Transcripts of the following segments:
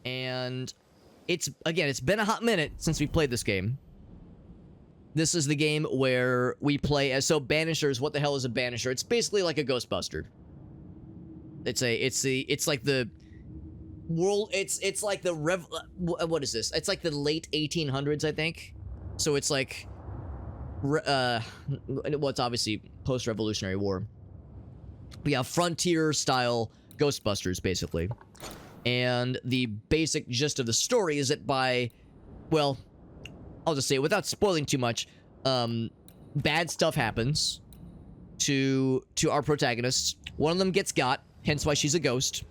And it's been a hot minute since we played this game. This is the game where we play as, so Banishers. What the hell is a Banisher? It's basically like a Ghostbuster. It's like the world, it's like the what is this? It's like the late 1800s, I think. So it's like well, it's obviously post-Revolutionary War. We have frontier-style Ghostbusters, basically. And the basic gist of the story is that well, I'll just say it without spoiling too much, bad stuff happens to our protagonists. One of them gets got, hence why she's a ghost.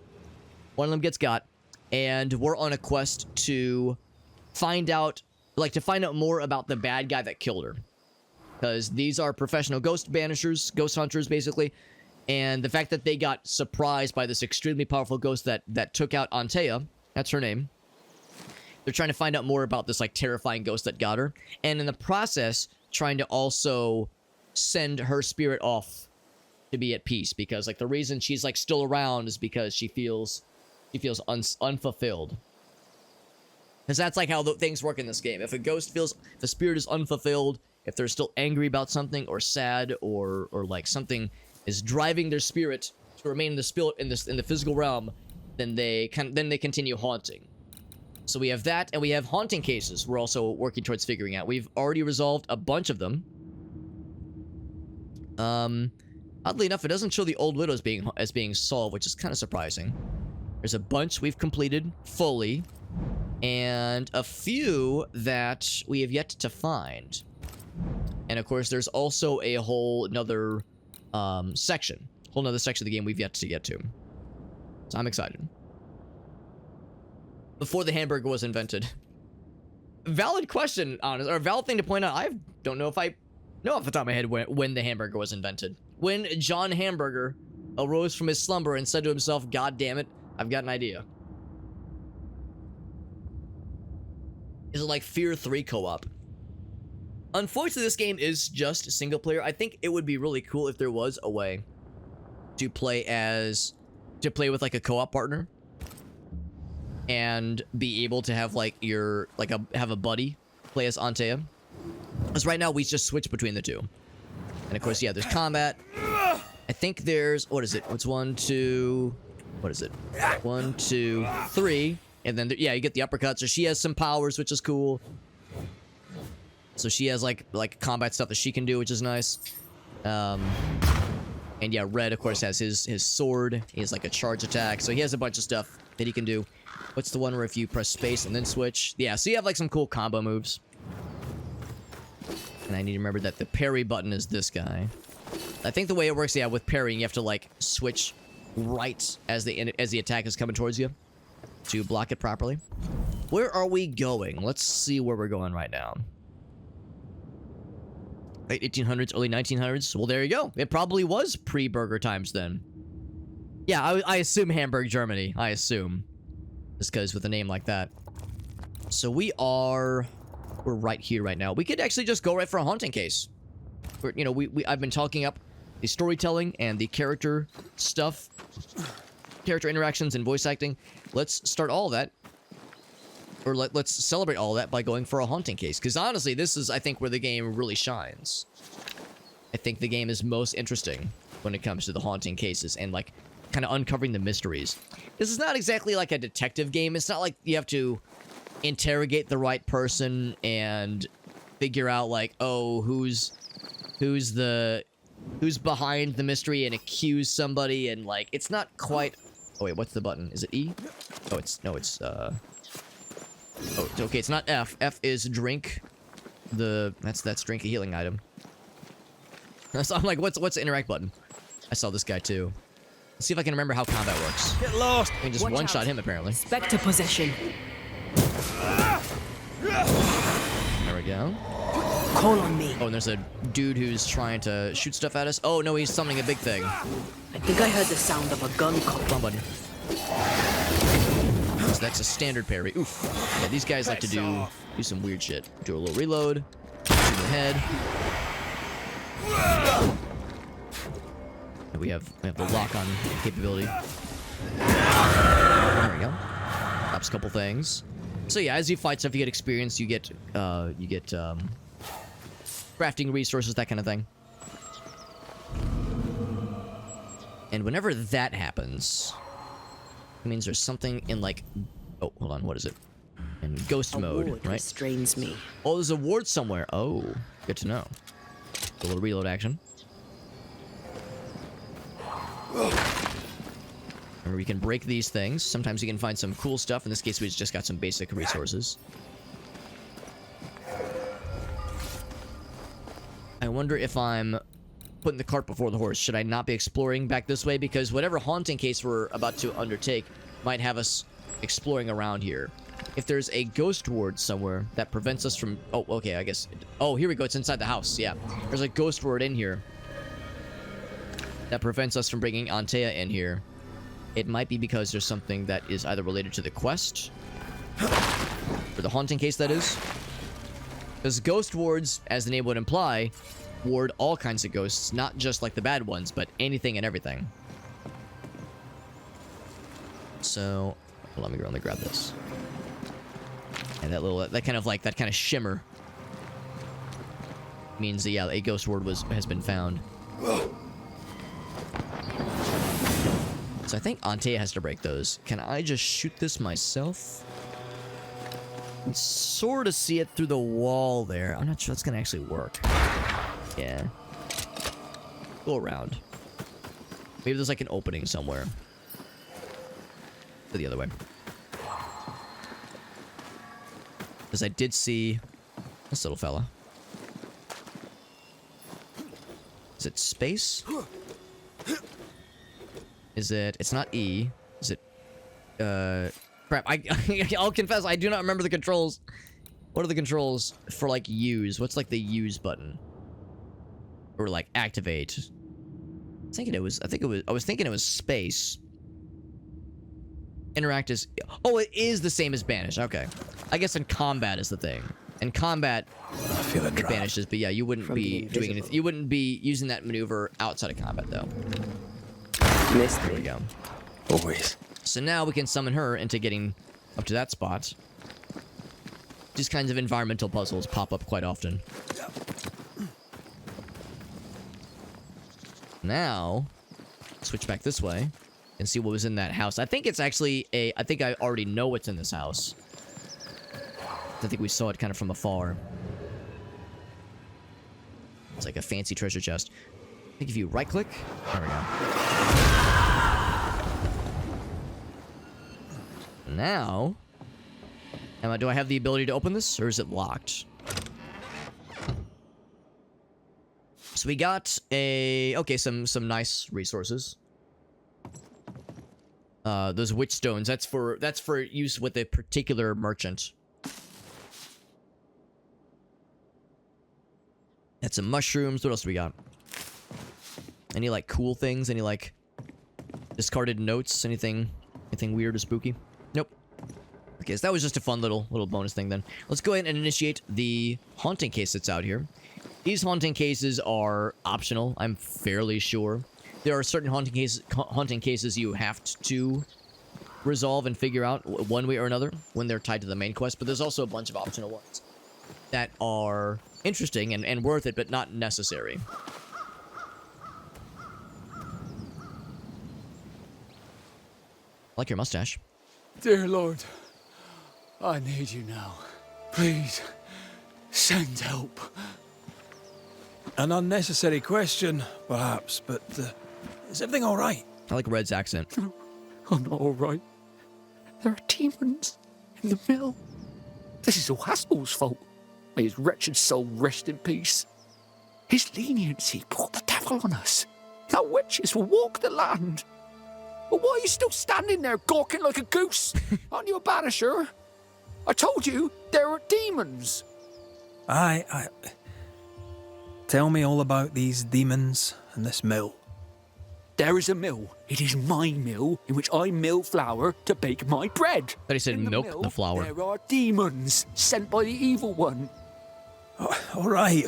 One of them gets got, and we're on a quest to find out more about the bad guy that killed her. Because these are professional ghost banishers, ghost hunters, basically. And the fact that they got surprised by this extremely powerful ghost that took out Antea, that's her name. They're trying to find out more about this, like, terrifying ghost that got her. And in the process, trying to also send her spirit off to be at peace. Because, like, the reason she's, like, still around is because she feels unfulfilled. Because that's, like, how things work in this game. If the spirit is unfulfilled, if they're still angry about something, or sad, or like, something is driving their spirit to remain in the physical realm, then they continue haunting. So we have that, and we have haunting cases we're also working towards figuring out. We've already resolved a bunch of them. Oddly enough, it doesn't show the Old Widow as being solved, which is kind of surprising. There's a bunch we've completed fully, and a few that we have yet to find. And of course, there's also a whole nother section of the game we've yet to get to. So I'm excited. Before the hamburger was invented. Valid question, honest, or valid thing to point out. I don't know if I know off the top of my head when the hamburger was invented. When John Hamburger arose from his slumber and said to himself, "God damn it, I've got an idea." Is it like Fear 3 co-op? Unfortunately, this game is just single player. I think it would be really cool if there was a way to play with like a co-op partner and be able to have like have a buddy play as Antea. Because right now we just switch between the two. And of course, yeah, there's combat. I think there's, what is it? What's 1, 2, what is it? 1, 2, 3. And then, yeah, you get the uppercut. So she has some powers, which is cool. So she has like combat stuff that she can do, which is nice. And yeah, Red, of course, has his sword. He has like a charge attack. So he has a bunch of stuff that he can do. What's the one where if you press space and then switch? Yeah, so you have like some cool combo moves. And I need to remember that the parry button is this guy. I think the way it works, yeah, with parrying, you have to like switch right as the attack is coming towards you to block it properly. Where are we going? Let's see where we're going right now. Late 1800s, early 1900s. Well, there you go. It probably was pre-burger times then. Yeah, I assume Hamburg, Germany. I assume. Just because with a name like that. So we're right here right now. We could actually just go right for a haunting case. I've been talking up the storytelling and the character stuff. Character interactions and voice acting. Let's start all of that. Or let's celebrate all of that by going for a haunting case. Because honestly, this is, I think, where the game really shines. I think the game is most interesting when it comes to the haunting cases and, like, kind of uncovering the mysteries. This is not exactly like a detective game. It's not like you have to interrogate the right person and figure out, like, oh, who's behind the mystery and accuse somebody and, like, it's not quite... Oh, wait, what's the button? Is it E? Oh, Oh, okay, it's not F. F is drink. That's drink a healing item. So I'm like, what's the interact button? I saw this guy too. Let's see if I can remember how combat works. Get lost! I can just one-shot him, apparently. Spectre possession. There we go. Call on me. Oh, and there's a dude who's trying to shoot stuff at us. Oh, no, he's summoning a big thing. I think I heard the sound of a gun cock. Come on, buddy. So that's a standard parry. Oof. Yeah, these guys like to do some weird shit. Do a little reload. Shoot in the head. And we have the lock-on capability. There we go. Stop drops a couple things. So yeah, as you fight stuff, you get experience, you get crafting resources, that kind of thing. And whenever that happens, it means there's something in like, oh, hold on, what is it? In ghost mode, ward right? restrains me. Oh, there's a ward somewhere. Oh, good to know. A little reload action. Remember, we can break these things. Sometimes you can find some cool stuff. In this case, we just got some basic resources. I wonder if I'm putting the cart before the horse. Should I not be exploring back this way? Because whatever haunting case we're about to undertake might have us exploring around here. If there's a ghost ward somewhere that prevents us from... Oh, okay, I guess... Oh, here we go. It's inside the house. Yeah. There's a ghost ward in here that prevents us from bringing Antea in here. It might be because there's something that is either related to the quest, or the haunting case, that is. Because ghost wards, as the name would imply, ward all kinds of ghosts, not just like the bad ones, but anything and everything. So, let me grab this. And that kind of shimmer means that, yeah, a ghost ward has been found. So I think Antea has to break those. Can I just shoot this myself? I can sort of see it through the wall there. I'm not sure that's gonna actually work. Yeah. Go around. Maybe there's like an opening somewhere. Go the other way. Because I did see this little fella. Is it space? Is it... It's not E. Is it... Crap. I'll confess, I do not remember the controls. What are the controls for, like, use? What's, like, the use button? Or, like, activate. I was thinking it was space. Interact is... Oh, it is the same as banish. Okay. I guess in combat is the thing. In combat, it banishes, but yeah, you wouldn't be doing anything. You wouldn't be using that maneuver outside of combat, though. There we go. Always. So now we can summon her into getting up to that spot. These kinds of environmental puzzles pop up quite often. Now, switch back this way and see what was in that house. I think it's actually I think I already know what's in this house. I think we saw it kind of from afar. It's like a fancy treasure chest. I think if you right-click... There we go. Now... do I have the ability to open this, or is it locked? So we got some nice resources. Those witch stones, that's for use with a particular merchant. Got some mushrooms. What else do we got? Any, like, cool things? Any, like, discarded notes? Anything weird or spooky? Nope. Okay, so that was just a fun little bonus thing then. Let's go ahead and initiate the haunting case that's out here. These haunting cases are optional, I'm fairly sure. There are certain haunting cases you have to resolve and figure out one way or another when they're tied to the main quest, but there's also a bunch of optional ones that are interesting and worth it, but not necessary. I like your mustache. Dear Lord, I need you now. Please, send help. An unnecessary question, perhaps, but is everything all right? I like Red's accent. I'm not all right. There are demons in the mill. This is all Haskell's fault. May his wretched soul rest in peace. His leniency brought the devil on us. Now witches will walk the land. But why are you still standing there gawking like a goose? Aren't you a banisher? I told you there are demons. I... Tell me all about these demons and this mill. There is a mill. It is my mill in which I mill flour to bake my bread. Thought he said In milk mill, the flour. There are demons sent by the evil one. Oh, all right.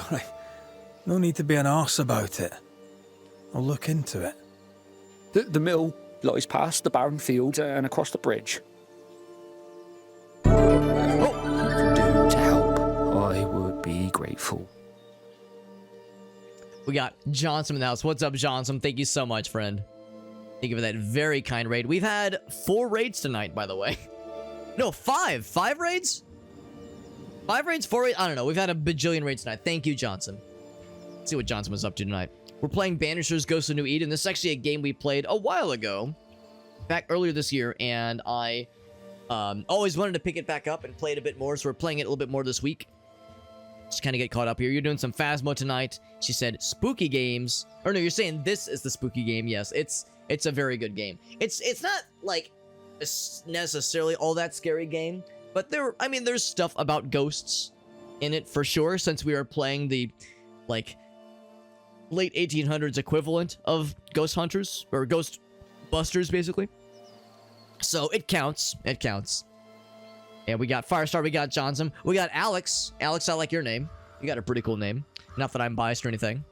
No need to be an arse about it. I'll look into it. The mill lies past the barren field and across the bridge. got Johnson in the house. What's up, Johnson? Thank you so much, friend. Thank you for that very kind raid. We've had 4 raids tonight, by the way. No, 5. 5 raids? 5 raids, 4 raids? I don't know. We've had a bajillion raids tonight. Thank you, Johnson. Let's see what Johnson was up to tonight. We're playing Banishers Ghosts of New Eden. This is actually a game we played a while ago. Back earlier this year, and I always wanted to pick it back up and play it a bit more, so we're playing it a little bit more this week. Just kind of get caught up here. You're doing some Phasmo tonight. She said spooky games. Or no, you're saying this is the spooky game. Yes, it's a very good game. It's not like necessarily all that scary game, but there's stuff about ghosts in it for sure, since we are playing the like late 1800s equivalent of Ghost Hunters or Ghost Busters, basically. So it counts. It counts. And we got Firestar, we got Johnson, we got Alex. Alex, I like your name. You got a pretty cool name. Not that I'm biased or anything.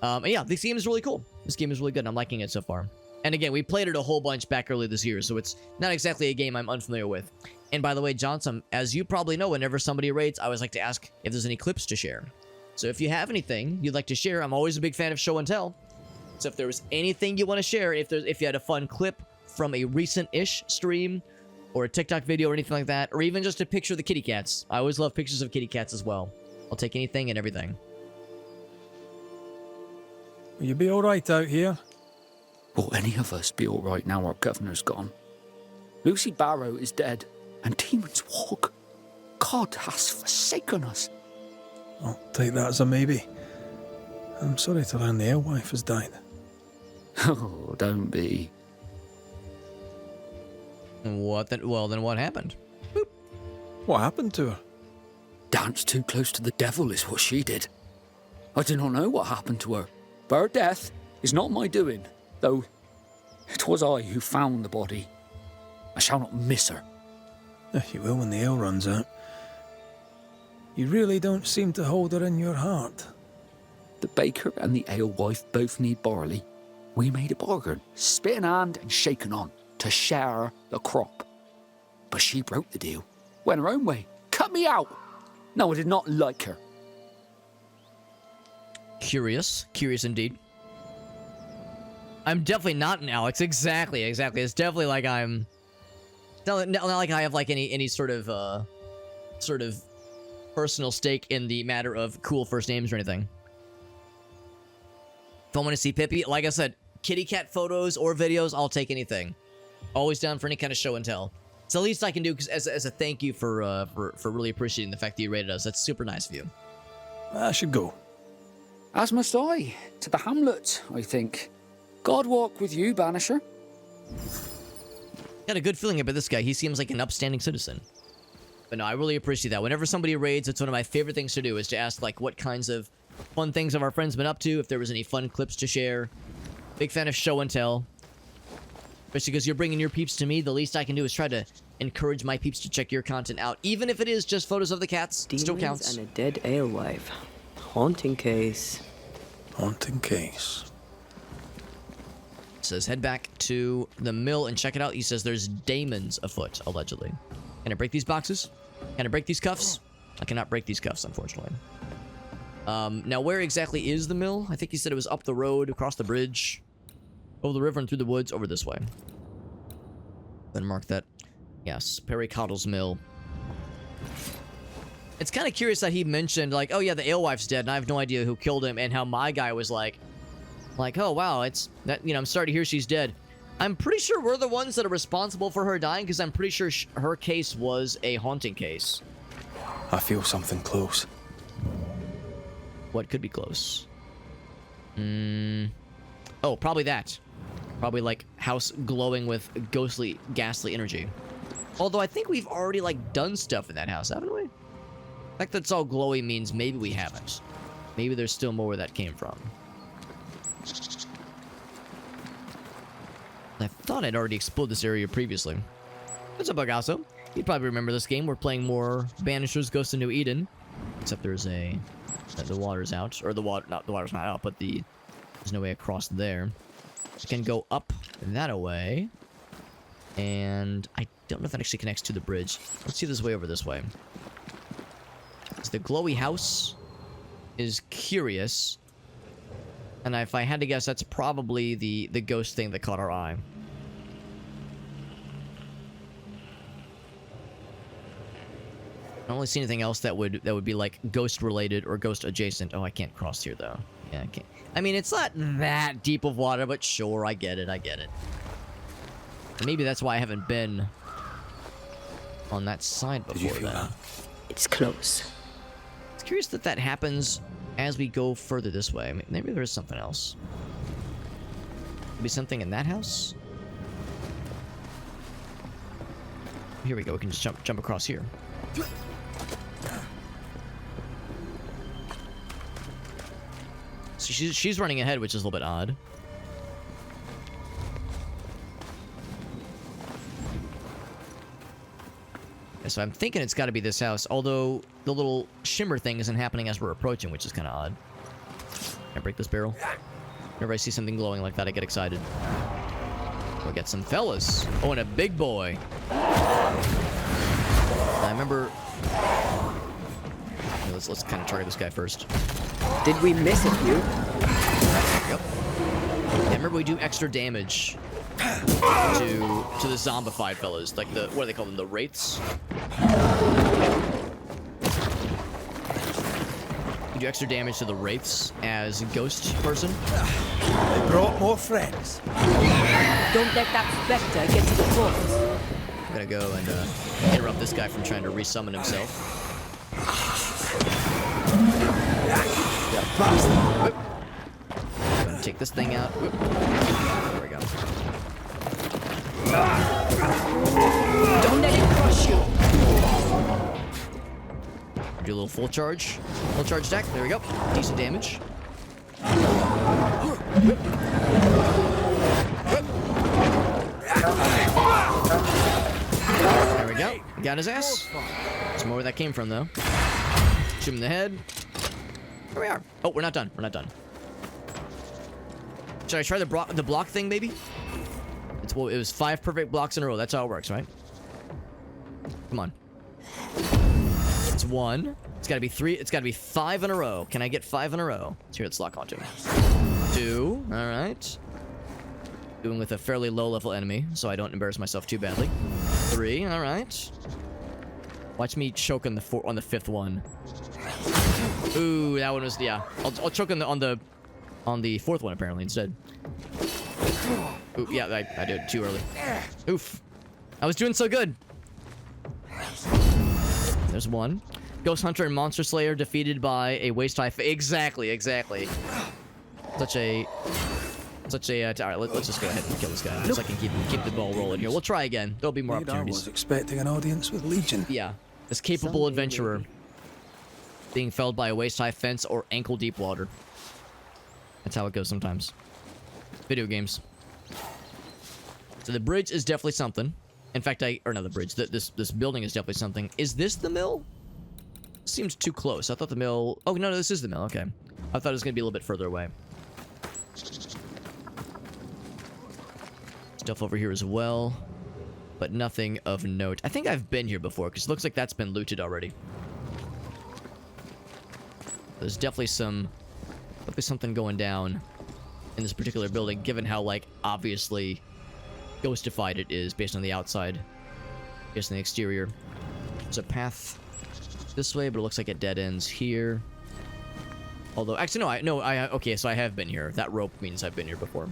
And yeah, this game is really cool. This game is really good, and I'm liking it so far. And again, we played it a whole bunch back early this year, so it's not exactly a game I'm unfamiliar with. And by the way, Johnson, as you probably know, whenever somebody raids, I always like to ask if there's any clips to share. So if you have anything you'd like to share, I'm always a big fan of show and tell. So if there was anything you want to share, if you had a fun clip from a recent-ish stream, or a TikTok video or anything like that, or even just a picture of the kitty cats. I always love pictures of kitty cats as well. I'll take anything and everything. Will you be alright out here? Will any of us be alright now our governor's gone? Lucy Barrow is dead, and demons walk. God has forsaken us. I'll take that as a maybe. I'm sorry to learn the alewife has died. Oh, don't be. What then? Well, then what happened? Boop. What happened to her? Danced too close to the devil is what she did. I do not know what happened to her, but her death is not my doing, though it was I who found the body. I shall not miss her. You will when the ale runs out. You really don't seem to hold her in your heart. The baker and the alewife both need barley. We made a bargain, spit in hand and shaken on, to share the crop. But she broke the deal, went her own way, cut me out. No, I did not like her. Curious indeed. I'm definitely not an Alex. Exactly. It's definitely like I'm... Not like I have like any sort of personal stake in the matter of cool first names or anything. If I want to see Pippi, like I said, kitty cat photos or videos, I'll take anything. Always down for any kind of show and tell. It's the least I can do as a thank you for really appreciating the fact that you rated us. That's super nice of you. I should go. As must I, to the hamlet, I think. God walk with you, Banisher. Got a good feeling about this guy. He seems like an upstanding citizen. But no, I really appreciate that. Whenever somebody raids, it's one of my favorite things to do, is to ask, like, what kinds of fun things have our friends been up to, if there was any fun clips to share. Big fan of show and tell. Especially because you're bringing your peeps to me, the least I can do is try to encourage my peeps to check your content out. Even if it is just photos of the cats, Demons still counts. and a dead alewife. Haunting case. Haunting case. Says head back to the mill and check it out. He says there's demons afoot, allegedly. Can I break these boxes? Can I break these cuffs? I cannot break these cuffs, unfortunately. Now, where exactly is the mill? I think he said it was up the road, across the bridge, over the river and through the woods, over this way. Then mark that. Yes, Perry Cottell's mill. It's kind of curious that he mentioned, like, oh yeah, the alewife's dead, and I have no idea who killed him, and how my guy was like, oh wow, it's that, you know, I'm sorry to hear she's dead. I'm pretty sure we're the ones that are responsible for her dying, because I'm pretty sure her case was a haunting case. I feel something close. What could be close? Oh, probably that. Probably like house glowing with ghostly, ghastly energy. Although I think we've already like done stuff in that house, haven't we? The fact that it's all glowy means maybe we haven't. Maybe there's still more where that came from. I thought I'd already explored this area previously. What's up, Bagasso? You'd probably remember this game. We're playing more Banishers Ghosts of New Eden. Except there's a... the water's out. Or the water... Not the water's not out, but the... There's no way across there. We can go up that way. And I don't know if that actually connects to the bridge. Let's see this way over this way. So the glowy house is curious. And if I had to guess, that's probably the ghost thing that caught our eye. I don't really see anything else that would be like ghost related or ghost adjacent. Oh, I can't cross here though. Yeah, I can't. I mean, it's not that deep of water, but sure, I get it. I get it. Maybe that's why I haven't been on that side before. Did you feel that? It's close. It's curious that that happens as we go further this way. I mean, maybe there is something else. Maybe something in that house? Here we go. We can just jump across here. So she's running ahead, which is a little bit odd. So I'm thinking it's got to be this house, although the little shimmer thing isn't happening as we're approaching, which is kind of odd. Can I break this barrel? Whenever I see something glowing like that, I get excited. We'll get some fellas. Oh, and a big boy. I remember... Let's kind of target this guy first. Did we miss a few? Yep. Yeah, remember we do extra damage to the zombified fellas, like the, what do they call them, the wraiths? You do extra damage to the wraiths as a ghost person. They brought more friends. Don't let that specter get to the corpse. I'm gonna go and interrupt this guy from trying to resummon himself. I'm gonna take this thing out. Whoop. There we go. Don't let it crush you. Do a little full charge. Full charge deck. There we go. Decent damage. There we go. Got his ass. There's more where that came from, though. Shoot him in the head. Here we are. Oh, we're not done. We're not done. Should I try the block thing, maybe? It was 5 perfect blocks in a row. That's how it works, right? Come on. It's 1. It's gotta be 3. It's gotta be 5 in a row. Can I get 5 in a row? Here, let's lock onto him. 2. All right. Doing with a fairly low-level enemy, so I don't embarrass myself too badly. 3. All right. Watch me choke on the 5th one. Ooh, that one was, yeah. I'll choke on the 4th one apparently instead. Ooh, yeah, I did it too early. Oof. I was doing so good. There's 1. Ghost Hunter and Monster Slayer defeated by a waist high. Exactly. Such a. All right, let's just go ahead and kill this guy so I can keep the ball rolling here. We'll try again. There'll be more I opportunities. was expecting an audience with Legion. Yeah, this capable adventurer being felled by a waist-high fence or ankle-deep water. That's how it goes sometimes. Video games. So the bridge is definitely something. In fact, or not the bridge. This building is definitely something. Is this the mill? Seems too close. I thought the mill... Oh, no, this is the mill. Okay. I thought it was going to be a little bit further away. Stuff over here as well. But nothing of note. I think I've been here before, because it looks like that's been looted already. There's definitely something going down in this particular building, given how, like, obviously ghostified it is based on the outside. Based on the exterior. There's a path this way, but it looks like it dead ends here. Although, actually, okay, so I have been here. That rope means I've been here before.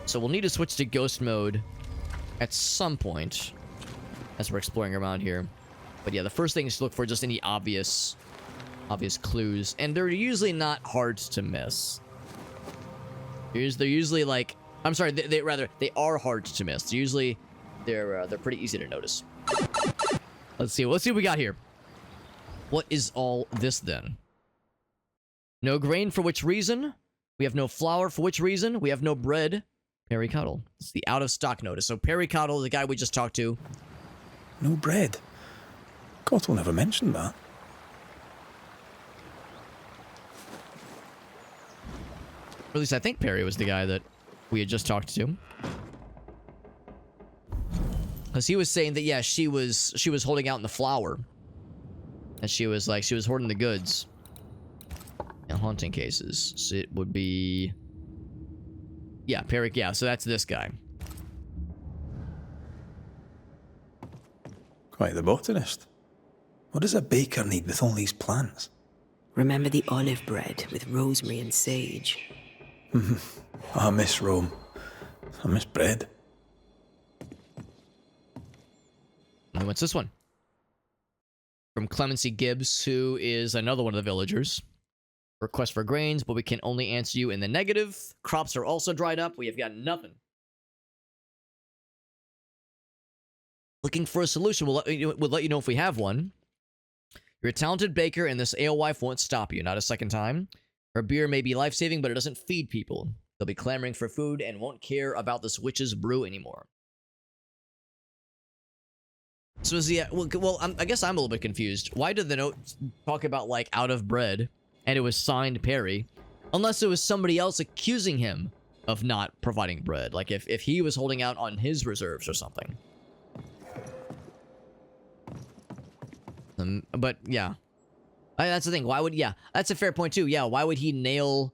So we'll need to switch to ghost mode at some point as we're exploring around here. But yeah, the first thing is to look for just any obvious clues, and they're usually not hard to miss. They're usually like, I'm sorry, they are hard to miss. They're pretty easy to notice. Let's see what we got here. What is all this then? No grain, for which reason? We have no flour, for which reason? We have no bread. Perry Cottell. It's the out of stock notice. So Perry Cottell, the guy we just talked to. No bread. Cottell never mentioned that. Or at least I think Perry was the guy that we had just talked to. Because he was saying that, yeah, she was holding out in the flower. And she was hoarding the goods. In haunting cases. So it would be... Yeah, Perry, yeah, so that's this guy. Quite the botanist. What does a baker need with all these plants? Remember the olive bread with rosemary and sage? I miss Rome. I miss bread. And what's this one? From Clemency Gibbs, who is another one of the villagers. Request for grains, but we can only answer you in the negative. Crops are also dried up. We have got nothing. Looking for a solution. We'll let you know if we have one. You're a talented baker, and this alewife won't stop you. Not a second time. Her beer may be life-saving, but it doesn't feed people. They'll be clamoring for food and won't care about this witch's brew anymore. So is he... Well, I guess I'm a little bit confused. Why did the note talk about, like, out of bread, and it was signed Perry, unless it was somebody else accusing him of not providing bread? Like, if he was holding out on his reserves or something. But, yeah. That's the thing. Why would... Yeah, that's a fair point, too. Yeah, why would he nail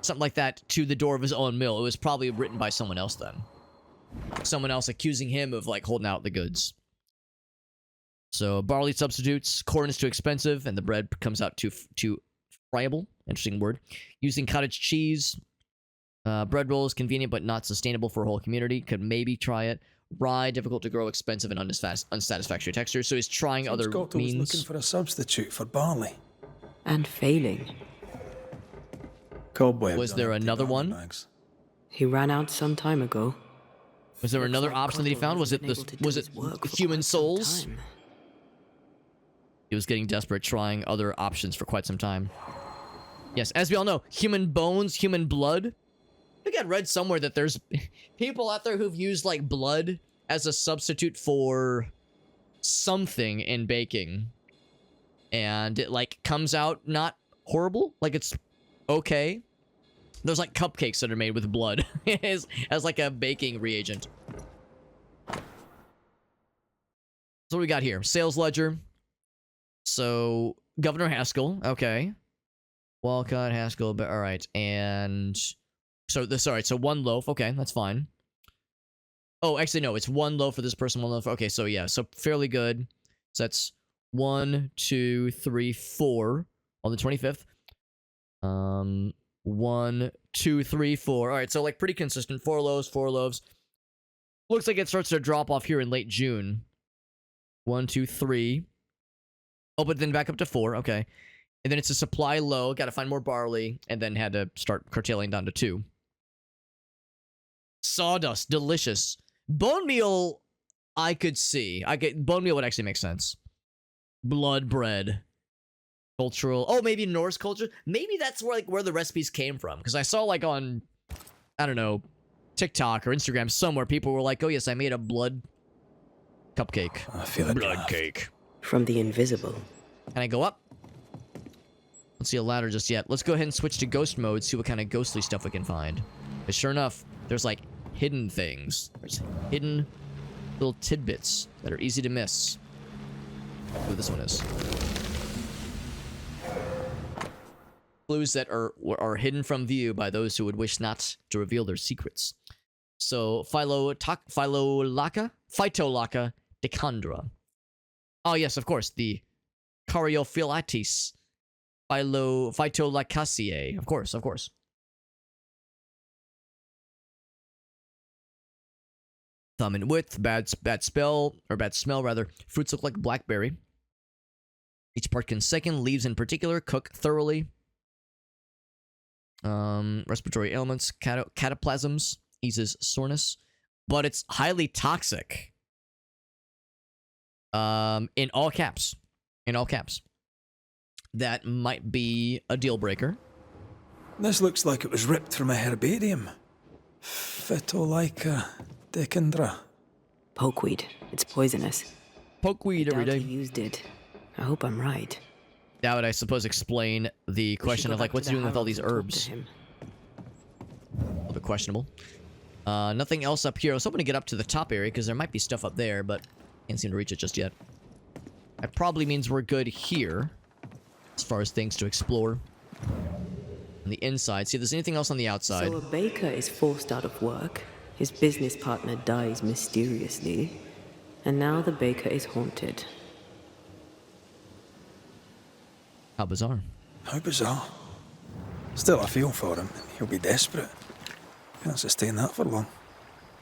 something like that to the door of his own mill? It was probably written by someone else, then. Someone else accusing him of, like, holding out the goods. So, barley substitutes. Corn is too expensive, and the bread comes out too friable. Interesting word. Using cottage cheese. Bread roll is convenient, but not sustainable for a whole community. Could maybe try it. Rye, difficult to grow, expensive, and unsatisfactory texture. So he's trying other Scotto means. was looking for a substitute for barley. And failing. Cobwebs. Was there another one? Bags. He ran out some time ago. Was there another option that he found? Was it human souls? He was getting desperate, trying other options for quite some time. Yes, as we all know, human bones, human blood. I think I read somewhere that there's people out there who've used, like, blood as a substitute for something in baking. And it, like, comes out not horrible. Like, it's okay. There's, like, cupcakes that are made with blood as like, a baking reagent. So what do we got here? Sales ledger. So, Governor Haskell. Okay. Walcott, Haskell, all right. And... So, so 1 loaf. Okay, that's fine. Oh, actually, no. It's 1 loaf for this person, 1 loaf. Okay, so yeah. So, fairly good. So, that's 1, 2, 3, 4 on the 25th. 1, 2, 3, 4. All right, so, like, pretty consistent. 4 loaves, 4 loaves. Looks like it starts to drop off here in late June. 1, 2, 3. Oh, but then back up to 4. Okay. And then it's a supply low. Got to find more barley. And then had to start curtailing down to 2. Sawdust, delicious. Bone meal, I could see. Bone meal would actually make sense. Blood bread, cultural. Oh, maybe Norse culture. Maybe that's where the recipes came from. Because I saw, like, on, I don't know, TikTok or Instagram somewhere, people were like, "Oh yes, I made a blood cupcake." I feel a blood draft. cake. From the invisible. Can I go up? Don't see a ladder just yet. Let's go ahead and switch to ghost mode. See what kind of ghostly stuff we can find. But sure enough, there's, like, hidden things. There's hidden little tidbits that are easy to miss. What this one is. Clues that are hidden from view by those who would wish not to reveal their secrets. So, Phytolacca decandra. Oh, yes, of course. The Caryophyllates Phytolaccaceae. Of course, of course. Thumb in width, bad smell rather. Fruits look like blackberry. Each part can second, leaves in particular, cook thoroughly. Respiratory ailments, cataplasms, eases soreness, but it's highly toxic. In all caps. In all caps. That might be a deal breaker. This looks like it was ripped from a herbarium. Phytolacca decandra. Pokeweed. It's poisonous. Pokeweed every Doubt day. he used it. I hope I'm right. That would, I suppose, explain the question of, like, what's he doing with all these herbs? A little bit questionable. Nothing else up here. I was hoping to get up to the top area because there might be stuff up there, but can't seem to reach it just yet. That probably means we're good here as far as things to explore. On the inside, see if there's anything else on the outside. So a baker is forced out of work, his business partner dies mysteriously, and now the baker is haunted. How bizarre. How bizarre. Still, I feel for him. He'll be desperate. Can't sustain that for long.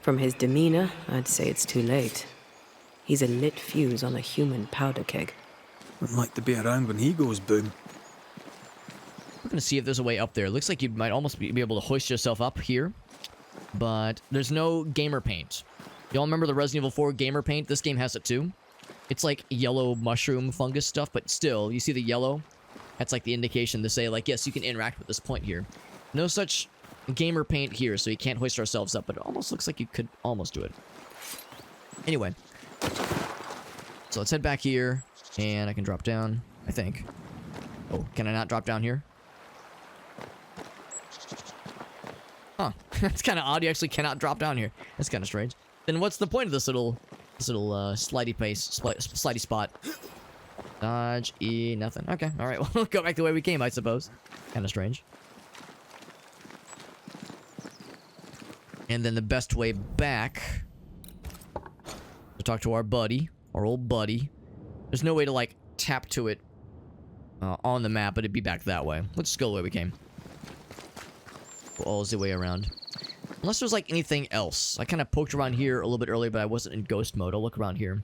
From his demeanor, I'd say it's too late. He's a lit fuse on a human powder keg. Wouldn't like to be around when he goes boom. We're gonna see if there's a way up there. It looks like you might almost be able to hoist yourself up here, but there's no gamer paint. Y'all remember the Resident Evil 4 gamer paint? This game has it too. It's like yellow mushroom fungus stuff, but still, you see the yellow? That's like the indication to say, like, yes, you can interact with this point here. No such gamer paint here, so you can't hoist ourselves up, but it almost looks like you could almost do it. Anyway. So let's head back here, and I can drop down, I think. Oh, can I not drop down here? Huh. That's kind of odd. You actually cannot drop down here. That's kind of strange. Then what's the point of this little slidey spot? Dodge, E, nothing. Okay, alright, well, we'll go back the way we came, I suppose. Kind of strange. And then the best way back... to talk to our buddy, our old buddy. There's no way to, like, tap to it on the map, but it'd be back that way. Let's just go the way we came. Go all the way around. Unless there's, like, anything else. I kind of poked around here a little bit earlier, but I wasn't in ghost mode. I'll look around here.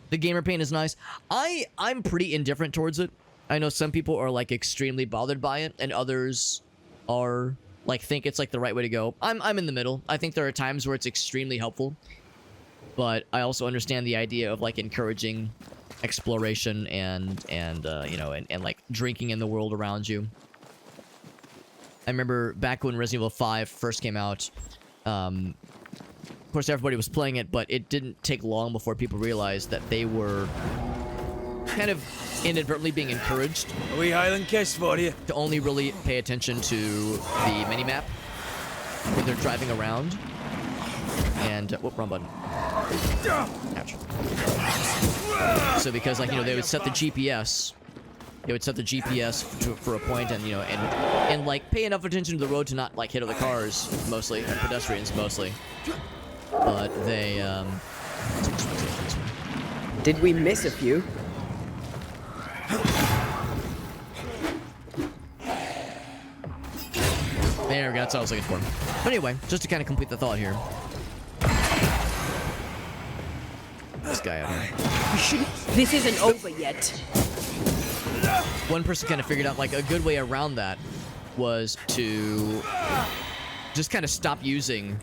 The gamer paint is nice. I'm pretty indifferent towards it. I know some people are, like, extremely bothered by it, and others are, like, think it's, like, the right way to go. I'm in the middle. I think there are times where it's extremely helpful, but I also understand the idea of, like, encouraging exploration and you know, and like, drinking in the world around you. I remember back when Resident Evil 5 first came out, of course, everybody was playing it, but it didn't take long before people realized that they were kind of inadvertently being encouraged A wee Highland kiss for you. to only really pay attention to the minimap when they're driving around. And, whoop, wrong button. Ouch. So because, like, you know, they would set the GPS. They would set the GPS for a point and, you know, and, like, pay enough attention to the road to not, like, hit other cars, mostly, and pedestrians, mostly. But they, Did we miss a few? There we go, that's what I was looking for. But anyway, just to kind of complete the thought here. This guy out here. This isn't over yet. One person kind of figured out, like, a good way around that was to just kind of stop using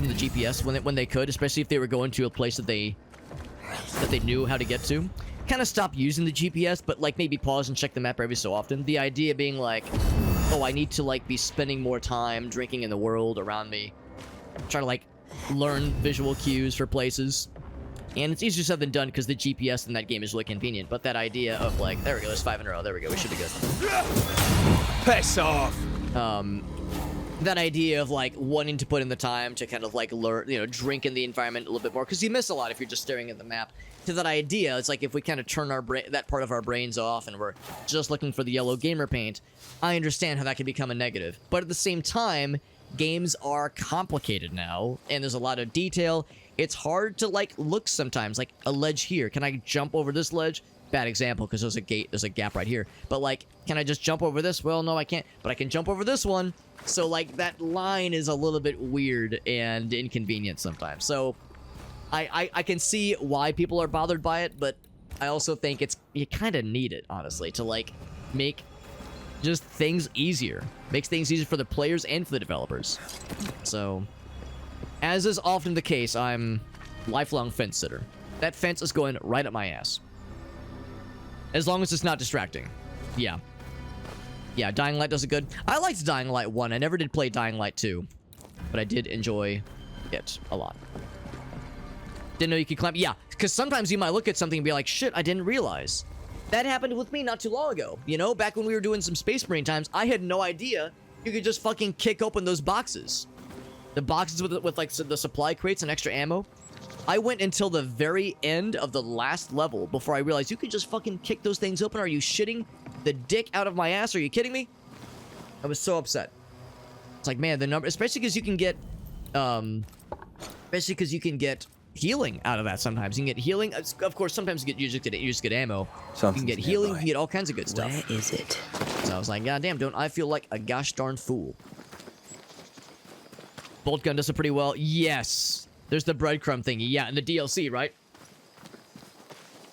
the GPS when they could, especially if they were going to a place that they knew how to get to. Kind of stop using the GPS, but, like, maybe pause and check the map every so often. The idea being like, oh, I need to, like, be spending more time drinking in the world around me. Try to, like, learn visual cues for places. And it's easier said than done because the GPS in that game is really convenient. But that idea of, like, there we go, there's 5 in a row. There we go, we should be good. Piss off! That idea of, like, wanting to put in the time to kind of, like, learn, you know, drink in the environment a little bit more. Because you miss a lot if you're just staring at the map. To that idea, it's like if we kind of turn that part of our brains off and we're just looking for the yellow gamer paint, I understand how that can become a negative. But at the same time, games are complicated now, and there's a lot of detail. It's hard to, like, look sometimes, like a ledge here. Can I jump over this ledge? Bad example, because there's a gap right here. But, like, can I just jump over this? Well, no, I can't. But I can jump over this one. So, like, that line is a little bit weird and inconvenient sometimes. So, I can see why people are bothered by it, but I also think you kind of need it, honestly, to, like, make just things easier. Makes things easier for the players and for the developers. So, as is often the case, I'm lifelong fence sitter. That fence is going right up my ass. As long as it's not distracting. Yeah. Yeah, Dying Light does it good. I liked Dying Light 1. I never did play Dying Light 2. But I did enjoy it a lot. Didn't know you could climb. Yeah, because sometimes you might look at something and be like, shit, I didn't realize. That happened with me not too long ago. You know, back when we were doing some Space Marine times, I had no idea you could just fucking kick open those boxes. The boxes with like the supply crates and extra ammo. I went until the very end of the last level before I realized you could just fucking kick those things open. Are you shitting the dick out of my ass? Are you kidding me? I was so upset. It's like, man, the number, especially because you can get, healing out of that sometimes. You can get healing. Of course, sometimes you just get ammo. You can get healing. You can get all kinds of good stuff. Where is it? So I was like, God damn, don't I feel like a gosh darn fool? Bolt gun does it pretty well. Yes. There's the breadcrumb thingy. Yeah, and the DLC, right?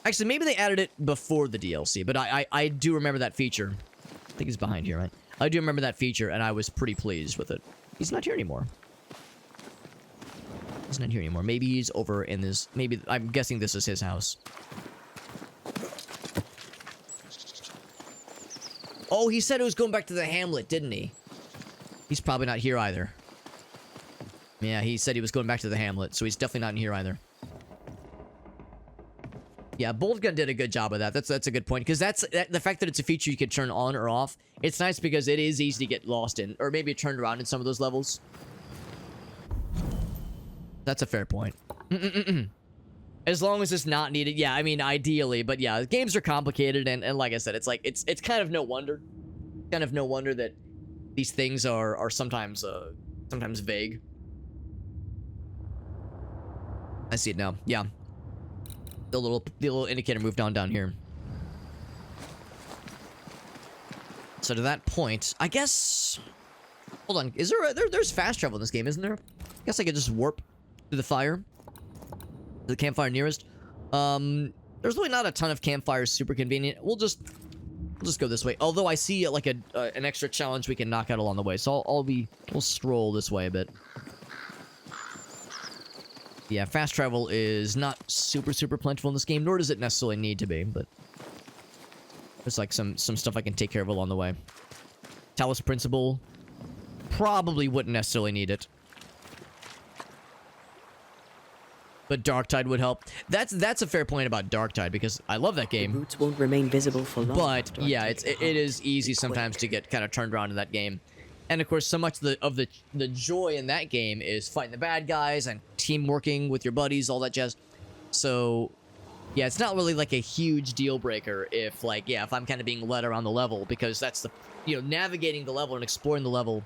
Actually, maybe they added it before the DLC, but I do remember that feature. I think he's behind here, right? I do remember that feature, and I was pretty pleased with it. He's not here anymore. He's not here anymore. Maybe he's over in this... Maybe... I'm guessing this is his house. Oh, he said it was going back to the hamlet, didn't he? He's probably not here either. Yeah, he said he was going back to the hamlet, so he's definitely not in here either. Yeah, Bolt Gun did a good job of that. That's a good point, because the fact that it's a feature you can turn on or off. It's nice because it is easy to get lost in, or maybe turned around in some of those levels. That's a fair point. As long as it's not needed. Yeah, I mean, ideally, but yeah, games are complicated, and like I said, it's like it's kind of no wonder. Kind of no wonder that these things are sometimes vague. I see it now. Yeah. The little indicator moved on down here. So to that point, I guess... Hold on. Is there's fast travel in this game, isn't there? I guess I could just warp to the fire. To the campfire nearest. There's really not a ton of campfires super convenient. We'll just go this way. Although I see like an extra challenge we can knock out along the way. So we'll stroll this way a bit. Yeah, fast travel is not super plentiful in this game, nor does it necessarily need to be, but there's like some stuff I can take care of along the way. Talos Principle, probably wouldn't necessarily need it. But Darktide would help. That's a fair point about Darktide, because I love that The game. roots won't remain visible for long. But after I yeah, take it the is easy heart. sometimes to get kind of turned around in that game. And of course, so much of the joy in that game is fighting the bad guys and team working with your buddies, all that jazz. So yeah, it's not really like a huge deal breaker if I'm kind of being led around the level, because that's navigating the level and exploring the level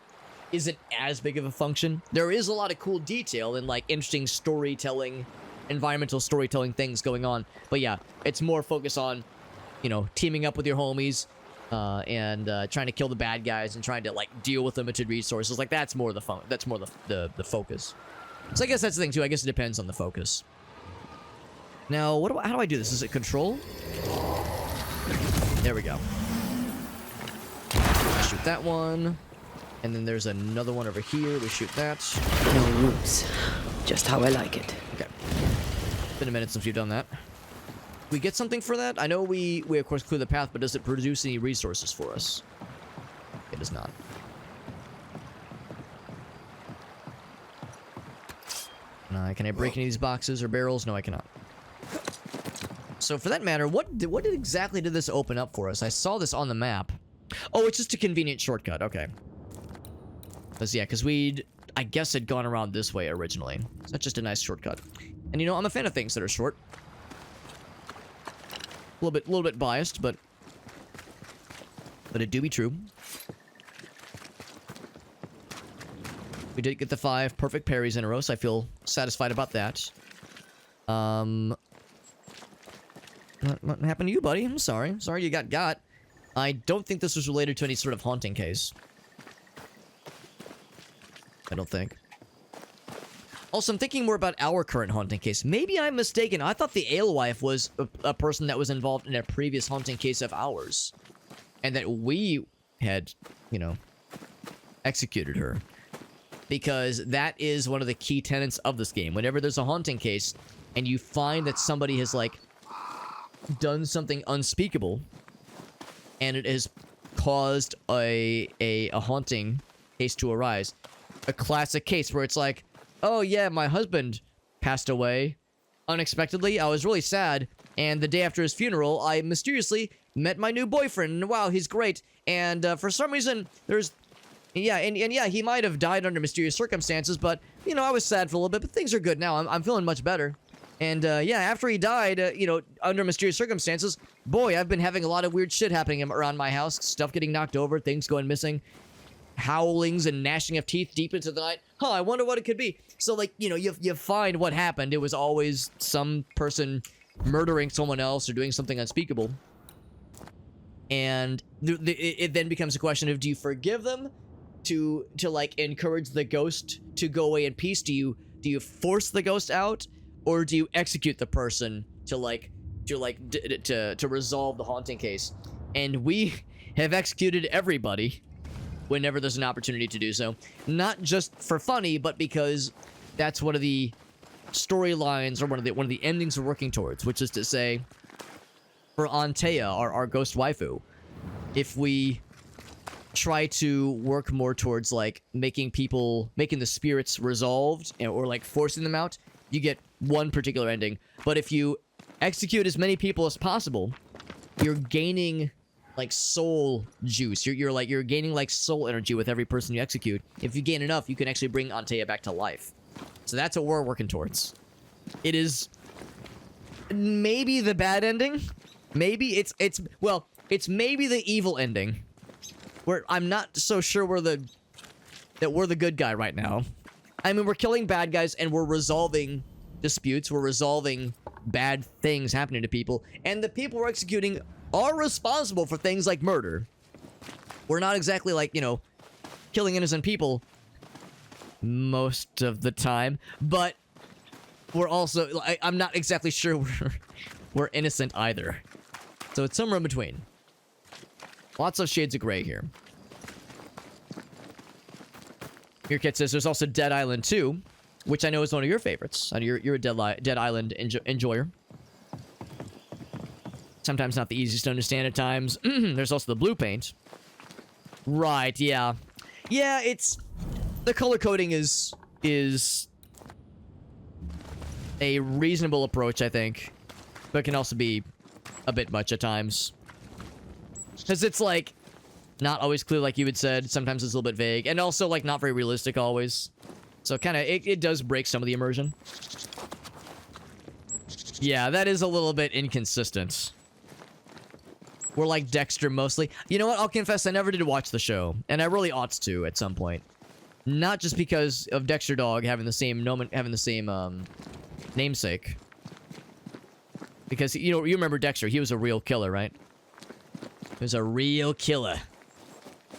isn't as big of a function. There is a lot of cool detail and like interesting storytelling, environmental storytelling things going on. But yeah, it's more focused on, teaming up with your homies, and trying to kill the bad guys and trying to like deal with limited resources. Like that's more the fun. That's more the focus. So I guess that's the thing too. I guess it depends on the focus. Now, how do I do this? Is it control? There we go. Shoot that one, and then there's another one over here. We shoot that. No roots. Just how I like it. Okay. Been a minute since we've done that. We get something for that? I know we of course clear the path, but does it produce any resources for us? It does not. Can I break any of these boxes or barrels? No, I cannot. So for that matter, what exactly did this open up for us? I saw this on the map. Oh, it's just a convenient shortcut. Okay. Because we'd, I guess, had gone around this way originally. So that's just a nice shortcut. And I'm a fan of things that are short. A little bit biased, but it do be true. We did get the 5 perfect parries in a row, so I feel satisfied about that. What happened to you, buddy? I'm sorry. I'm sorry you got. I don't think this was related to any sort of haunting case. I don't think. Also, I'm thinking more about our current haunting case. Maybe I'm mistaken. I thought the alewife was a person that was involved in a previous haunting case of ours. And that we had, executed her. Because that is one of the key tenets of this game. Whenever there's a haunting case, and you find that somebody has, done something unspeakable, and it has caused a haunting case to arise. A classic case where it's like, oh yeah, my husband passed away unexpectedly. I was really sad. And the day after his funeral, I mysteriously met my new boyfriend. And wow, he's great. And for some reason, there's... Yeah, and yeah, he might have died under mysterious circumstances, but, you know, I was sad for a little bit, but things are good now. I'm feeling much better. And, yeah, after he died, you know, under mysterious circumstances, boy, I've been having a lot of weird shit happening around my house. Stuff getting knocked over, things going missing, howlings and gnashing of teeth deep into the night. Huh, I wonder what it could be. So, like, you know, you find what happened. It was always some person murdering someone else or doing something unspeakable. And it then becomes a question of, do you forgive them? To like encourage the ghost to go away in peace? Do you force the ghost out, or do you execute the person to resolve the haunting case? And we have executed everybody whenever there's an opportunity to do so, not just for funny, but because that's one of the storylines or one of the endings we're working towards, which is to say, for Antea, our ghost waifu, if we try to work more towards like making the spirits resolved or like forcing them out, you get one particular ending. But if you execute as many people as possible, you're gaining like soul juice. You're gaining like soul energy with every person you execute. If you gain enough, you can actually bring Antea back to life. So that's what we're working towards. It is maybe the bad ending. Maybe it's maybe the evil ending. I'm not so sure that we're the good guy right now. I mean, we're killing bad guys and we're resolving disputes. We're resolving bad things happening to people. And the people we're executing are responsible for things like murder. We're not exactly like, you know, killing innocent people most of the time. But we're also... I'm not exactly sure we're innocent either. So it's somewhere in between. Lots of shades of gray here. Your kid says there's also Dead Island 2, which I know is one of your favorites. You're a Dead Island enjoyer. Sometimes not the easiest to understand at times. There's also the blue paint. Right, yeah. Yeah, it's... The color coding is a reasonable approach, I think. But it can also be a bit much at times. Because it's, like, not always clear like you had said. Sometimes it's a little bit vague. And also, like, not very realistic always. So, kind of, it does break some of the immersion. Yeah, that is a little bit inconsistent. We're like Dexter mostly. You know what? I'll confess I never did watch the show. And I really ought to at some point. Not just because of Dexter Dog having the same namesake. Because, you know, you remember Dexter. He was a real killer, right? He was a real killer.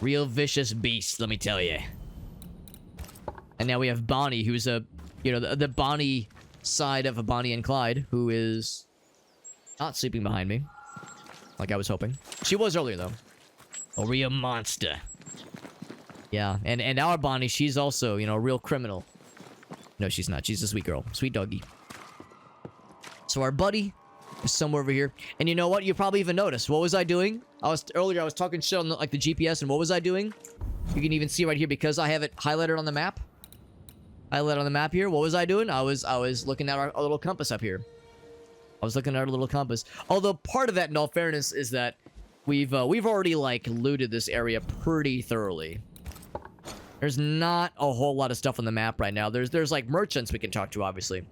Real vicious beast, let me tell you. And now we have Bonnie, who's a... You know, the Bonnie side of a Bonnie and Clyde, who is not sleeping behind me. Like I was hoping. She was earlier, though. A real monster. Yeah, and our Bonnie, she's also, you know, a real criminal. No, she's not. She's a sweet girl. Sweet doggy. So our buddy is somewhere over here. And you know what? You probably even noticed. What was I doing? Earlier I was talking shit on the GPS, and what was I doing? You can even see right here because I have it highlighted on the map. Highlighted on the map here. What was I doing? I was looking at our little compass up here. I was looking at our little compass. Although part of that, in all fairness, is that we've already like looted this area pretty thoroughly. There's not a whole lot of stuff on the map right now. There's like merchants we can talk to, obviously.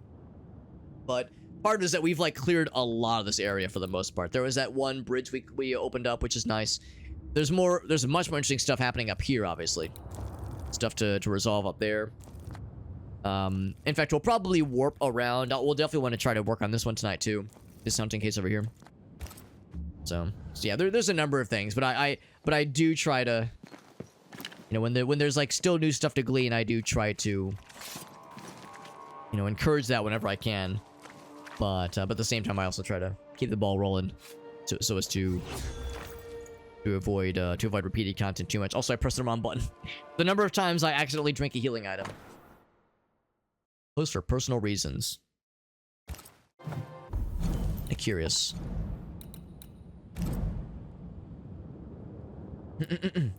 But part of it is that we've like cleared a lot of this area for the most part. There was that one bridge we opened up, which is nice. There's much more interesting stuff happening up here, obviously. Stuff to resolve up there. In fact, we'll probably warp around. We'll definitely want to try to work on this one tonight too. This hunting case over here. So yeah, there's a number of things, but I do try to, you know, when there's like still new stuff to glean, I do try to, you know, encourage that whenever I can. But at the same time, I also try to keep the ball rolling, so as to avoid repeated content too much. Also, I pressed the wrong button. The number of times I accidentally drink a healing item. Close for personal reasons. Curious. That's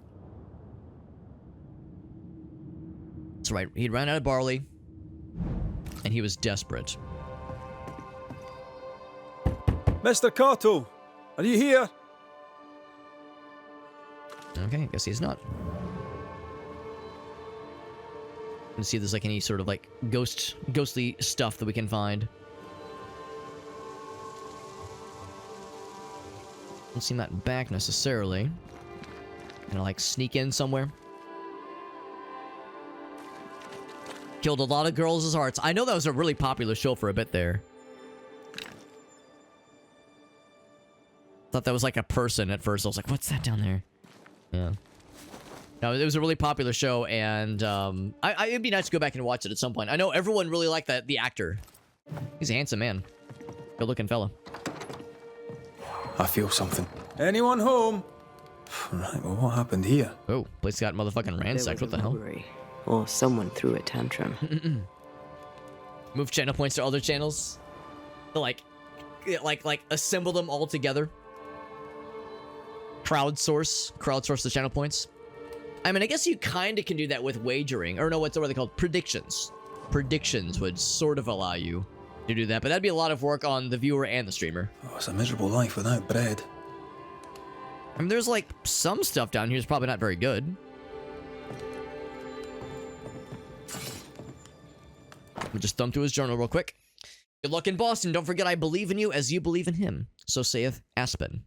right. He'd run out of barley, and he was desperate. Mr. Cottell, are you here? Okay, I guess he's not. Let's see if there's like any sort of like ghostly stuff that we can find. Don't seem that back necessarily. Gonna like sneak in somewhere. Killed a lot of girls' hearts. I know that was a really popular show for a bit there. Thought that was like a person at first. I was like, what's that down there? Yeah. No, it was a really popular show, and it'd be nice to go back and watch it at some point. I know everyone really liked the actor. He's a handsome man. Good-looking fella. I feel something. Anyone home? Right, well, what happened here? Oh, place got motherfucking ransacked. What the hell? Robbery, or someone threw a tantrum. Move channel points to other channels. To like assemble them all together. Crowdsource the channel points. I mean, I guess you kind of can do that with wagering. Or no, what are they called? Predictions. Predictions would sort of allow you to do that, but that'd be a lot of work on the viewer and the streamer. Oh, it's a miserable life without bread. I mean, there's like some stuff down here is probably not very good. We'll just thumb through his journal real quick. Good luck in Boston. Don't forget I believe in you as you believe in him. So saith Aspen.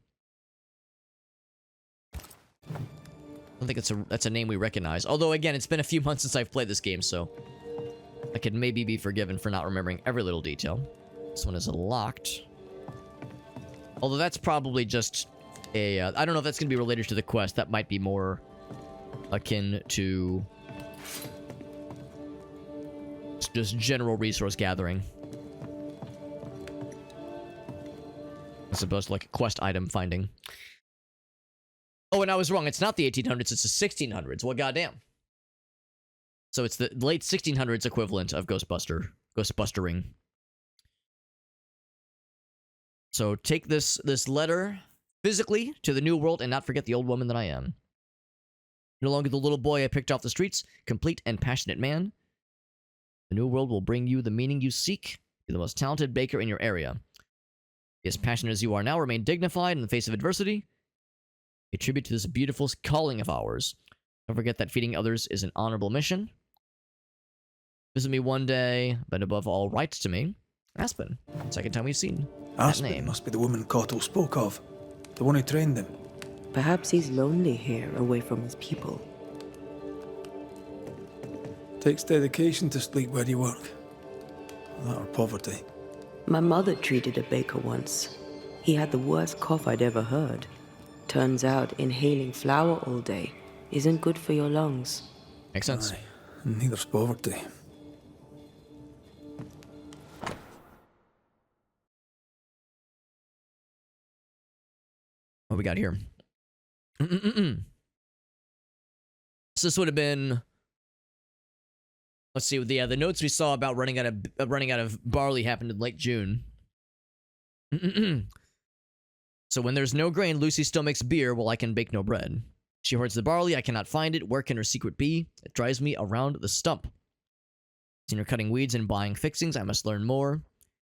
I don't think that's a name we recognize. Although, again, it's been a few months since I've played this game, so I could maybe be forgiven for not remembering every little detail. This one is locked. Although that's probably just a... I don't know if that's going to be related to the quest. That might be more akin to just general resource gathering. As opposed to like a quest item finding. Oh, and I was wrong. It's not the 1800s. It's the 1600s. Well, goddamn. So it's the late 1600s equivalent of ghostbustering. So take this letter physically to the new world and not forget the old woman that I am. No longer the little boy I picked off the streets, complete and passionate man. The new world will bring you the meaning you seek. Be the most talented baker in your area. Be as passionate as you are now. Remain dignified in the face of adversity. A tribute to this beautiful calling of ours. Don't forget that feeding others is an honorable mission. Visit me one day, but above all, write to me. Aspen. Second time we've seen that name. Aspen must be the woman Cottell spoke of. The one who trained him. Perhaps he's lonely here, away from his people. Takes dedication to sleep where you work. That or poverty. My mother treated a baker once. He had the worst cough I'd ever heard. Turns out inhaling flour all day isn't good for your lungs. Makes sense. Aye, neither's poverty. What we got here? So this would have been. Let's see. The notes we saw about running out of barley happened in late June. So when there's no grain, Lucy still makes beer while I can bake no bread. She hoards the barley. I cannot find it. Where can her secret be? It drives me around the stump. Seen her cutting weeds and buying fixings. I must learn more.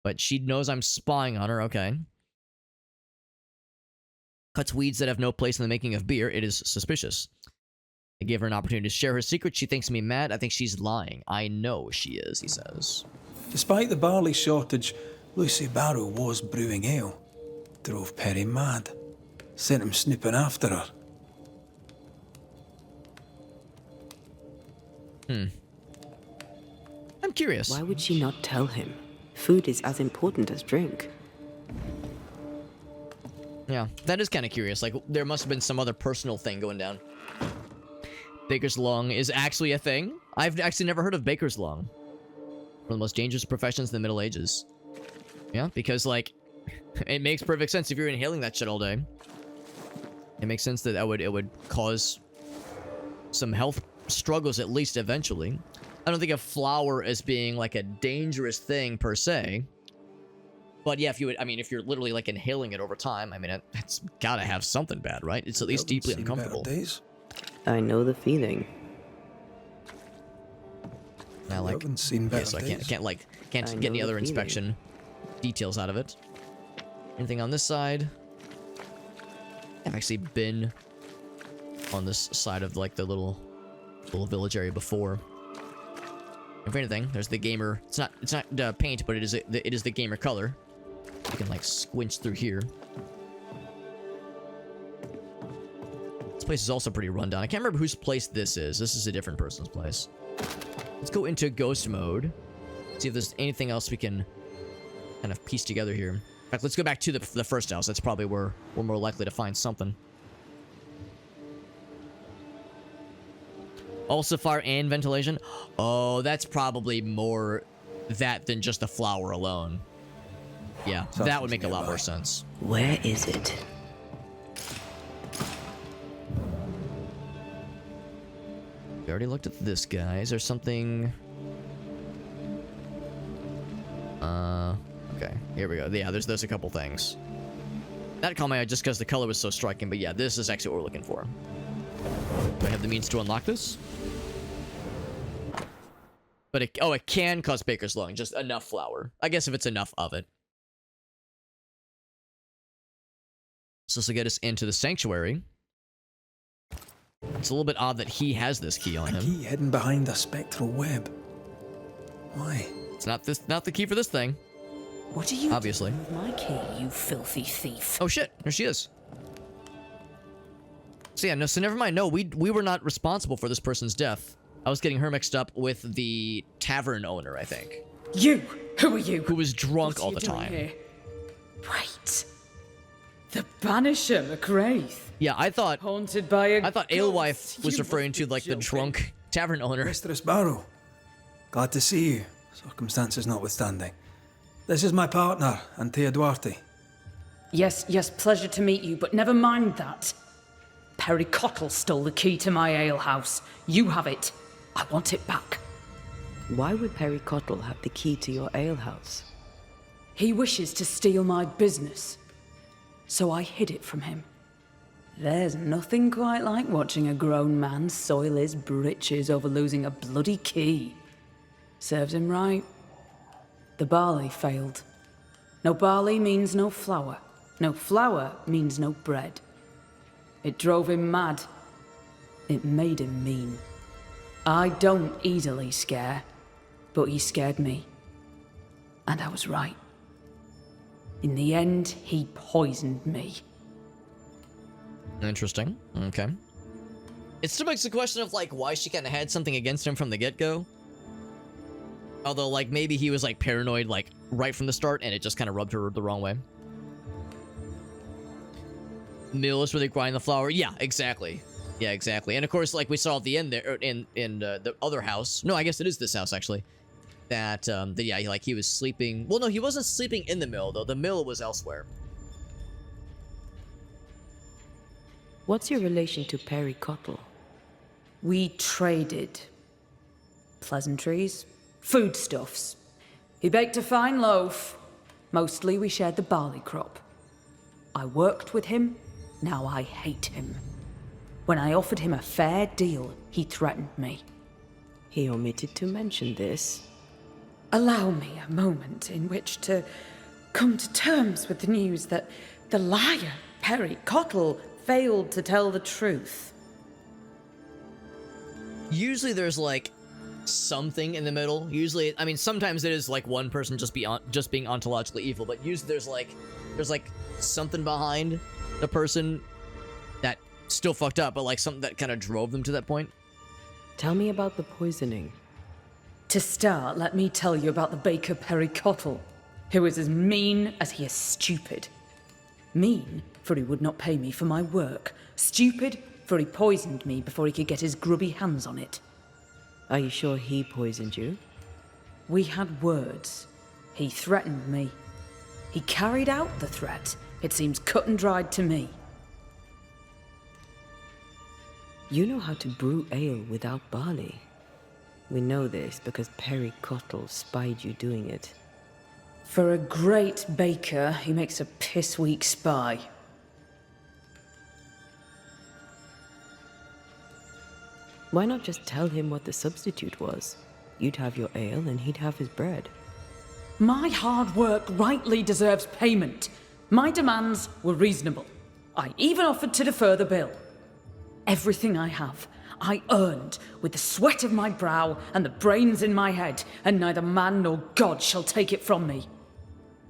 But she knows I'm spying on her. Okay. Cuts weeds that have no place in the making of beer. It is suspicious. I gave her an opportunity to share her secret. She thinks me mad. I think she's lying. I know she is, he says. Despite the barley shortage, Lucy Barrow was brewing ale. Drove Perry mad. Sent him snooping after her. I'm curious. Why would she not tell him? Food is as important as drink. Yeah, that is kind of curious. Like, there must have been some other personal thing going down. Baker's lung is actually a thing. I've actually never heard of baker's lung. One of the most dangerous professions in the Middle Ages. Yeah, because, like, it makes perfect sense if you're inhaling that shit all day. It makes sense that it would cause some health struggles, at least eventually. I don't think of flour as being, like, a dangerous thing, per se. But yeah, if you're literally like inhaling it over time, I mean, it's gotta have something bad, right? It's at least deeply uncomfortable. I know the feeling. Now, like, seen better so I can't I get know any the other feeling. inspection details out of it. Anything on this side? I've actually been on this side of like the little village area before. If anything, there's the gamer. It's not paint, but it is the gamer color. You can like squinch through here. This place is also pretty rundown. I can't remember whose place this is. This is a different person's place. Let's go into ghost mode. See if there's anything else we can kind of piece together here. In fact, let's go back to the first house. That's probably where we're more likely to find something. Also fire and ventilation. Oh, that's probably more that than just the flower alone. Yeah, that would make a lot more sense. Where is it? We already looked at this guy. Is there something... Okay, here we go. Yeah, there's a couple things. That caught my eye just because the color was so striking, but yeah, this is actually what we're looking for. Do I have the means to unlock this? But it can cause baker's lung, just enough flour. I guess if it's enough of it. So this will get us into the sanctuary. It's a little bit odd that he has this key on him. A key hidden behind a spectral web. Why? It's not the key for this thing. What are you Obviously. doing with my key, you filthy thief? Oh shit, there she is. So yeah, no, so never mind. No, we were not responsible for this person's death. I was getting her mixed up with the tavern owner, I think. You! Who are you? Who was drunk What are all you the doing time. here? Wait. The Banisher, McWraith. Yeah, I thought Haunted by a alewife ghost. was You referring must to be like the joking. drunk tavern owner. Mistress Barrow. Glad to see you, circumstances notwithstanding. This is my partner, Antea Duarte. Yes, pleasure to meet you, but never mind that. Perry Cottell stole the key to my alehouse. You have it. I want it back. Why would Perry Cottell have the key to your alehouse? He wishes to steal my business, so I hid it from him. There's nothing quite like watching a grown man soil his britches over losing a bloody key. Serves him right. The barley failed. No barley means no flour. No flour means no bread. It drove him mad. It made him mean. I don't easily scare, but he scared me. And I was right. In the end, he poisoned me. Interesting. Okay. It still makes the question of like why she kind of had something against him from the get-go. Although, like, maybe he was, like, paranoid, like, right from the start, and it just kind of rubbed her the wrong way. Mill is where they grind the flour. Yeah, exactly. Yeah, exactly. And, of course, like we saw at the end there, in the other house. No, I guess it is this house, actually. That yeah, he was sleeping. Well, no, he wasn't sleeping in the mill, though. The mill was elsewhere. What's your relation to Perry Cottell? We traded. Pleasantries. Foodstuffs. He baked a fine loaf. Mostly we shared the barley crop. I worked with him, now I hate him. When I offered him a fair deal, he threatened me. He omitted to mention this. Allow me a moment in which to come to terms with the news that the liar, Perry Cottell, failed to tell the truth. Usually there's, like, something in the middle. Usually, I mean, sometimes it is like one person just being ontologically evil, but usually there's like something behind the person that still fucked up, but like something that kind of drove them to that point. Tell me about the poisoning. To start, let me tell you about the baker Perry Cottell, who is as mean as he is stupid. Mean, for he would not pay me for my work. Stupid, for he poisoned me before he could get his grubby hands on it. Are you sure he poisoned you? We had words. He threatened me. He carried out the threat. It seems cut and dried to me. You know how to brew ale without barley. We know this because Perry Cottell spied you doing it. For a great baker, he makes a piss-weak spy. Why not just tell him what the substitute was? You'd have your ale and he'd have his bread. My hard work rightly deserves payment. My demands were reasonable. I even offered to defer the bill. Everything I have, I earned with the sweat of my brow and the brains in my head, and neither man nor God shall take it from me.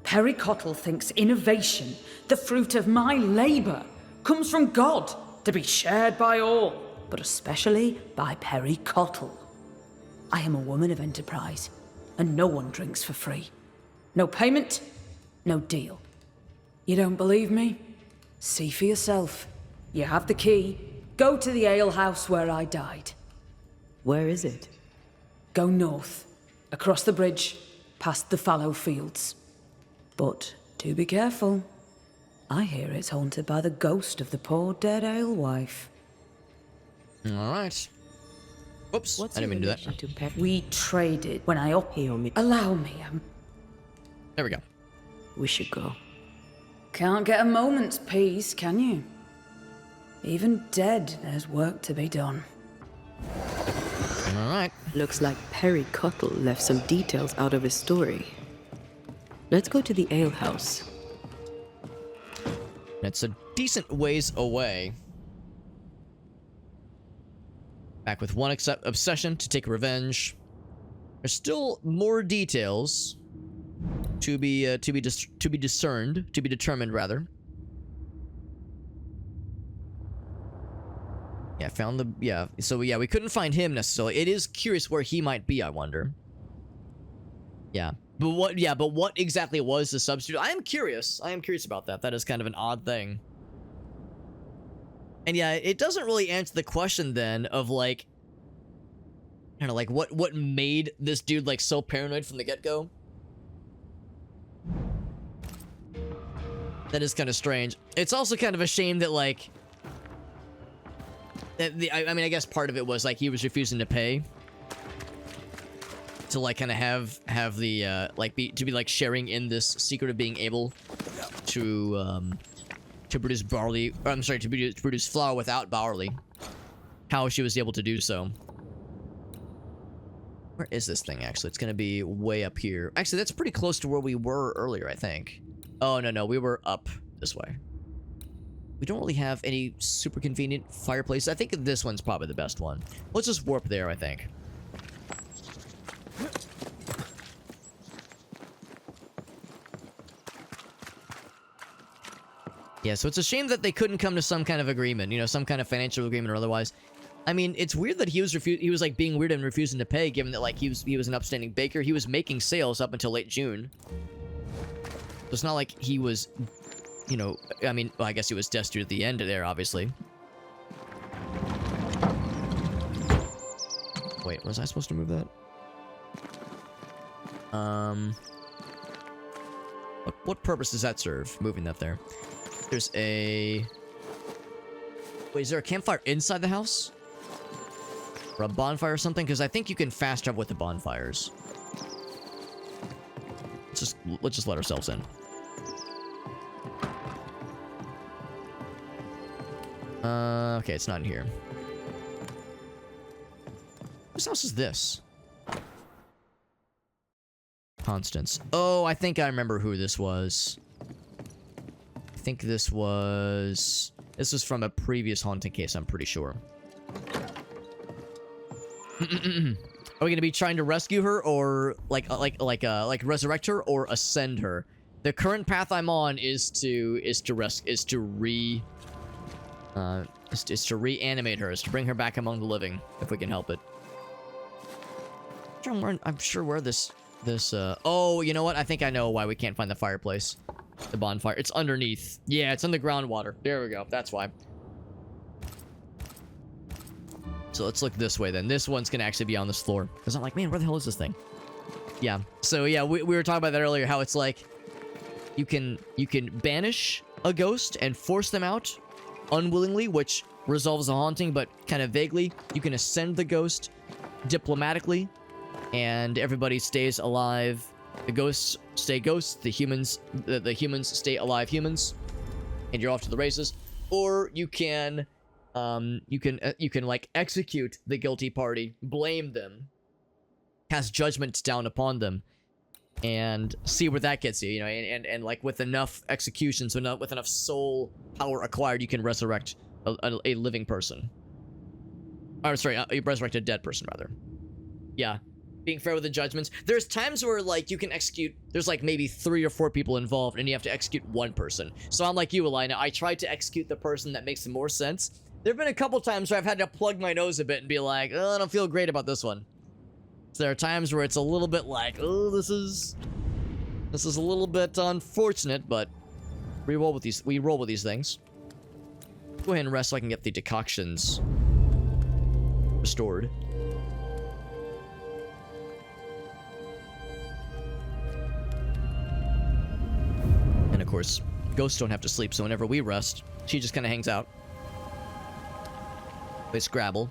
Perry Cottell thinks innovation, the fruit of my labour, comes from God, to be shared by all, but especially by Perry Cottell. I am a woman of enterprise, and no one drinks for free. No payment, no deal. You don't believe me? See for yourself. You have the key. Go to the alehouse where I died. Where is it? Go north, across the bridge, past the fallow fields. But do be careful. I hear it's haunted by the ghost of the poor dead alewife. Alright. Whoops, What's I didn't mean to do relation that. to Perry? We traded when I up. Hear me. Allow me. There we go. We should go. Can't get a moment's peace, can you? Even dead, there's work to be done. Alright. Looks like Perry Cottell left some details out of his story. Let's go to the alehouse. It's a decent ways away. Back with one obsession to take revenge. There's still more details to be determined rather. Yeah, found the So yeah, we couldn't find him necessarily. It is curious where he might be, I wonder. Yeah. But what exactly was the substitute? I am curious about that. That is kind of an odd thing. And yeah, it doesn't really answer the question then of like, I don't know, like what made this dude like so paranoid from the get-go? That is kind of strange. It's also kind of a shame that like, I mean, I guess part of it was like he was refusing to pay. To like kind of have the like be like sharing in this secret of being able to produce barley. I'm sorry, to produce flour without barley. How she was able to do so. Where is this thing actually? It's gonna be way up here. Actually, that's pretty close to where we were earlier, I think. Oh no, we were up this way. We don't really have any super convenient fireplaces. I think this one's probably the best one. Let's just warp there, I think. Yeah, so it's a shame that they couldn't come to some kind of agreement, you know, some kind of financial agreement or otherwise. I mean, it's weird that he was like being weird and refusing to pay, given that like he was an upstanding baker. He was making sales up until late June. So it's not like he was, you know, I mean, well, I guess he was destitute at the end there, obviously. Wait, was I supposed to move that? What purpose does that serve, moving that there? There's a... Wait, is there a campfire inside the house? Or a bonfire or something? Because I think you can fast travel with the bonfires. Let's just let ourselves in. Okay, it's not in here. Whose house is this? Constance. Oh, I think I remember who this was. I think this was from a previous haunting case, I'm pretty sure. Are we gonna be trying to rescue her, or like resurrect her, or ascend her? The current path I'm on is to reanimate her, is to bring her back among the living, if we can help it. I'm sure where this oh, you know what? I think I know why we can't find the fireplace. The bonfire. It's underneath. Yeah, it's in the groundwater. There we go. That's why. So let's look this way then. This one's gonna actually be on this floor. Because I'm like, man, where the hell is this thing? Yeah. So yeah, we were talking about that earlier, how it's like you can banish a ghost and force them out unwillingly, which resolves the haunting, but kind of vaguely. You can ascend the ghost diplomatically, and everybody stays alive. The ghosts stay ghosts, the humans stay alive humans, and you're off to the races. Or you can like execute the guilty party, blame them, cast judgment down upon them, and see where that gets you, you know, and like with enough execution, so with enough soul power acquired, you can resurrect a living person. Or sorry, resurrect a dead person rather. Yeah, being fair with the judgments. There's times where like you can execute. There's like maybe 3 or 4 people involved, and you have to execute one person. So I'm like you, Elena. I tried to execute the person that makes the more sense. There've been a couple times where I've had to plug my nose a bit and be like, oh, I don't feel great about this one. So there are times where it's a little bit like, oh, this is a little bit unfortunate, but we roll with these things. Go ahead and rest so I can get the decoctions restored. And of course, ghosts don't have to sleep, so whenever we rest, she just kind of hangs out. They Scrabble,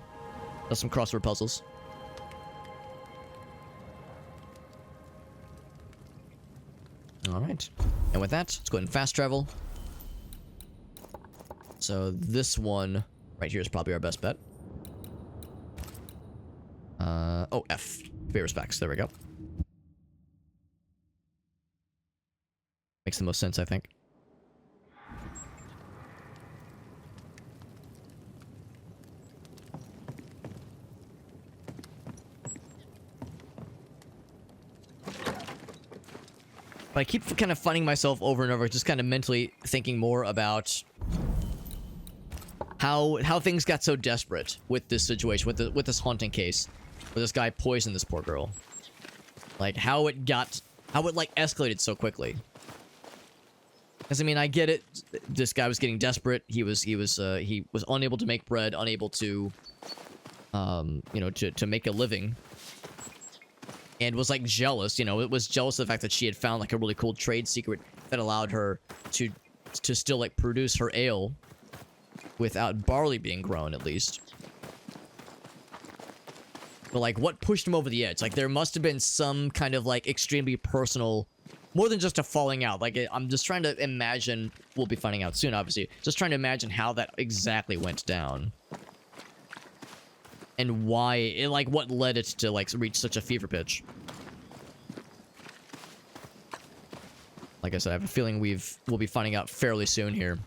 does some crossword puzzles. Alright. And with that, let's go ahead and fast travel. So this one right here is probably our best bet. Oh, F. Favor specs. There we go. Makes the most sense, I think. But I keep kind of finding myself over and over, just kind of mentally thinking more about how things got so desperate with this situation, with this haunting case, where this guy poisoned this poor girl. Like how it like escalated so quickly. Because I mean, I get it. This guy was getting desperate. He was unable to make bread, unable to, you know, to make a living. And was like jealous, you know, it was jealous of the fact that she had found like a really cool trade secret that allowed her to still like produce her ale without barley being grown, at least. But like, what pushed him over the edge? Like, there must have been some kind of like extremely personal, more than just a falling out. Like, I'm just trying to imagine. We'll be finding out soon, obviously. Just trying to imagine how that exactly went down. And why, like, what led it to, like, reach such a fever pitch. Like I said, I have a feeling we'll be finding out fairly soon here.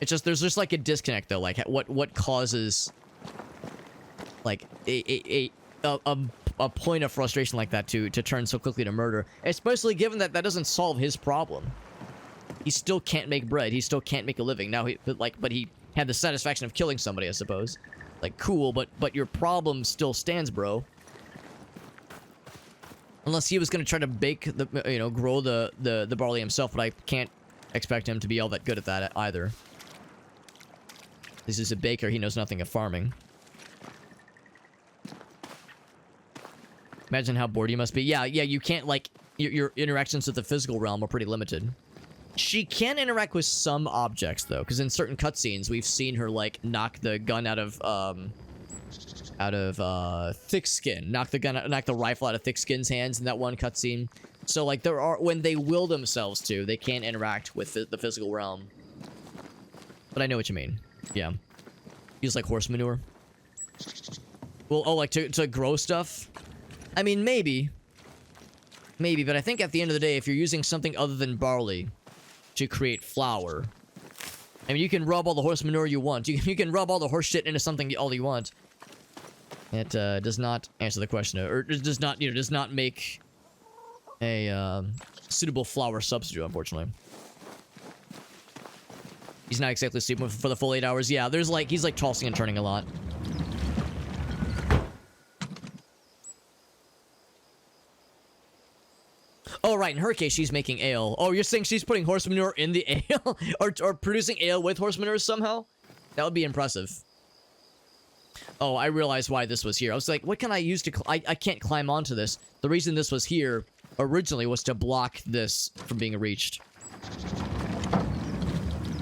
It's just, there's just, like, a disconnect, though. Like, what causes, like, a point of frustration like that to turn so quickly to murder? Especially given that that doesn't solve his problem. He still can't make bread. He still can't make a living. Now, but he had the satisfaction of killing somebody, I suppose. Like, cool, but your problem still stands, bro. Unless he was gonna try to bake the, you know, grow the barley himself, but I can't expect him to be all that good at that either. This is a baker, he knows nothing of farming. Imagine how bored he must be. Yeah, you can't, like, your interactions with the physical realm are pretty limited. She can interact with some objects, though, because in certain cutscenes, we've seen her, like, knock the gun out of Thick Skin. Knock the rifle out of Thick Skin's hands in that one cutscene. So, like, when they will themselves to, they can interact with the physical realm. But I know what you mean. Yeah. Use, like, horse manure. Well, oh, like, to grow stuff? I mean, maybe. Maybe, but I think at the end of the day, if you're using something other than barley to create flour, I mean, you can rub all the horse manure you want. You can rub all the horse shit into something all you want. It does not answer the question, or does not, you know, does not make a suitable flour substitute, unfortunately. He's not exactly sleeping for the full 8 hours. Yeah, there's like, he's like tossing and turning a lot. Oh, right, in her case, she's making ale. Oh, you're saying she's putting horse manure in the ale? or producing ale with horse manure somehow? That would be impressive. Oh, I realized why this was here. I was like, what can I use to... I can't climb onto this. The reason this was here originally was to block this from being reached.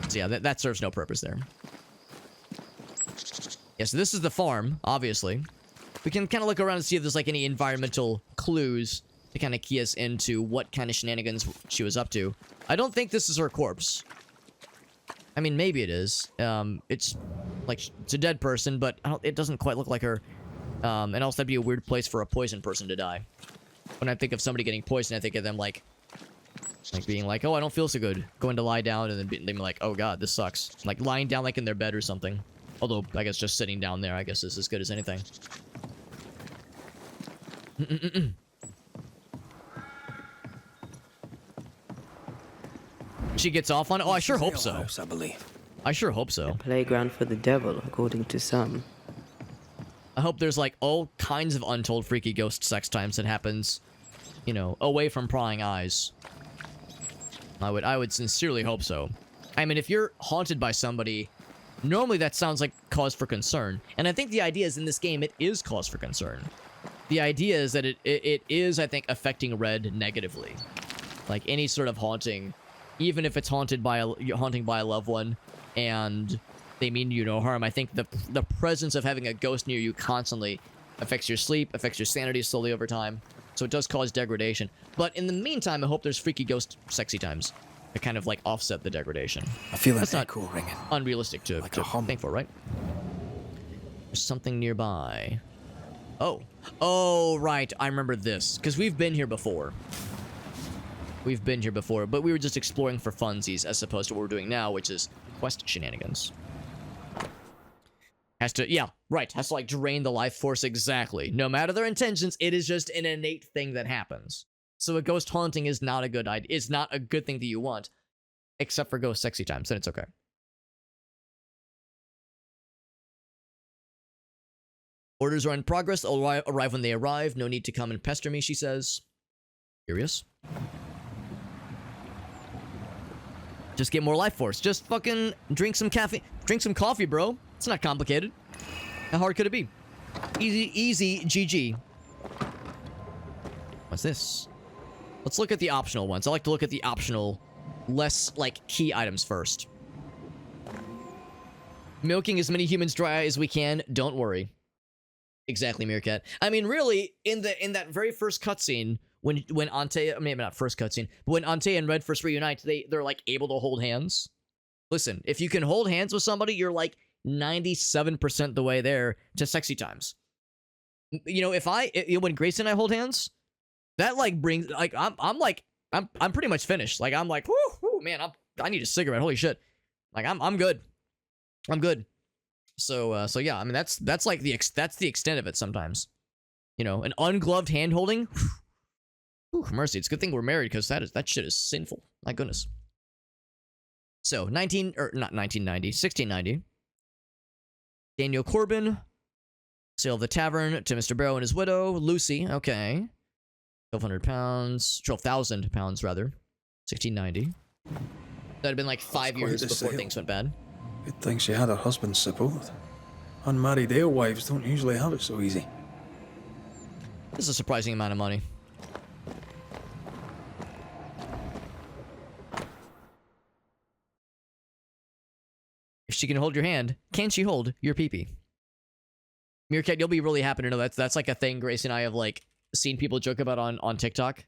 So yeah, that serves no purpose there. Yeah, so this is the farm, obviously. We can kind of look around and see if there's, like, any environmental clues to kind of key us into what kind of shenanigans she was up to. I don't think this is her corpse. I mean, maybe it is. It's like, it's a dead person, but it doesn't quite look like her. And also, that'd be a weird place for a poisoned person to die. When I think of somebody getting poisoned, I think of them like being like, oh, I don't feel so good. Going to lie down and then being like, oh god, this sucks. Like lying down like in their bed or something. Although, I guess just sitting down there, I guess is as good as anything. She gets off on it? Oh, I sure hope so. Alehouse, I believe. I sure hope so. Playground for the devil, according to some. I hope there's like all kinds of untold freaky ghost sex times that happens, you know, away from prying eyes. I would sincerely hope so. I mean, if you're haunted by somebody, normally that sounds like cause for concern. And I think the idea is in this game, it is cause for concern. The idea is that it is, I think, affecting Red negatively. Like any sort of haunting, even if it's haunting by a loved one, and they mean you no harm. I think the presence of having a ghost near you constantly affects your sleep, affects your sanity slowly over time. So it does cause degradation. But in the meantime, I hope there's freaky ghost sexy times that kind of like offset the degradation. I feel That's an not echo ringing. unrealistic to Like a hum. think for, right? There's something nearby. Oh. Oh, right. I remember this. Because we've been here before. We've been here before, but we were just exploring for funsies as opposed to what we're doing now, which is quest shenanigans. Has to, yeah, right. Has to like drain the life force exactly. No matter their intentions, it is just an innate thing that happens. So a ghost haunting is not a good idea. It's not a good thing that you want, except for ghost sexy times. Then it's okay. Orders are in progress. They'll arrive when they arrive. No need to come and pester me, she says. Curious. Just get more life force. Just fucking drink some caffeine. Drink some coffee, bro. It's not complicated. How hard could it be? Easy, GG. What's this? Let's look at the optional ones. I like to look at the optional, less, like, key items first. Milking as many humans dry as we can. Don't worry. Exactly, Meerkat. I mean, really, in that very first cutscene, when Ante, maybe not first cutscene, but when Ante and Red first reunite, they're like able to hold hands. Listen, if you can hold hands with somebody, you're like 97% the way there to sexy times. You know, when Grace and I hold hands, that like brings like I'm pretty much finished. Like I'm like, whoo, man, I need a cigarette. Holy shit. Like I'm good. I'm good. So yeah, I mean that's like that's the extent of it sometimes. You know, an ungloved hand holding. Whew, mercy. It's a good thing we're married because that shit is sinful. My goodness. So 1690. Daniel Corbin. Sale of the tavern to Mr. Barrow and his widow, Lucy. Okay. 1,200 pounds. 12,000 pounds rather. 1690. That'd have been like 5 years before things went bad. Good thing she had her husband's support. Unmarried alewives don't usually have it so easy. This is a surprising amount of money. If she can hold your hand, can she hold your pee-pee? Meerkat, you'll be really happy to know that's like a thing Grace and I have like seen people joke about on TikTok.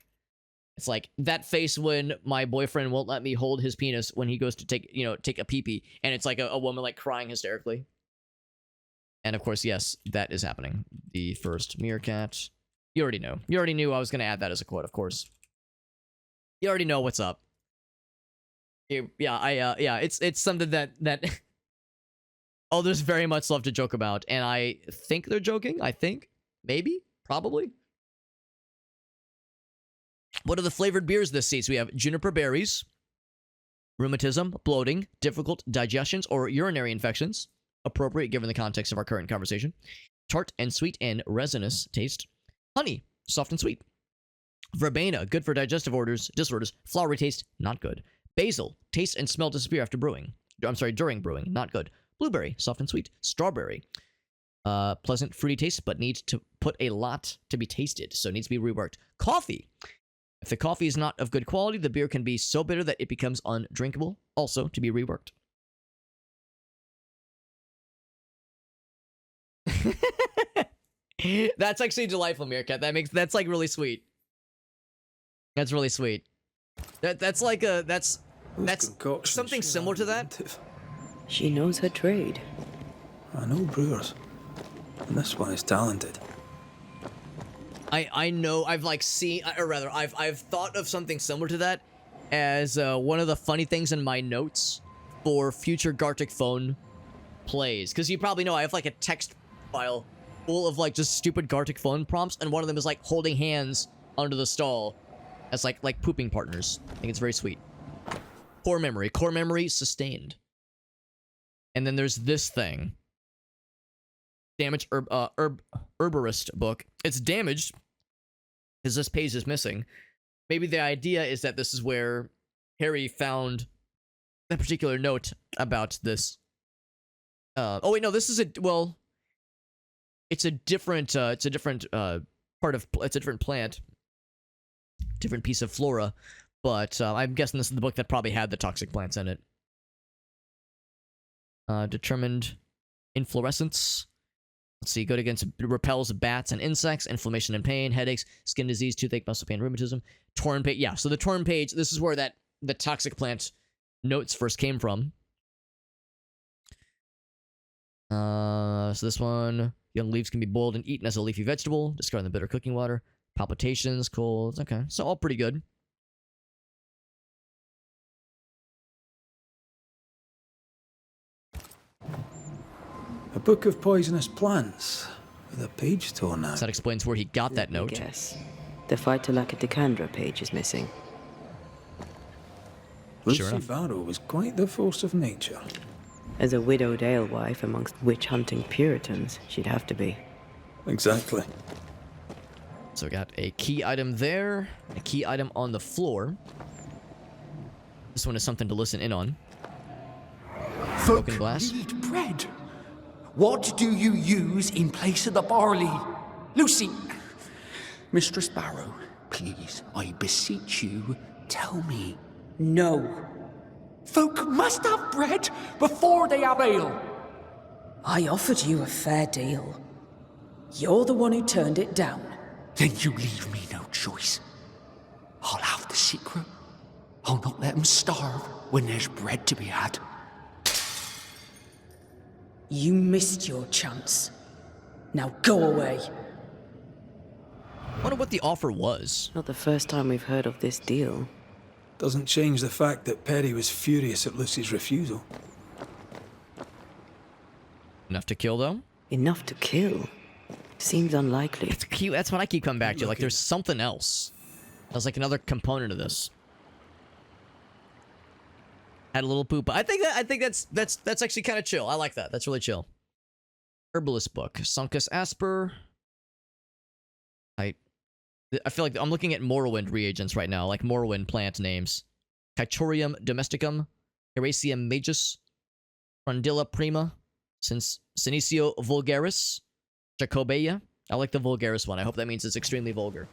It's like that face when my boyfriend won't let me hold his penis when he goes to take a pee-pee, and it's like a woman like crying hysterically. And of course, yes, that is happening. The first Meerkat. You already know. You already knew I was going to add that as a quote, of course. You already know what's up. Yeah, it's something that others very much love to joke about, and I think they're joking. I think. Maybe. Probably. What are the flavored beers this season? We have juniper berries, rheumatism, bloating, difficult digestions, or urinary infections. Appropriate given the context of our current conversation. Tart and sweet and resinous taste. Honey, soft and sweet. Verbena, good for digestive disorders. Flowery taste, not good. Basil, taste and smell disappear after brewing. During brewing, not good. Blueberry, soft and sweet. Strawberry, pleasant fruity taste, but needs to put a lot to be tasted, so it needs to be reworked. Coffee. If the coffee is not of good quality, the beer can be so bitter that it becomes undrinkable, also to be reworked. That's actually delightful, Meerkat. That's like really sweet. That's really sweet. That's like that's something similar to that. She knows her trade. I know brewers, and this one is talented. I know I've like seen, or rather I've thought of something similar to that as one of the funny things in my notes for future Gartic Phone plays, because you probably know I have like a text file full of like just stupid Gartic Phone prompts, and one of them is like holding hands under the stall as like pooping partners. I think it's very sweet. Core memory sustained. And then there's this thing. Damaged herborist book. It's damaged because this page is missing. Maybe the idea is that this is where Harry found that particular note about this. Oh wait, no, this is it's a different plant, different piece of flora, but I'm guessing this is the book that probably had the toxic plants in it. Determined inflorescence. Let's see, good against, repels bats and insects, inflammation and pain, headaches, skin disease, toothache, muscle pain, rheumatism, torn page. Yeah, so the torn page, this is where the toxic plant notes first came from. So this one, young leaves can be boiled and eaten as a leafy vegetable, discarding the bitter cooking water, palpitations, colds, okay, so all pretty good. A book of poisonous plants with a page torn out. So that explains where he got that note. Yes. The Phytolacticandra page is missing. Lucy Barrow was quite the force of nature. As a widowed alewife amongst witch-hunting Puritans, she'd have to be. Exactly. So we got a key item there, a key item on the floor. This one is something to listen in on. Broken glass. Need bread. What do you use in place of the barley? Lucy! Mistress Barrow, please, I beseech you, tell me. No. Folk must have bread before they have ale. I offered you a fair deal. You're the one who turned it down. Then you leave me no choice. I'll have the secret. I'll not let them starve when there's bread to be had. You missed your chance. Now go away. I wonder what the offer was. Not the first time we've heard of this deal. Doesn't change the fact that Perry was furious at Lucy's refusal. Enough to kill, though? Enough to kill? Seems unlikely. It's cute. That's what I keep coming back to. Like, there's something else. There's like another component of this. Had a little poop. I think that's actually kind of chill. I like that. That's really chill. Herbalist book. Suncus asper. I feel like I'm looking at Morrowind reagents right now, like Morrowind plant names. Chytorium domesticum, Heracea magus, Frondilla prima, Senecio vulgaris, Jacobeia. I like the vulgaris one. I hope that means it's extremely vulgar.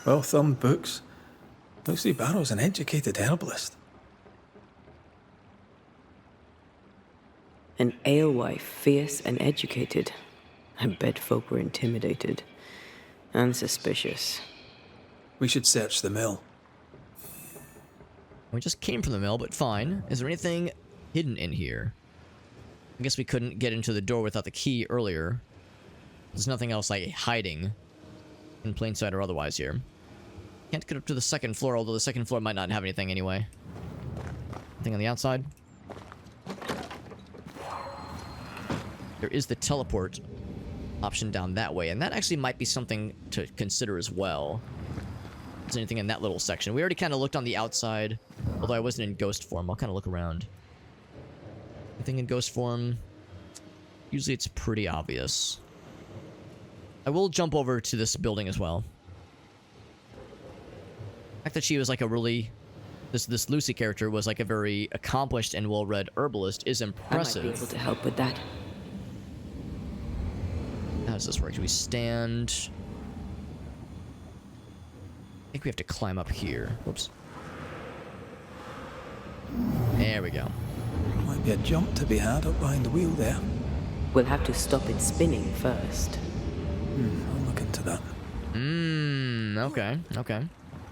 Well-thumbed books. Lucy Barrow's an educated herbalist. An alewife, fierce and educated. I bet folk were intimidated. And suspicious. We should search the mill. We just came from the mill, but fine. Is there anything hidden in here? I guess we couldn't get into the door without the key earlier. There's nothing else like hiding in plain sight or otherwise here. Can't get up to the second floor, although the second floor might not have anything anyway. Anything on the outside? There is the teleport option down that way, and that actually might be something to consider as well. Is there anything in that little section? We already kind of looked on the outside, although I wasn't in ghost form. I'll kind of look around. Anything in ghost form? Usually it's pretty obvious. I will jump over to this building as well. The fact that she was like a really... This Lucy character was like a very accomplished and well-read herbalist is impressive. I might be able to help with that. How does this work? Do we stand? I think we have to climb up here. Whoops. There we go. Might be a jump to be had up behind the wheel there. We'll have to stop it spinning first. I'll look into that. Okay, okay.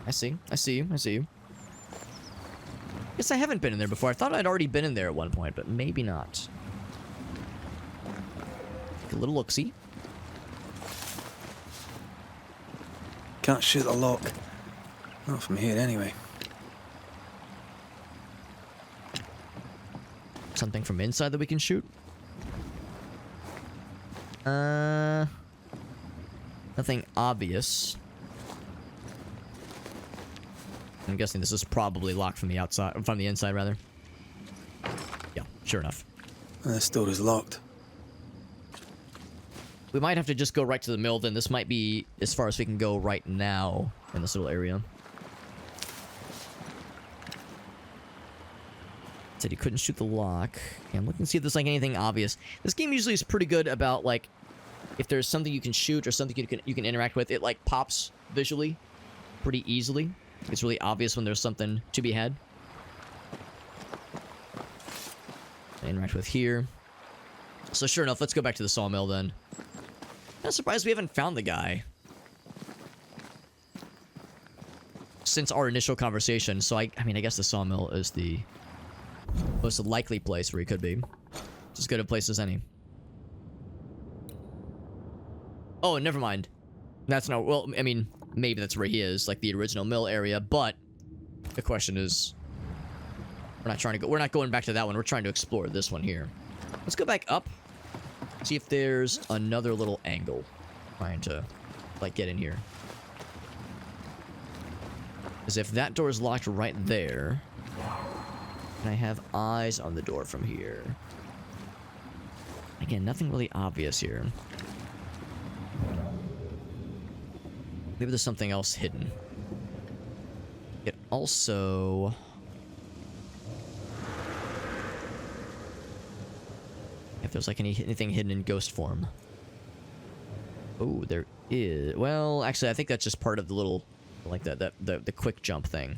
I see you. Guess I haven't been in there before. I thought I'd already been in there at one point, but maybe not. Take a little look-see. Can't shoot the lock. Not from here, anyway. Something from inside that we can shoot? Nothing obvious. I'm guessing this is probably locked from the outside, from the inside, rather. Yeah, sure enough. This door is locked. We might have to just go right to the mill, then. This might be as far as we can go right now in this little area. Said he couldn't shoot the lock. Okay, I'm looking to see if there's like anything obvious. This game usually is pretty good about like if there's something you can shoot or something you can interact with. It like pops visually pretty easily. It's really obvious when there's something to be had. Interact with here. So sure enough, let's go back to the sawmill then. I'm surprised we haven't found the guy since our initial conversation. So I mean, I guess the sawmill is the most likely place where he could be. It's as good a place as any. Oh, never mind. That's not, well, I mean, maybe that's where he is, like the original mill area, but the question is, we're not going back to that one. We're trying to explore this one here. Let's go back up. See if there's another little angle. Trying to, like, get in here. Because if that door is locked right there, and I have eyes on the door from here. Again, nothing really obvious here. Maybe there's something else hidden. It also... if there's like anything hidden in ghost form. Oh, there is. Well, actually, I think that's just part of the little, like the quick jump thing.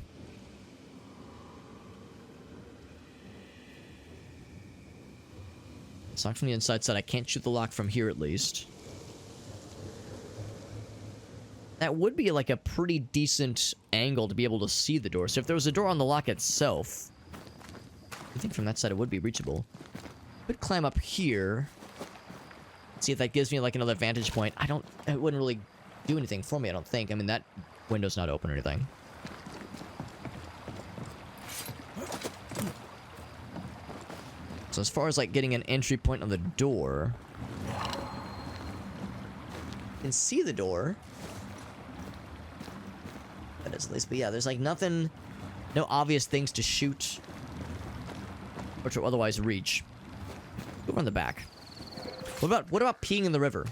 It's locked from the inside side. I can't shoot the lock from here, at least. That would be like a pretty decent angle to be able to see the door. So if there was a door on the lock itself, I think from that side it would be reachable. Could climb up here. See if that gives me like another vantage point. It wouldn't really do anything for me, I don't think. I mean, that window's not open or anything. So as far as like getting an entry point on the door, you can see the door. That is at least, but yeah, there's like nothing, no obvious things to shoot or to otherwise reach. Go on the back. What about peeing in the river?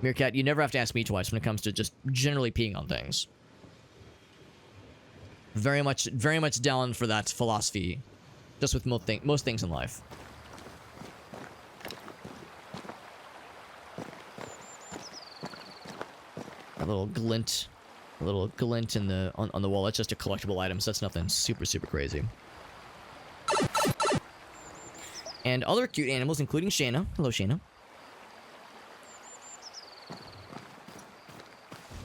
Meerkat, you never have to ask me twice when it comes to just generally peeing on things. Very much down for that philosophy. Just with most things in life. A little glint in the on the wall. That's just a collectible item, so that's nothing super crazy. And other cute animals, including Shayna. Hello, Shayna.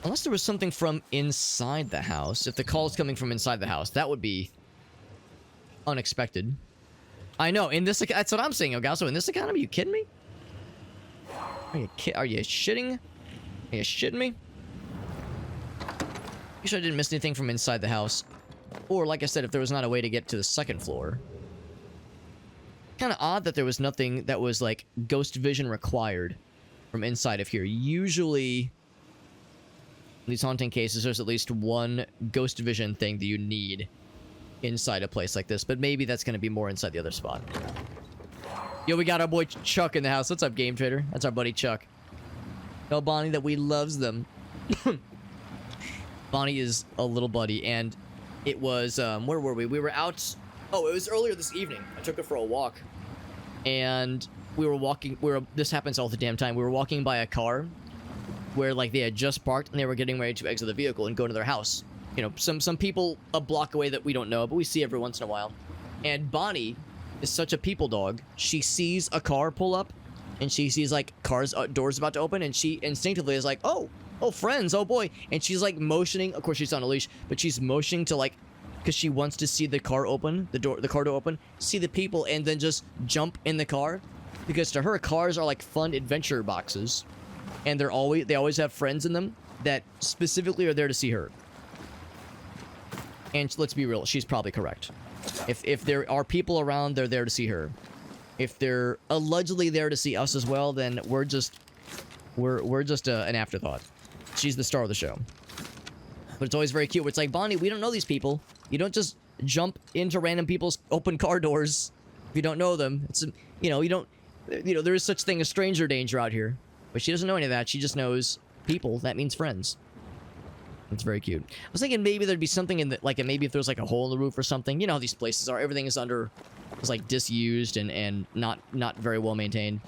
Unless there was something from inside the house. If the call's coming from inside the house, that would be unexpected. I know, in this, that's what I'm saying, Ogasso. In this economy, are you kidding me? Are you shitting? Are you shitting me? You sure I didn't miss anything from inside the house. Or, like I said, if there was not a way to get to the second floor. Kind of odd that there was nothing that was, like, ghost vision required from inside of here. Usually, in these haunting cases, there's at least one ghost vision thing that you need inside a place like this, but maybe that's going to be more inside the other spot. Yo, we got our boy Chuck in the house. What's up, Game Trader? That's our buddy Chuck. Tell Bonnie that we loves them. Bonnie is a little buddy, and it was, where were we? We were out, oh, it was earlier this evening. I took her for a walk, and we were walking, this happens all the damn time. We were walking by a car where, like, they had just parked, and they were getting ready to exit the vehicle and go to their house. You know, some people a block away that we don't know, but we see every once in a while. And Bonnie is such a people dog. She sees a car pull up, and she sees, like, doors about to open, and she instinctively is like, oh, friends, oh boy. And she's, like, motioning. Of course, she's on a leash, but she's motioning to, like, because she wants to see the car open, the car door open, see the people, and then just jump in the car. Because to her, cars are like fun adventure boxes, and they always have friends in them. that specifically are there to see her. And let's be real, she's probably correct. If there are people around, they're there to see her. If they're allegedly there to see us as well, then we're just an afterthought. She's the star of the show. But it's always very cute. It's like, Bonnie, we don't know these people. You don't just jump into random people's open car doors if you don't know them. It's, you know, there is such thing as stranger danger out here. But she doesn't know any of that. She just knows people. That means friends. It's very cute. I was thinking maybe there'd be something in the, like, maybe if there's like a hole in the roof or something. You know how these places are. Everything is like disused and not very well maintained.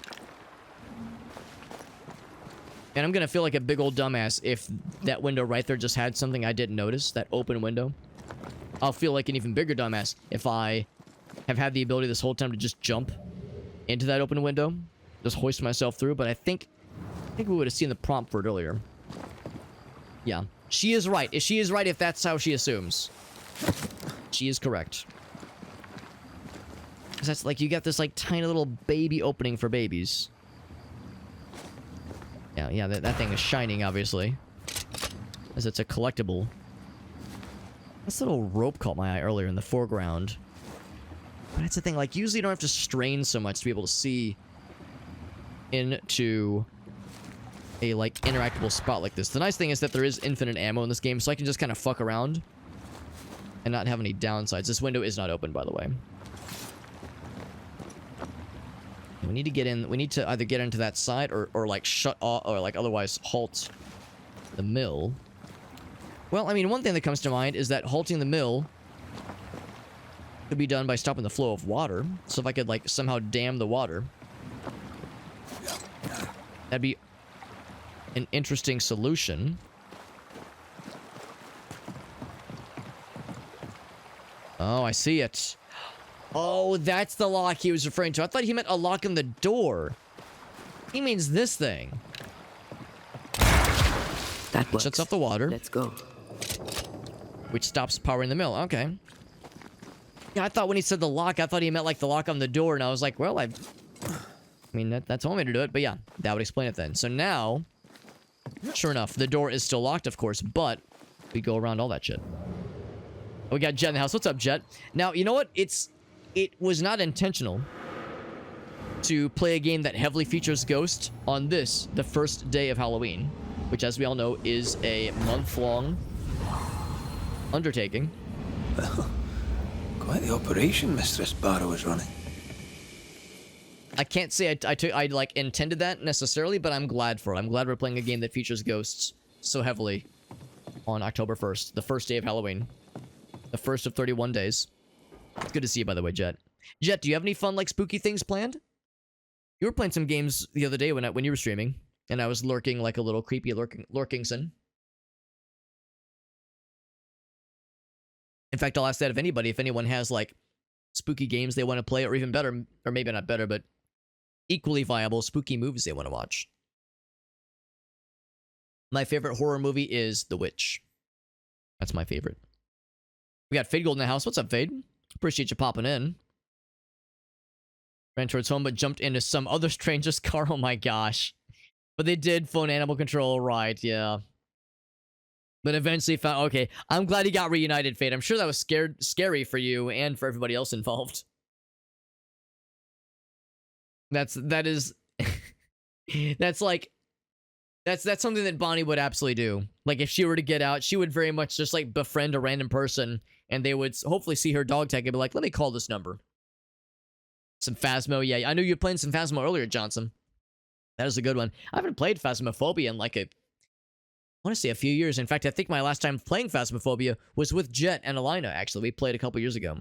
And I'm gonna feel like a big old dumbass if that window right there just had something I didn't notice, that open window. I'll feel like an even bigger dumbass if I have had the ability this whole time to just jump into that open window, just hoist myself through. But I think we would have seen the prompt for it earlier. Yeah, she is right. She is right if that's how she assumes. She is correct. Because that's like, you got this like tiny little baby opening for babies. Yeah, that thing is shining, obviously. As it's a collectible. This little rope caught my eye earlier in the foreground. But that's the thing, like, usually you don't have to strain so much to be able to see into a, like, interactable spot like this. The nice thing is that there is infinite ammo in this game, so I can just kind of fuck around and not have any downsides. This window is not open, by the way. We need to get in. We need to either get into that side or like shut off or like otherwise halt the mill. Well, I mean, one thing that comes to mind is that halting the mill could be done by stopping the flow of water. So if I could like somehow dam the water, that'd be an interesting solution. Oh, I see it. Oh, that's the lock he was referring to. I thought he meant a lock on the door. He means this thing. That works. Shuts off the water. Let's go. Which stops powering the mill. Okay. Yeah, I thought when he said the lock, I thought he meant like the lock on the door. And I was like, well, I mean, that's one way to do it. But yeah, that would explain it then. So now, sure enough, the door is still locked, of course. But we go around all that shit. We got Jet in the house. What's up, Jet? Now, you know what? It was not intentional to play a game that heavily features Ghost on this, the first day of Halloween, which, as we all know, is a month-long undertaking. Well, quite the operation Mistress Barrow is running. I can't say I like intended that necessarily, but I'm glad for it. I'm glad we're playing a game that features Ghosts so heavily on October 1st, the first day of Halloween, the first of 31 days. It's good to see you, by the way, Jet. Jet, do you have any fun, like, spooky things planned? You were playing some games the other day when you were streaming, and I was lurking like a little creepy lurkingson. In fact, I'll ask that if anyone has, like, spooky games they want to play, or even better, or maybe not better, but equally viable spooky movies they want to watch. My favorite horror movie is The Witch. That's my favorite. We got Fade Gold in the house. What's up, Fade? Appreciate you popping in. Ran towards home, but jumped into some other stranger's car. Oh my gosh. But they did phone animal control, right? Yeah. But eventually found... Okay, I'm glad he got reunited, Fade. I'm sure that was scary for you and for everybody else involved. That is... That's like... That's something that Bonnie would absolutely do. Like, if she were to get out, she would very much just, like, befriend a random person, and they would hopefully see her dog tag and be like, let me call this number. Some Phasmo, yeah. I knew you were playing some Phasmo earlier, Johnson. That is a good one. I haven't played Phasmophobia in, like, I want to say a few years. In fact, I think my last time playing Phasmophobia was with Jet and Alina, actually. We played a couple years ago.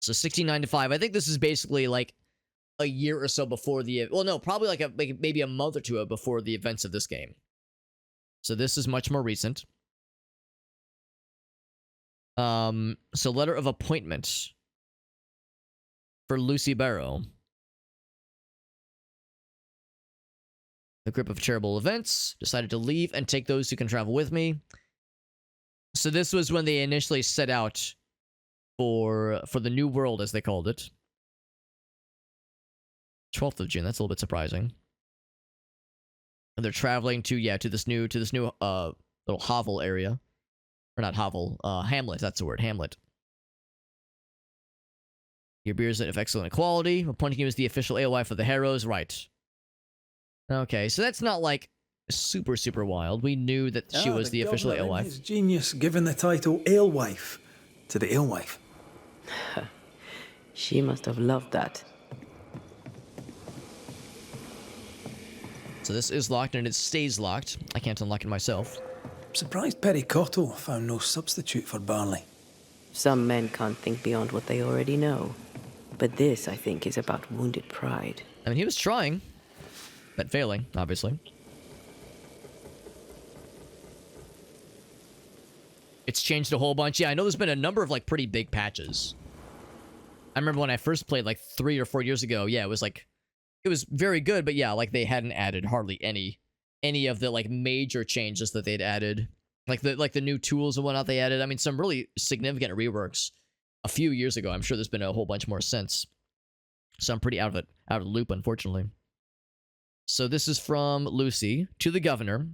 So 69 to 5. I think this is basically, like, a year or so before the... Well, no, probably like maybe a month or two before the events of this game. So this is much more recent. So letter of appointment for Lucy Barrow. The grip of terrible events. Decided to leave and take those who can travel with me. So this was when they initially set out for the New World, as they called it. 12th of June, that's a little bit surprising. And they're traveling to this new little hovel area. Or not hovel, hamlet, that's the word, hamlet. Your beer is of excellent quality, appointing you as the official alewife of the Harrows, right. Okay, so that's not like super, super wild. We knew that she was the official alewife. His genius given the title alewife to the alewife. She must have loved that. So this is locked and it stays locked. I can't unlock it myself. I'm surprised Perry Cottell found no substitute for Barley. Some men can't think beyond what they already know. But this, I think, is about wounded pride. I mean, he was trying, but failing, obviously. It's changed a whole bunch. Yeah, I know there's been a number of, like, pretty big patches. I remember when I first played, like, 3 or 4 years ago, yeah, it was, like, it was very good, but yeah, like, they hadn't added hardly any of the, like, major changes that they'd added. Like the new tools and whatnot they added. I mean, some really significant reworks a few years ago. I'm sure there's been a whole bunch more since. So I'm pretty out of the loop, unfortunately. So this is from Lucy to the governor.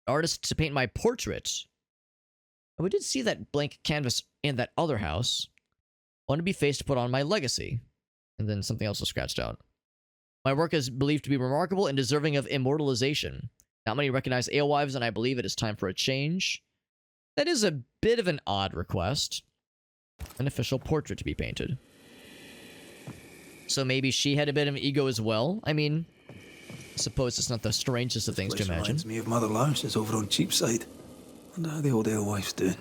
Artist to paint my portrait. And we did see that blank canvas in that other house. Want to be faced to put on my legacy. And then something else was scratched out. My work is believed to be remarkable and deserving of immortalization. Not many recognize alewives, and I believe it is time for a change. That is a bit of an odd request. An official portrait to be painted. So maybe she had a bit of an ego as well. I mean, I suppose it's not the strangest of things to imagine. Reminds me of Mother Louse's over on Cheapside. Wonder how the old alewife's doing.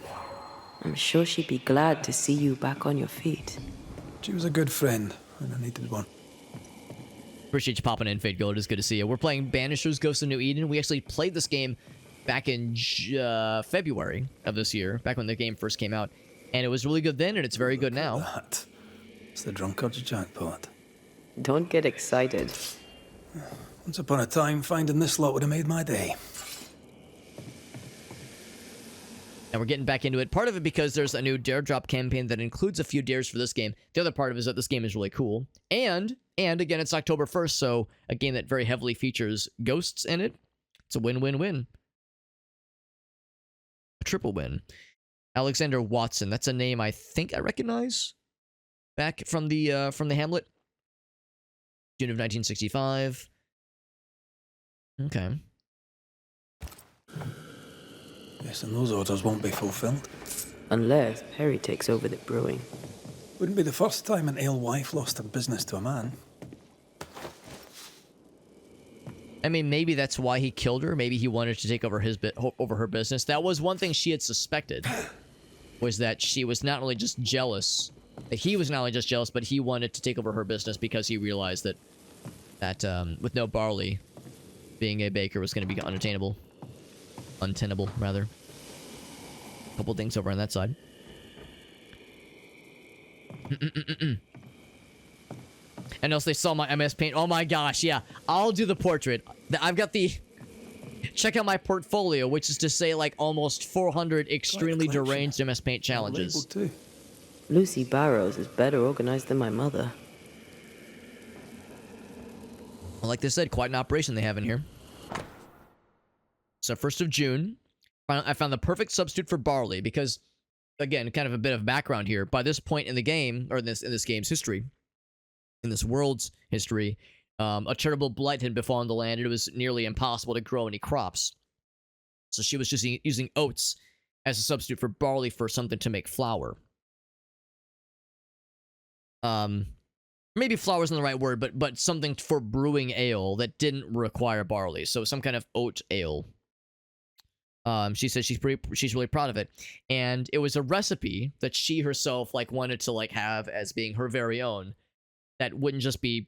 I'm sure she'd be glad to see you back on your feet. She was a good friend, and I needed one. Appreciate you popping in, Fate Gold. It's good to see you. We're playing Banishers, Ghosts of New Eden. We actually played this game back in February of this year, back when the game first came out. And it was really good then, and it's very good now. That. It's the drunkard's jackpot. Don't get excited. Once upon a time, finding this lot would have made my day. And we're getting back into it. Part of it because there's a new Dare Drop campaign that includes a few dares for this game. The other part of it is that this game is really cool. And again, it's October 1st, so a game that very heavily features ghosts in it. It's a win-win-win. A triple win. Alexander Watson. That's a name I think I recognize. Back from the Hamlet. June of 1965. Okay. Yes, and those orders won't be fulfilled. Unless Perry takes over the brewing. Wouldn't be the first time an alewife lost her business to a man. I mean, maybe that's why he killed her. Maybe he wanted to take over over her business. That was one thing she had suspected, was that she was not only just jealous, that he was not only just jealous, but he wanted to take over her business because he realized that with no barley, being a baker was going to be unattainable. Untenable, rather. A couple things over on that side. And else they saw my MS Paint. Oh my gosh, yeah. I'll do the portrait. I've got the... Check out my portfolio, which is to say, like, almost 400 extremely deranged MS Paint challenges. Too. Lucy Barrow is better organized than my mother. Well, like they said, quite an operation they have in here. So 1st of June, I found the perfect substitute for barley because, again, kind of a bit of background here. By this point in the game, or in this game's history, in this world's history, a terrible blight had befallen the land, and it was nearly impossible to grow any crops. So she was just using oats as a substitute for barley for something to make flour. Maybe flour isn't the right word, but something for brewing ale that didn't require barley. So some kind of oat ale. She says she's really proud of it, and it was a recipe that she herself wanted to have as being her very own, that wouldn't just be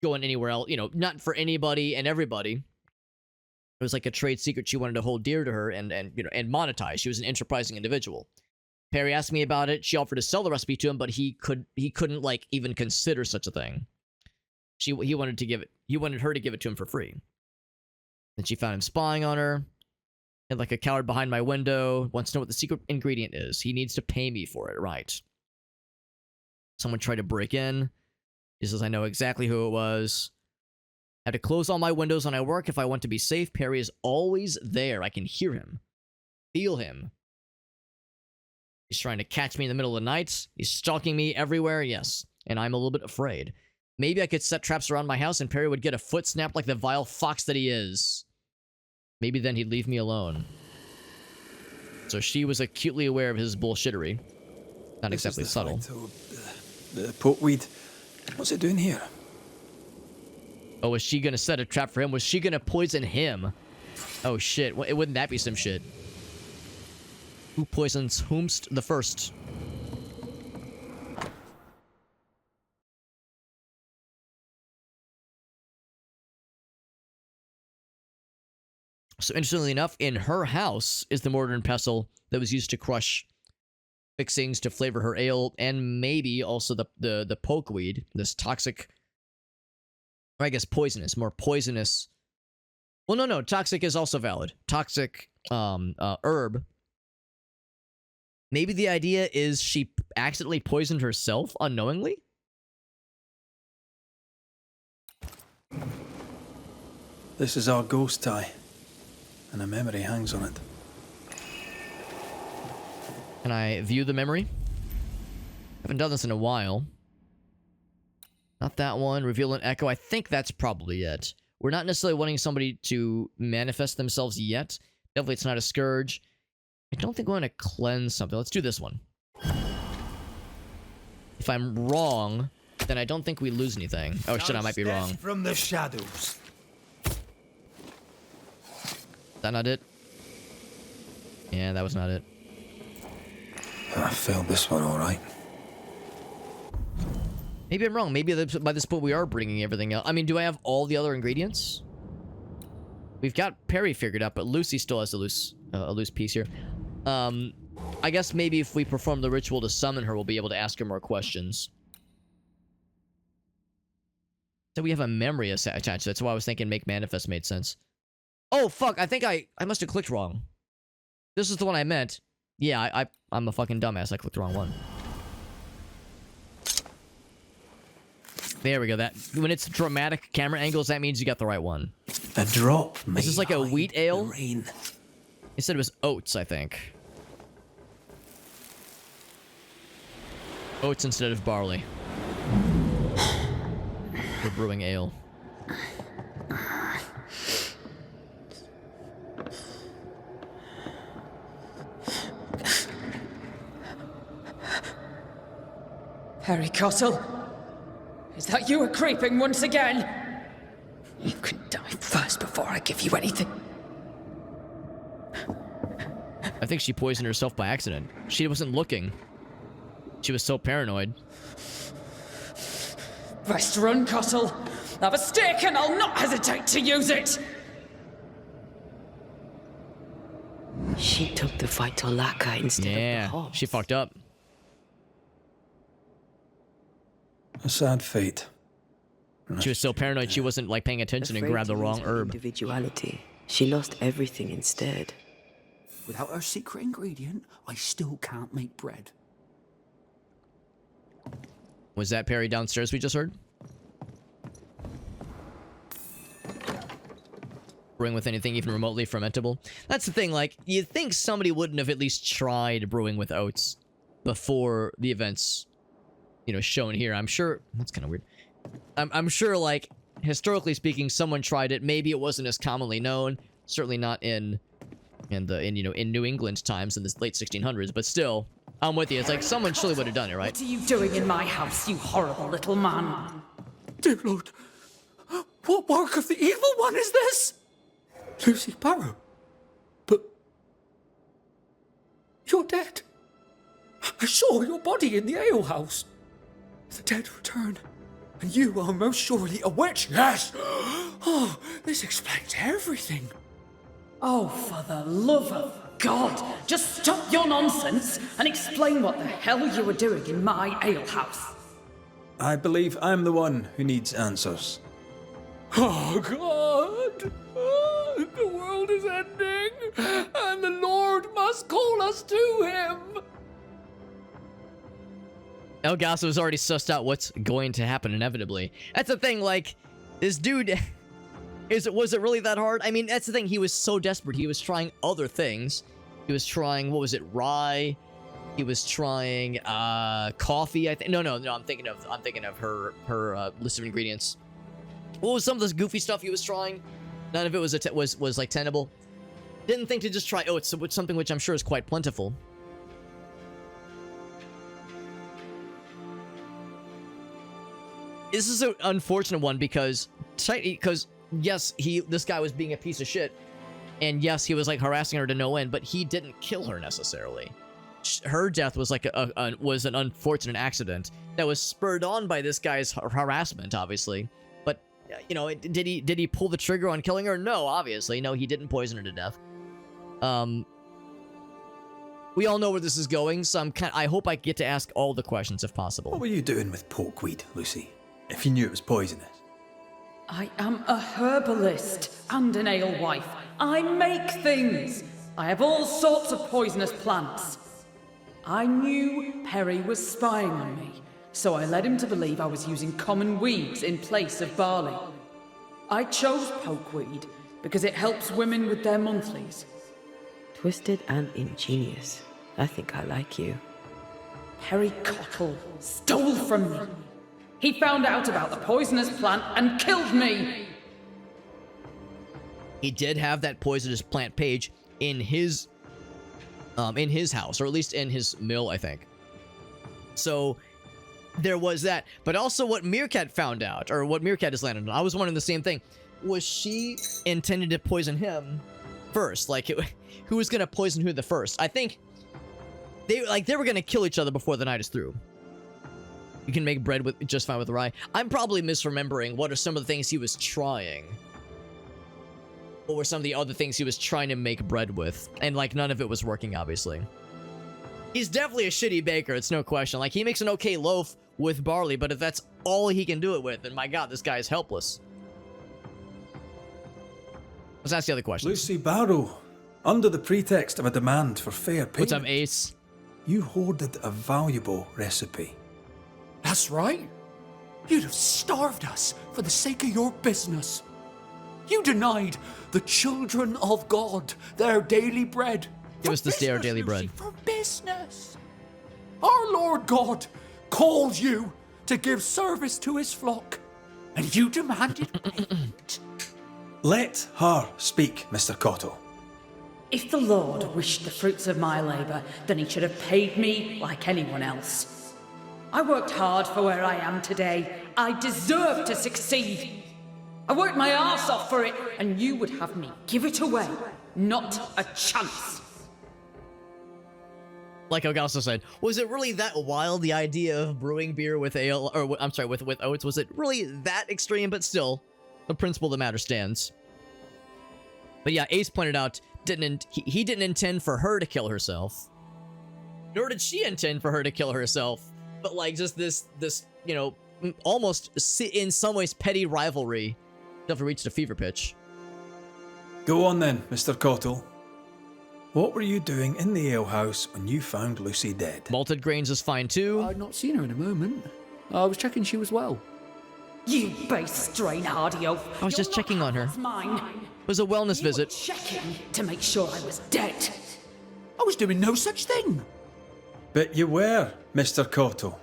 going anywhere else, not for anybody and everybody. It was like a trade secret she wanted to hold dear to her and monetize. She was an enterprising individual. Perry asked me about it. She offered to sell the recipe to him, but he couldn't even consider such a thing. He wanted her to give it to him for free. Then she found him spying on her. And like a coward behind my window, wants to know what the secret ingredient is. He needs to pay me for it, right? Someone tried to break in. He says, I know exactly who it was. I have to close all my windows when I work if I want to be safe. Perry is always there. I can hear him. Feel him. He's trying to catch me in the middle of the night. He's stalking me everywhere, yes. And I'm a little bit afraid. Maybe I could set traps around my house and Perry would get a foot snap like the vile fox that he is. Maybe then he'd leave me alone. So she was acutely aware of his bullshittery. Not exactly subtle. The pokeweed. What's it doing here? Oh, was she gonna set a trap for him? Was she gonna poison him? Oh shit, wouldn't that be some shit? Who poisons whomst the first? So interestingly enough, in her house is the mortar and pestle that was used to crush fixings to flavor her ale, and maybe also the pokeweed, this toxic, or I guess poisonous, more poisonous. Well, no, toxic is also valid. Toxic herb. Maybe the idea is she accidentally poisoned herself unknowingly? This is our ghost tie, and a memory hangs on it. Can I view the memory? Haven't done this in a while. Not that one. Reveal an echo. I think that's probably it. We're not necessarily wanting somebody to manifest themselves yet. Definitely it's not a scourge. I don't think we want to cleanse something. Let's do this one. If I'm wrong, then I don't think we lose anything. Oh shit, I might be wrong. From the shadows. Is that not it? Yeah, that was not it. I failed this one all right. Maybe I'm wrong. Maybe by this point we are bringing everything else. I mean, do I have all the other ingredients? We've got Perry figured out, but Lucy still has a loose piece here. I guess maybe if we perform the ritual to summon her, we'll be able to ask her more questions. So we have a memory attached. That's why I was thinking make manifest made sense. Oh, fuck. I think I must have clicked wrong. This is the one I meant. Yeah, I'm a fucking dumbass. I clicked the wrong one. There we go. That when it's dramatic camera angles, that means you got the right one. A drop. Is this like a wheat ale? Rain. It said it was oats, I think. Oats instead of barley. We're brewing ale. Perry Cottell? Is that you creeping once again? You can die first before I give you anything. I think she poisoned herself by accident. She wasn't looking. She was so paranoid. Best run, Cottell. Have a stick and I'll not hesitate to use it. She took the fight to Laka instead of the Yeah, horse. she fucked up. A sad fate. She was so paranoid she wasn't like paying attention and Afraid grabbed the to wrong use her herb. Individuality. She lost everything instead. Without her secret ingredient, I still can't make bread. Was that Perry downstairs we just heard? Brewing with anything even remotely fermentable? That's the thing, like, you'd think somebody wouldn't have at least tried brewing with oats before the events, you know, shown here. I'm sure... That's kind of weird. I'm sure, like, historically speaking, someone tried it. Maybe it wasn't as commonly known. Certainly not in New England times in the late 1600s, but still, I'm with you. It's like someone surely would have done it, right? What are you doing in my house, you horrible little man? Dear Lord, what work of the evil one is this? Lucy Barrow. But you're dead. I saw your body in the alehouse. The dead return, and you are most surely a witch. Yes! Oh, this explains everything. Oh, for the love of God, just stop your nonsense and explain what the hell you were doing in my alehouse. I believe I'm the one who needs answers. Oh, God! Oh, the world is ending, and the Lord must call us to him. Elgaso has already sussed out what's going to happen inevitably. That's the thing, like, this dude... Was it really that hard? I mean, that's the thing. He was so desperate. He was trying other things. He was trying, what was it, rye? He was trying coffee. I think. No. I'm thinking of her list of ingredients. What was some of this goofy stuff he was trying? None of it was like tenable. Didn't think to just try. Oh, it's something which I'm sure is quite plentiful. This is an unfortunate one because yes, this guy was being a piece of shit, and yes, he was like harassing her to no end, but he didn't kill her necessarily. Her death was like was an unfortunate accident that was spurred on by this guy's harassment, obviously. But you know, did he pull the trigger on killing her? No, obviously, no, he didn't poison her to death. We all know where this is going, so I hope I get to ask all the questions if possible. What were you doing with pokeweed, Lucy? If you knew it was poisonous. I am a herbalist and an alewife. I make things. I have all sorts of poisonous plants. I knew Perry was spying on me, so I led him to believe I was using common weeds in place of barley. I chose pokeweed because it helps women with their monthlies. Twisted and ingenious. I think I like you. Perry Cottell stole from me. He found out about the poisonous plant and killed me! He did have that poisonous plant page in his house, or at least in his mill, I think. So there was that. But also what Meerkat found out, or what Meerkat has landed on, I was wondering the same thing. Was she intended to poison him first? Like, who was going to poison who the first? I think they were going to kill each other before the night is through. You can make bread with just fine with rye. I'm probably misremembering what are some of the things he was trying. What were some of the other things he was trying to make bread with? And, like, none of it was working, obviously. He's definitely a shitty baker, it's no question. Like, he makes an okay loaf with barley, but if that's all he can do it with, then my god, this guy is helpless. Let's ask the other question. Lucy Barrow, under the pretext of a demand for fair payment. What's up, Ace? You hoarded a valuable recipe. That's right. You'd have starved us for the sake of your business. You denied the children of God their daily bread. Give us this day our business, daily Lucy, bread. For business. Our Lord God called you to give service to his flock, and you demanded payment. Let her speak, Mr. Cottell. If the Lord wished the fruits of my labour, then he should have paid me like anyone else. I worked hard for where I am today. I deserve to succeed. I worked my arse off for it, and you would have me give it away. Not a chance. Like Augusto said, was it really that wild, the idea of brewing beer with ale, or I'm sorry, with oats? Was it really that extreme? But still, the principle of the matter stands. But yeah, Ace pointed out, he didn't intend for her to kill herself. Nor did she intend for her to kill herself. But like just this, you know, almost in some ways petty rivalry never reached a fever pitch. Go on then, Mr. Cottell. What were you doing in the alehouse when you found Lucy dead? Malted grains is fine too. I'd not seen her in a moment. I was checking she was well. You base strain hardy oaf. I was just checking on her. It's mine. It was a wellness visit. Checking to make sure I was dead. I was doing no such thing. But you were, Mr. Cottell.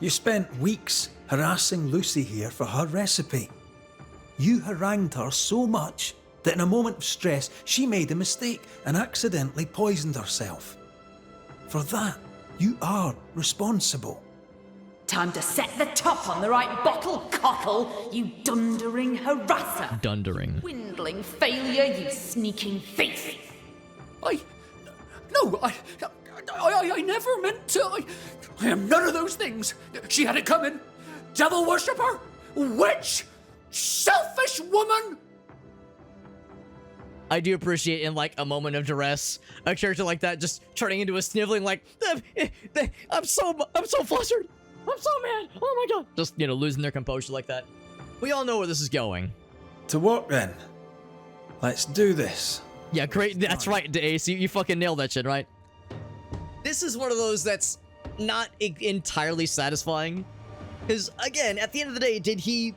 You spent weeks harassing Lucy here for her recipe. You harangued her so much that in a moment of stress, she made a mistake and accidentally poisoned herself. For that, you are responsible. Time to set the top on the right bottle, Cottell, you dundering harasser. Dundering. Swindling failure, you sneaking thief. I never meant to. I am none of those things. She had it coming. Devil worshipper, witch, selfish woman. I do appreciate in like a moment of duress, a character like that just turning into a sniveling like, I'm so flustered. I'm so mad. Oh my god. Just, you know, losing their composure like that. We all know where this is going. To work then. Let's do this. Yeah, great. That's right, Ace. You fucking nailed that shit, right? This is one of those that's not entirely satisfying. Because, again, at the end of the day, did he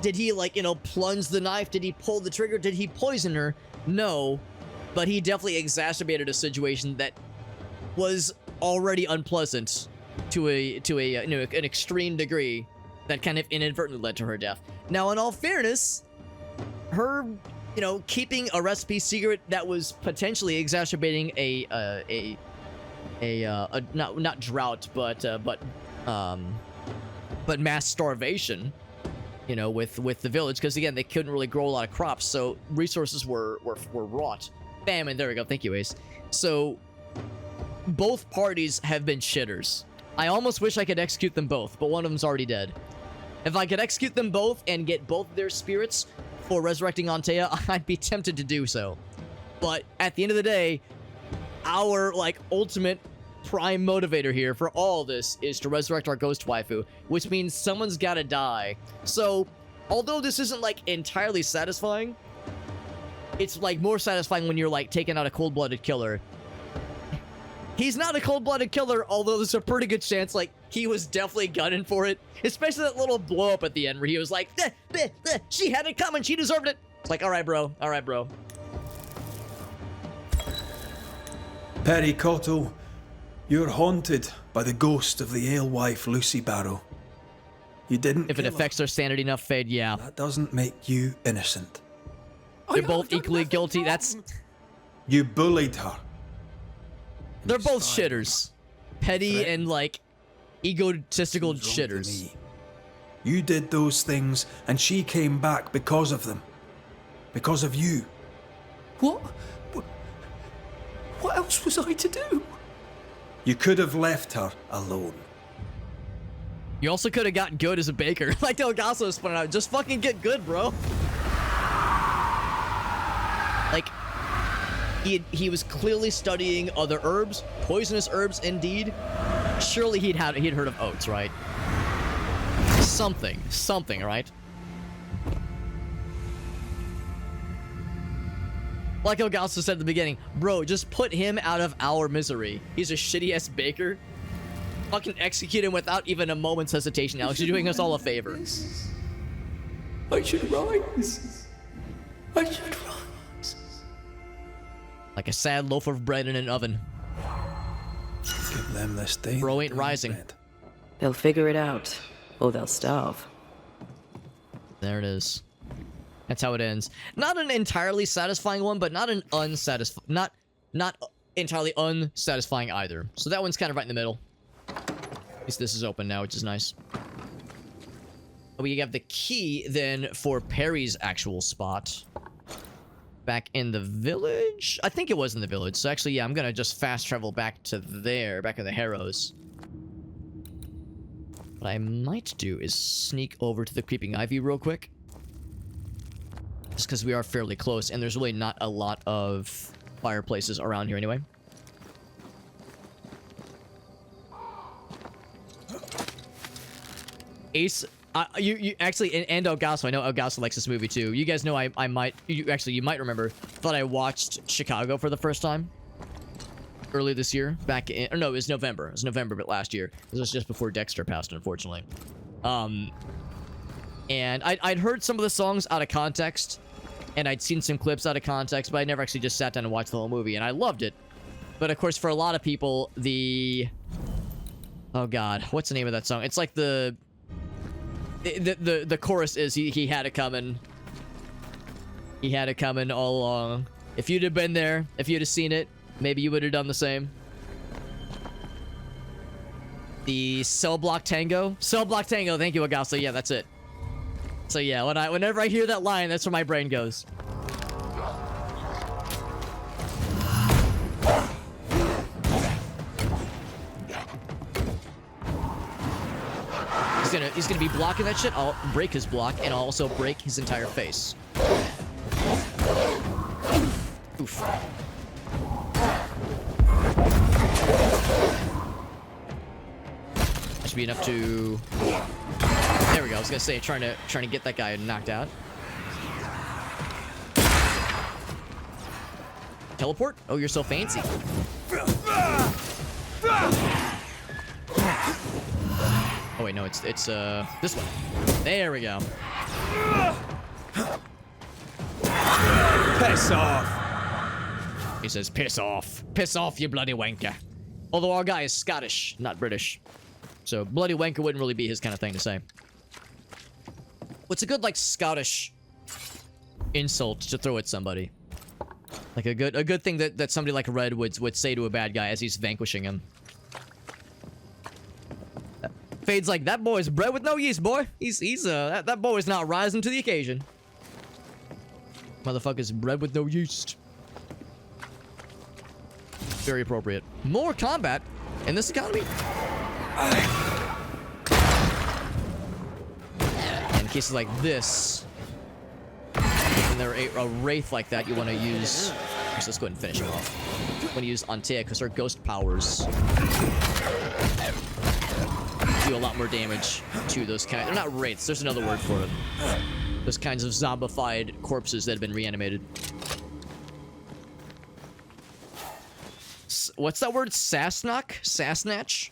Did he, like, you know, plunge the knife? Did he pull the trigger? Did he poison her? No. But he definitely exacerbated a situation that was already unpleasant to a you know, an extreme degree that kind of inadvertently led to her death. Now, in all fairness, her, you know, keeping a recipe secret that was potentially exacerbating not drought, but mass starvation, you know, with the village, because again, they couldn't really grow a lot of crops, so resources were wrought. Famine, there we go, thank you, Ace. So both parties have been shitters. I almost wish I could execute them both, but one of them's already dead. If I could execute them both and get both their spirits for resurrecting Antea, I'd be tempted to do so. But at the end of the day, our, like, ultimate prime motivator here for all this is to resurrect our ghost waifu, which means someone's gotta die. So, although this isn't, like, entirely satisfying, it's, like, more satisfying when you're, like, taking out a cold-blooded killer. He's not a cold-blooded killer, although there's a pretty good chance, like, he was definitely gunning for it. Especially that little blow-up at the end where he was like, she had it coming, she deserved it. It's like, alright, bro. Alright, bro. Perry Cottell, you're haunted by the ghost of the alewife Lucy Barrow. You didn't If it kill her. affects their sanity enough, Fade, yeah. That doesn't make you innocent. They're both equally guilty. That's... You bullied her. They're both shitters. Petty and, like, egotistical What's wrong with shitters. me? You did those things, and she came back because of them. Because of you. What? What else was I to do? You could have left her alone. You also could have gotten good as a baker. Like Delgaso was pointing out, just fucking get good, bro. Like, he was clearly studying other herbs, poisonous herbs indeed. Surely he'd heard of oats, right? Something, right? Like Elgaso said at the beginning, bro, just put him out of our misery. He's a shitty-ass baker. Fucking execute him without even a moment's hesitation, Alex. You're doing us all a favor. I should rise. I should rise. Like a sad loaf of bread in an oven. Give them this day. Bro ain't rising. bread. They'll figure it out, or they'll starve. There it is. That's how it ends. Not an entirely satisfying one, but not an not entirely unsatisfying either. So that one's kind of right in the middle. At least this is open now, which is nice. We have the key then for Perry's actual spot. Back in the village? I think it was in the village. So actually, yeah, I'm gonna just fast travel back to there, back in the Harrows. What I might do is sneak over to the Creeping Ivy real quick. Just because we are fairly close, and there's really not a lot of fireplaces around here anyway. Ace, you actually, and Elgaso, I know Elgaso likes this movie too. You guys know I might, you might remember, thought I watched Chicago for the first time earlier this year, back in, or no, it was November. It was November, but last year. This was just before Dexter passed, unfortunately. And I'd heard some of the songs out of context, and I'd seen some clips out of context, but I never actually just sat down and watched the whole movie, and I loved it. But of course, for a lot of people, oh god, what's the name of that song? It's like the chorus is he had it coming. He had it coming all along. If you'd have been there, if you'd have seen it, maybe you would have done the same. The Cell Block Tango? Cell Block Tango, thank you, Agasso. Yeah, that's it. So yeah, whenever I hear that line, that's where my brain goes. He's gonna be blocking that shit. I'll break his block, and I'll also break his entire face. Oof. That should be enough to... There we go. I was gonna say, trying to get that guy knocked out. Teleport? Oh, you're so fancy. Oh wait, no, it's this one. There we go. Piss off! He says, piss off. Piss off, you bloody wanker. Although our guy is Scottish, not British. So bloody wanker wouldn't really be his kind of thing to say. What's a good, like, Scottish insult to throw at somebody? Like a good thing that somebody like Red would say to a bad guy as he's vanquishing him. Fade's like, that boy's bread with no yeast, boy. That boy's not rising to the occasion. Motherfucker's bread with no yeast. Very appropriate. More combat in this economy. In cases like this, when there a wraith like that, you want to use. Let's go ahead and finish him off. You want to use Antea because her ghost powers do a lot more damage to those kind. They're not wraiths. There's another word for it. Those kinds of zombified corpses that have been reanimated. What's that word? Sasnach?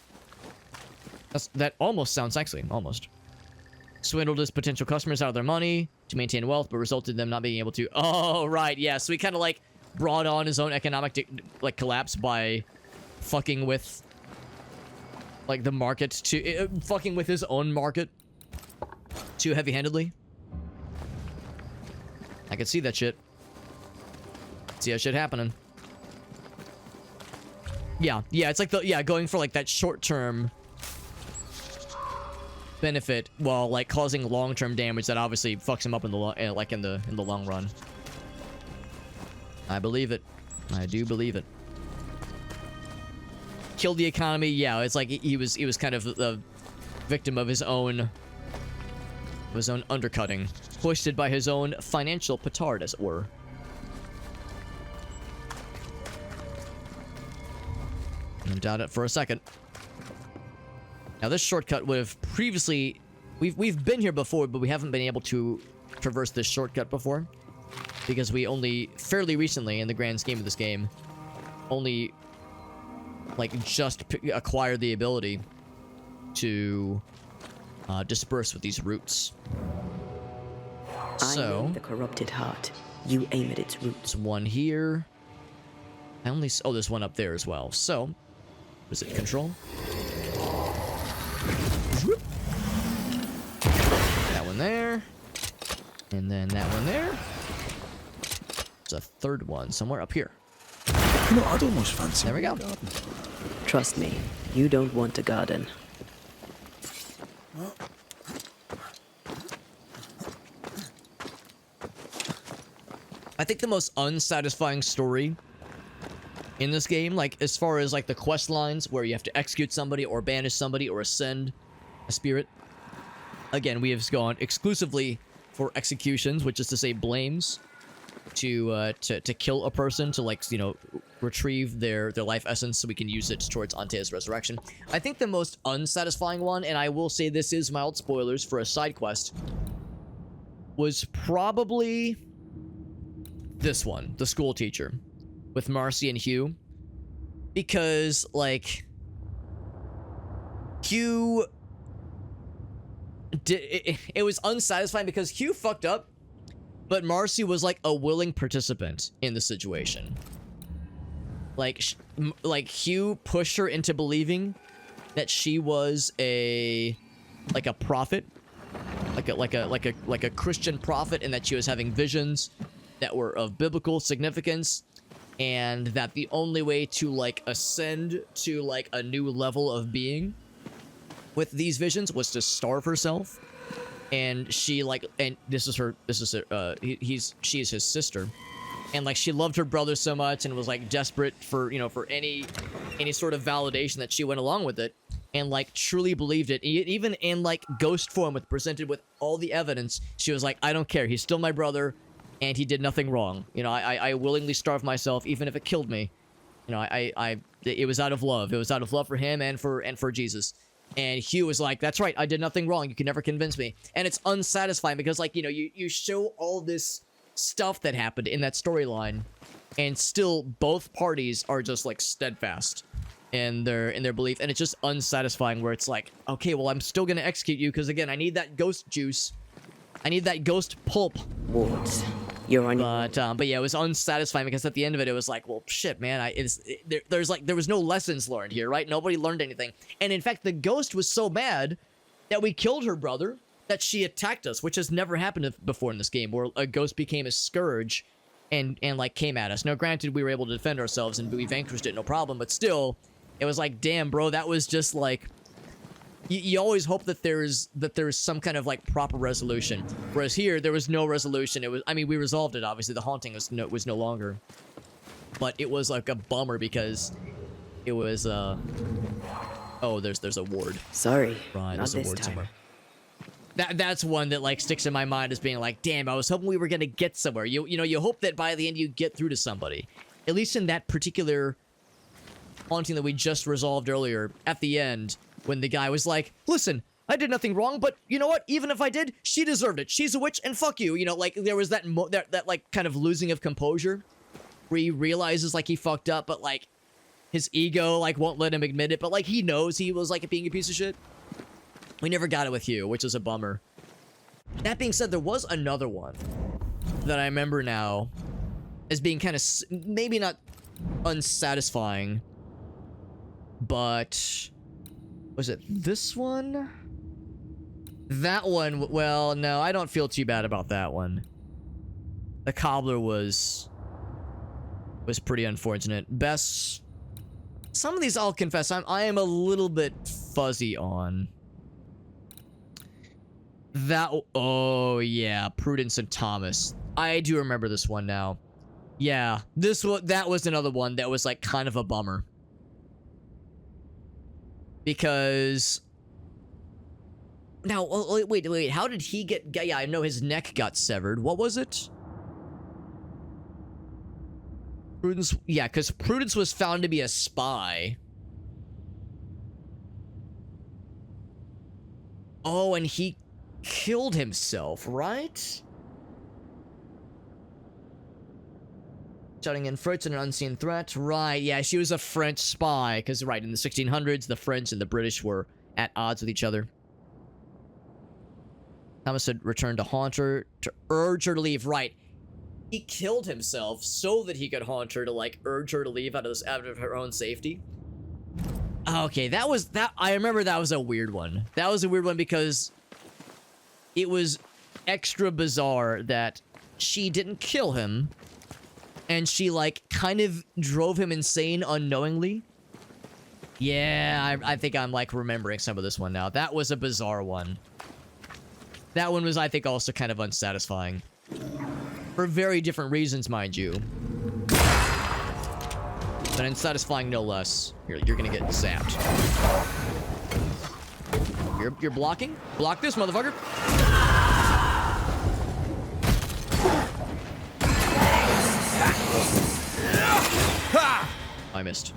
That almost sounds sexy. Almost. Swindled his potential customers out of their money to maintain wealth, but resulted in them not being able to. Oh, right. Yeah. So he kind of like brought on his own economic collapse by fucking with like the market to fucking with his own market too heavy-handedly. I can see that shit. See that shit happening. Yeah, it's like going for like that short-term benefit while like causing long-term damage that obviously fucks him up in the in the long run. I believe it. I do believe it. Killed the economy. Yeah, it's like he was kind of the victim of his own undercutting, hoisted by his own financial petard, as it were. I doubt it for a second. Now this shortcut would have previously... We've been here before, but we haven't been able to traverse this shortcut before. Because we only, fairly recently, in the grand scheme of this game, only, like, just acquired the ability to disperse with these roots. I aim the corrupted heart. You aim at its roots. There's one here. Oh, there's one up there as well. So, is it control? That one there. And then that one there. There's a third one somewhere up here. You know, I'd almost fancy. There we go. Trust me, you don't want a garden. I think the most unsatisfying story in this game, like as far as like the quest lines where you have to execute somebody or banish somebody or ascend a spirit. Again, we have gone exclusively for executions, which is to say blames, to kill a person, to like, you know, retrieve their life essence so we can use it towards Antea's resurrection. I think the most unsatisfying one, and I will say this is mild spoilers for a side quest, was probably this one, the school teacher, with Marcy and Hugh. Because, like, Hugh... It was unsatisfying because Hugh fucked up, but Marcy was, like, a willing participant in the situation. Like, Hugh pushed her into believing that she was a prophet. Like a Christian prophet, and that she was having visions that were of biblical significance, and that the only way to like ascend to like a new level of being with these visions was to starve herself. And she like, and she is his sister, and like she loved her brother so much and was like desperate for, you know, for any sort of validation that she went along with it, and like truly believed it. Even in like ghost form, presented with all the evidence, she was like, I don't care, he's still my brother and he did nothing wrong. You know, I willingly starved myself even if it killed me. You know, it was out of love. It was out of love for him and for Jesus. And Hugh was like, that's right, I did nothing wrong. You can never convince me. And it's unsatisfying because, like, you know, you show all this stuff that happened in that storyline, and still both parties are just, like, steadfast in their belief, and it's just unsatisfying where it's like, okay, well, I'm still gonna execute you because again, I need that ghost juice. I need that ghost pulp. Wards, you're on your But yeah, it was unsatisfying because at the end of it, it was like, well, shit, man, there was no lessons learned here, right? Nobody learned anything. And in fact, the ghost was so mad that we killed her brother that she attacked us, which has never happened before in this game, where a ghost became a scourge and like came at us. Now, granted, we were able to defend ourselves and we vanquished it, no problem, but still, it was like, damn, bro, that was just like... You always hope that there's some kind of like proper resolution, whereas here there was no resolution. It was, I mean, we resolved it. Obviously, the haunting was no longer, but it was like a bummer because it was oh, there's a ward. Sorry, Right, not there's a this ward time. somewhere. That's one that like sticks in my mind as being like, damn, I was hoping we were gonna get somewhere. You know, you hope that by the end you get through to somebody. At least in that particular haunting that we just resolved earlier, at the end. When the guy was like, listen, I did nothing wrong, but you know what? Even if I did, she deserved it. She's a witch, and fuck you. You know, like, there was that like, kind of losing of composure, where he realizes, like, he fucked up, but, like, his ego, like, won't let him admit it, but, like, he knows he was, like, being a piece of shit. We never got it with Hugh, which is a bummer. That being said, there was another one that I remember now as being kind of, maybe not unsatisfying, but... Was it this one? That one, well, no, I don't feel too bad about that one. The cobbler was pretty unfortunate. Best, some of these I'll confess I am a little bit fuzzy on. That, oh yeah, Prudence and Thomas. I do remember this one now. Yeah, that was another one that was like kind of a bummer. Because... Now, wait, how did he get... Yeah, I know his neck got severed. What was it? Prudence... Yeah, because Prudence was found to be a spy. Oh, and he killed himself, right? Shouting in French and an unseen threat. Right, yeah, she was a French spy. Because, right, in the 1600s, the French and the British were at odds with each other. Thomas had returned to haunt her, to urge her to leave. Right. He killed himself so that he could haunt her to, like, urge her to leave out of her own safety. Okay, I remember that was a weird one. That was a weird one because it was extra bizarre that she didn't kill him. And she, like, kind of drove him insane unknowingly. Yeah, I think I'm, like, remembering some of this one now. That was a bizarre one. That one was, I think, also kind of unsatisfying. For very different reasons, mind you. But unsatisfying no less. You're gonna get zapped. You're blocking? Block this, motherfucker! I missed.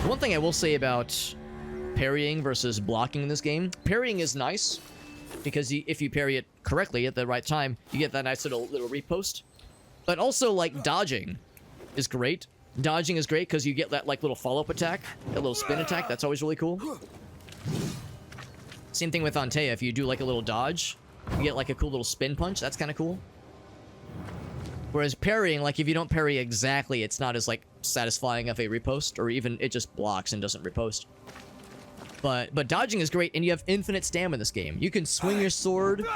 One thing I will say about parrying versus blocking in this game, parrying is nice because if you parry it correctly at the right time, you get that nice little repost. But also, like, dodging is great. Dodging is great because you get that, like, little follow-up attack, that little spin attack. That's always really cool. Same thing with Antea. If you do, like, a little dodge, you get, like, a cool little spin punch. That's kind of cool. Whereas parrying, like, if you don't parry exactly, it's not as, like, satisfying of a repost, or even it just blocks and doesn't repost. But dodging is great, and you have infinite stamina in this game. You can swing your sword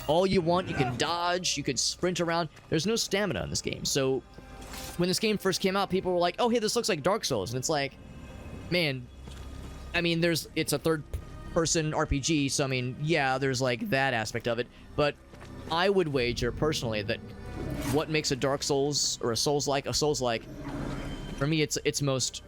all you want, you can dodge, you can sprint around. There's no stamina in this game. So when this game first came out, people were like, oh, hey, this looks like Dark Souls. And it's like, man, I mean, it's a third-person RPG, so I mean, yeah, there's like that aspect of it. But I would wager, personally, that what makes a Dark Souls, or a Souls-like, for me, its most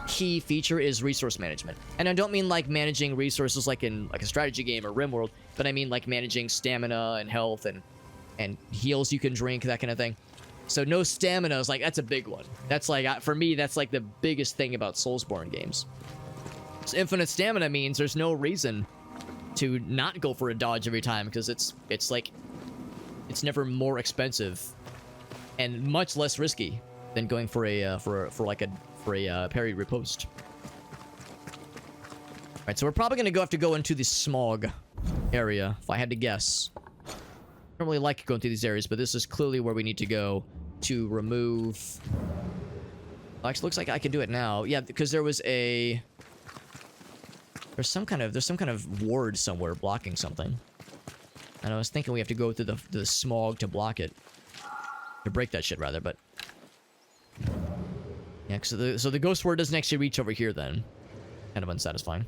key feature is resource management. And I don't mean like managing resources like in like a strategy game or RimWorld, but I mean like managing stamina and health and heals you can drink, that kind of thing. So no stamina is like, that's a big one. That's like, for me, that's like the biggest thing about Soulsborne games. So infinite stamina means there's no reason to not go for a dodge every time, because it's like, it's never more expensive and much less risky than going for a Perry riposte. All right, so we're probably gonna have to go into the smog area if I had to guess. I don't really like going through these areas, but this is clearly where we need to go to remove. Actually, looks like I can do it now. Yeah, because there was a. There's some kind of ward somewhere blocking something. And I was thinking we have to go through the smog to block it, to break that shit rather. But yeah, so the ghost ward doesn't actually reach over here then. Kind of unsatisfying.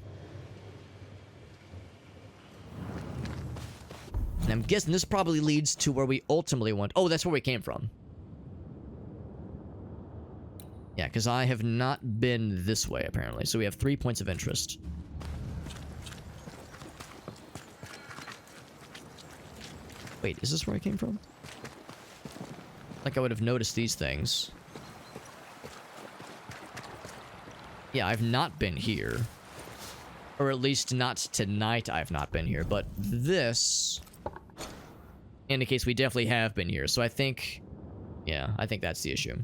And I'm guessing this probably leads to where we ultimately want. Oh, that's where we came from. Yeah, because I have not been this way, apparently. So we have 3 points of interest. Wait, is this where I came from? Like I would have noticed these things. Yeah, I've not been here. Or at least not tonight I've not been here. But this indicates we definitely have been here. So I think... Yeah, I think that's the issue.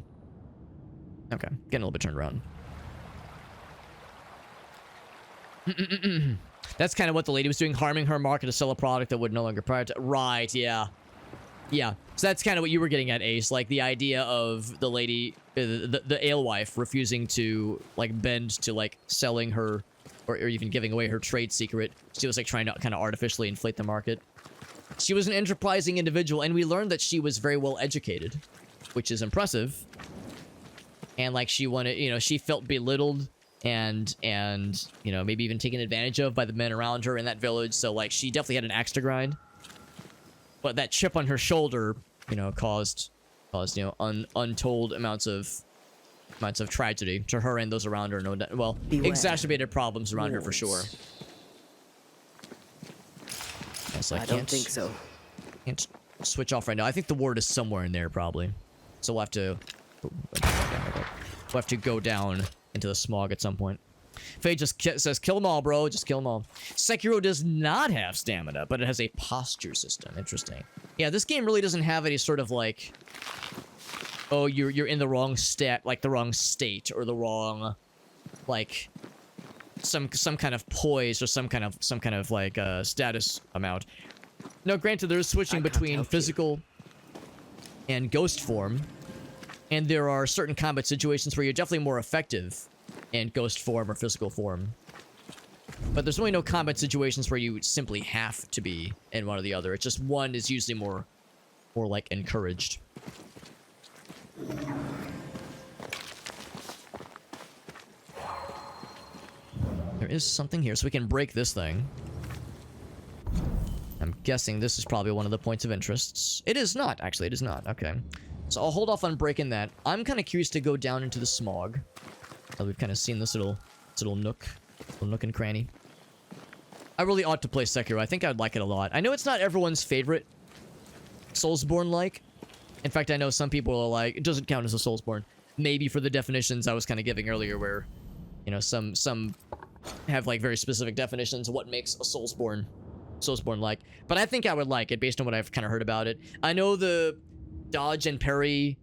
Okay, getting a little bit turned around. That's kind of what the lady was doing, harming her market to sell a product that would no longer prior to... Right, yeah. Yeah, so that's kind of what you were getting at, Ace. Like, the idea of the lady, the alewife, refusing to, like, bend to, like, selling her, or even giving away her trade secret. She was, like, trying to kind of artificially inflate the market. She was an enterprising individual, and we learned that she was very well educated, which is impressive. And, like, she wanted, you know, she felt belittled and, you know, maybe even taken advantage of by the men around her in that village. So, like, she definitely had an axe to grind. But that chip on her shoulder, you know, caused you know, untold amounts of tragedy to her and those around her. No, well, Beware. exacerbated problems around her for sure. Yes, I don't think so. Can't switch off right now. I think the ward is somewhere in there probably. So we'll have to go down into the smog at some point. Faye just says, kill them all, bro. Just kill them all. Sekiro does not have stamina, but it has a posture system. Interesting. Yeah, this game really doesn't have any sort of like, oh, you're in the wrong stat, like the wrong state, or the wrong, like, some kind of poise, or some kind of like status amount. No, granted, there's switching between physical and ghost form, and there are certain combat situations where you're definitely more effective in ghost form or physical form. But there's really no combat situations where you simply have to be in one or the other. It's just one is usually more like encouraged. There is something here, so we can break this thing. I'm guessing this is probably one of the points of interests. It is not, actually. It is not. Okay. So I'll hold off on breaking that. I'm kind of curious to go down into the smog. We've kind of seen this little nook and cranny. I really ought to play Sekiro. I think I'd like it a lot. I know it's not everyone's favorite Soulsborne-like. In fact, I know some people are like, it doesn't count as a Soulsborne. Maybe for the definitions I was kind of giving earlier, where, you know, some have like very specific definitions of what makes a Soulsborne-like. But I think I would like it based on what I've kind of heard about it. I know the dodge and parry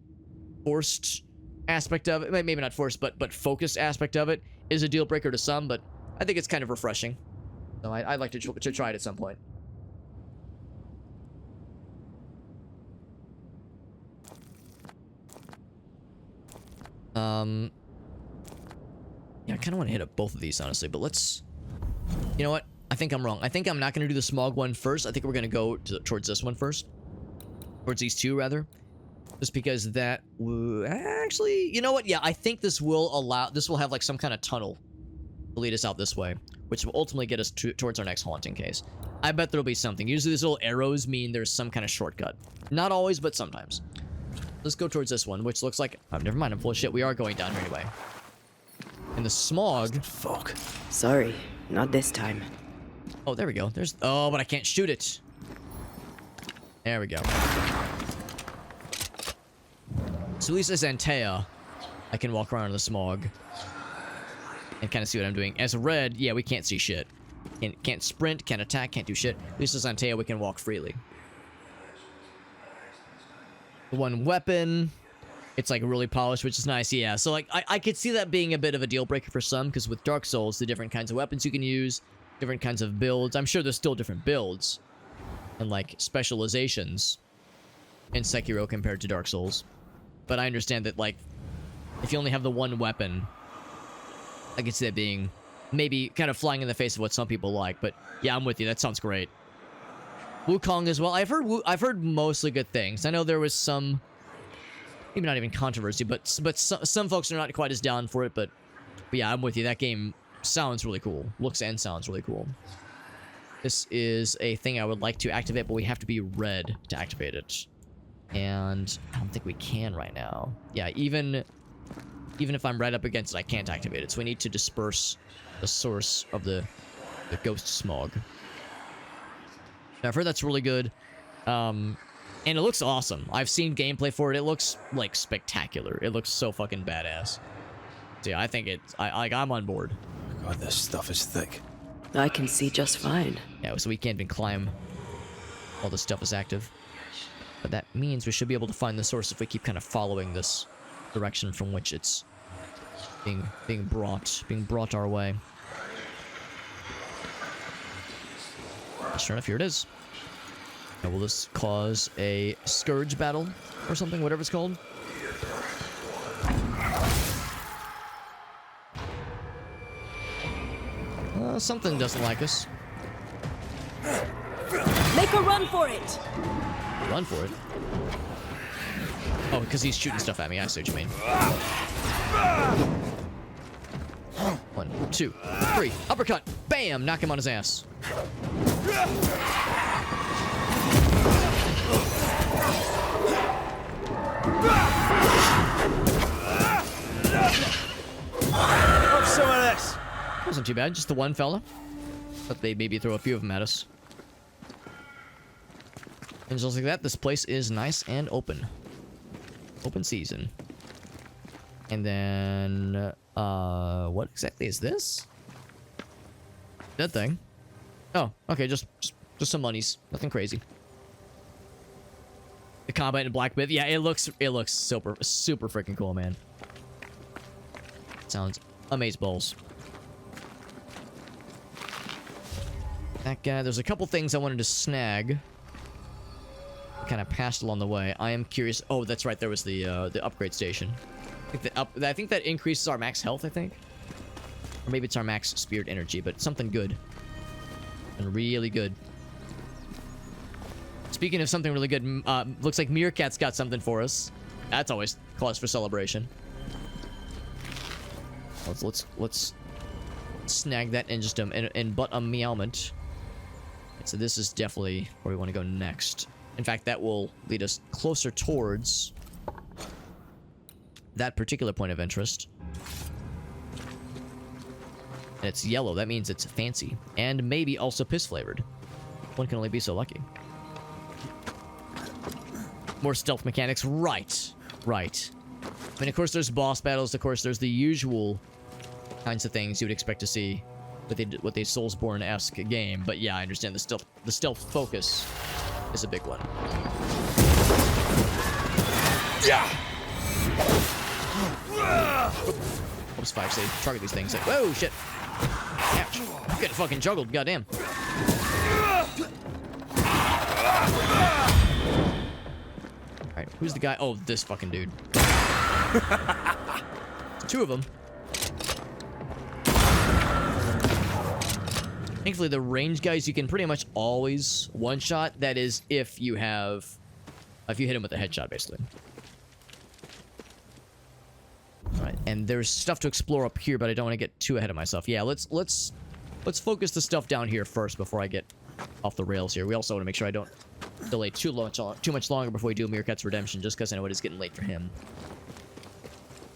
forced aspect of it, maybe not forced, but focused aspect of it is a deal breaker to some, but I think it's kind of refreshing. So I'd like to try it at some point. Yeah, I kind of want to hit up both of these, honestly, but let's... You know what? I think I'm wrong. I think I'm not going to do the smog one first. I think we're going to go towards this one first. Towards these two, rather. Just because that... Actually, you know what? Yeah, I think this will have, like, some kind of tunnel to lead us out this way, which will ultimately get us towards our next haunting case. I bet there'll be something. Usually these little arrows mean there's some kind of shortcut. Not always, but sometimes. Let's go towards this one, which looks like... Oh, never mind. I'm full of shit. We are going down here anyway. In the smog... Fuck. Sorry, not this time. Oh, there we go. There's... Oh, but I can't shoot it. There we go. So at least as Antea, I can walk around in the smog. And kind of see what I'm doing. As Red, yeah, we can't see shit. Can't sprint, can't attack, can't do shit. At least as Antea, we can walk freely. one weapon. It's like really polished, which is nice. Yeah, so like I could see that being a bit of a deal breaker for some, because with Dark Souls, the different kinds of weapons you can use, different kinds of builds. I'm sure there's still different builds and like specializations in Sekiro compared to Dark Souls. But I understand that like if you only have the one weapon, I could see that being maybe kind of flying in the face of what some people like. But yeah, I'm with you. That sounds great. Wukong as well. I've heard mostly good things. I know there was some, maybe not even controversy, but some folks are not quite as down for it. But yeah, I'm with you. That game sounds really cool. Looks and sounds really cool. This is a thing I would like to activate, but we have to be red to activate it. And I don't think we can right now. Yeah, even if I'm right up against it, I can't activate it. So we need to disperse the source of the ghost smog. Now, I've heard that's really good. And it looks awesome. I've seen gameplay for it. It looks like spectacular. It looks so fucking badass. So yeah, I think I'm on board. God, this stuff is thick. I can see just fine. Yeah, so we can't even climb. All this stuff is active. But that means we should be able to find the source if we keep kind of following this direction from which it's being brought our way. Sure enough, here it is. Now, will this cause a scourge battle or something, whatever it's called? Something doesn't like us. Make a run for it! Run for it? Oh, because he's shooting stuff at me. I see what you mean. 1, 2, 3. Uppercut! Bam! Knock him on his ass. Have some of this. Wasn't too bad. Just the one fella. But they maybe throw a few of them at us. And just like that, this place is nice and open. Open season. And then, what exactly is this? That thing. Oh, okay, just some monies. Nothing crazy. The combat in Black Myth. Yeah, it looks super freaking cool, man. Sounds amazeballs. That guy, there's a couple things I wanted to snag. Kind of passed along the way. I am curious. Oh, that's right. There was the upgrade station. I think that increases our max health, I think. Or maybe it's our max spirit energy, but something good. And really good. Speaking of something really good, looks like Meerkat's got something for us. That's always cause for celebration. Let's snag that in just in but a meowment. So this is definitely where we want to go next. In fact, that will lead us closer towards that particular point of interest. And it's yellow. That means it's fancy. And maybe also piss-flavored. One can only be so lucky. More stealth mechanics. Right. Right. I mean, of course, there's boss battles. Of course, there's the usual kinds of things you would expect to see with a Soulsborne-esque game. But yeah, I understand the stealth focus is a big one. Yeah. Oops, 5 save. Target these things. Like, whoa, shit. Ouch. I'm getting fucking juggled. Goddamn. Alright, who's the guy? Oh, this fucking dude. 2 of them. Thankfully, the range guys you can pretty much always one-shot. That is, if you hit him with a headshot, basically. All right, and there's stuff to explore up here, but I don't want to get too ahead of myself. Yeah, let's focus the stuff down here first before I get off the rails here. We also want to make sure I don't delay too much longer before we do Meerkat's Redemption, just because I know it is getting late for him.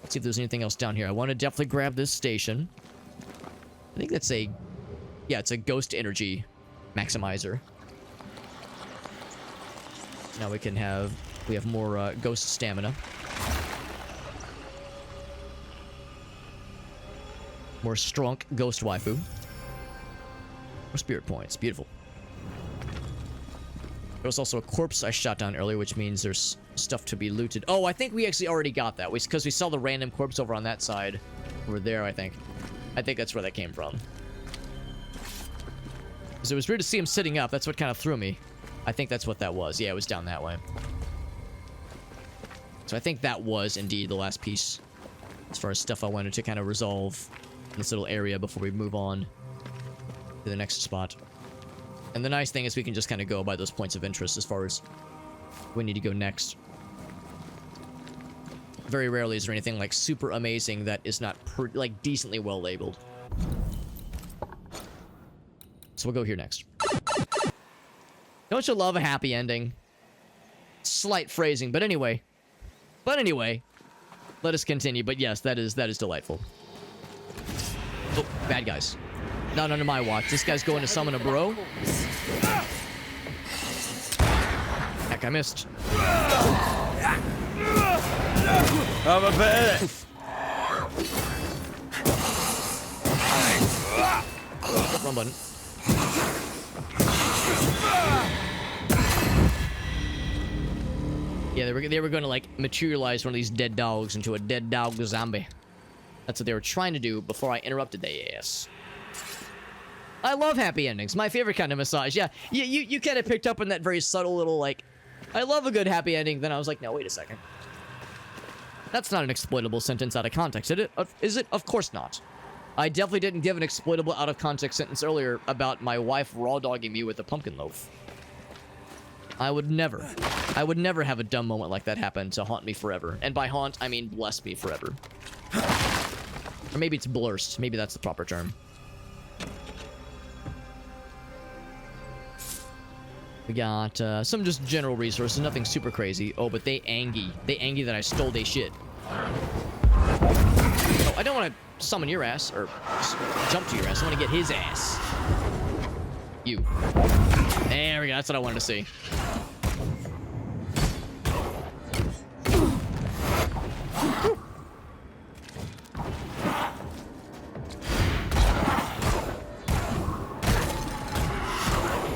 Let's see if there's anything else down here. I want to definitely grab this station. I think that's a... Yeah, it's a ghost energy maximizer. Now we have more ghost stamina. More strong ghost waifu. More spirit points. Beautiful. There was also a corpse I shot down earlier, which means there's stuff to be looted. Oh, I think we actually already got that. Because we saw the random corpse over on that side. Over there, I think. I think that's where that came from. Because it was weird to see him sitting up. That's what kind of threw me. I think that's what that was. Yeah, it was down that way. So I think that was indeed the last piece. As far as stuff I wanted to kind of resolve in this little area before we move on to the next spot. And the nice thing is we can just kind of go by those points of interest as far as we need to go next. Very rarely is there anything like super amazing that is not like decently well labeled. So we'll go here next. Don't you love a happy ending? Slight phrasing, but anyway. Let us continue. But yes, that is delightful. Oh, bad guys. Not under my watch. This guy's going to summon a bro. Heck, I missed. Have a bit. Wrong button. Yeah, they were going to, like, materialize one of these dead dogs into a dead dog zombie. That's what they were trying to do before I interrupted their ass. I love happy endings. My favorite kind of massage. Yeah, you kind of picked up on that very subtle little, like, I love a good happy ending. Then I was like, no, wait a second. That's not an exploitable sentence out of context, is it? Of course not. I definitely didn't give an exploitable out of context sentence earlier about my wife raw dogging me with a pumpkin loaf. I would never have a dumb moment like that happen to haunt me forever. And by haunt, I mean bless me forever. Or maybe it's blurst. Maybe that's the proper term. We got some just general resources, nothing super crazy. Oh, but they angy. They angy that I stole their shit. Oh, I don't want to summon your ass, or jump to your ass. I want to get his ass. You. There we go, that's what I wanted to see.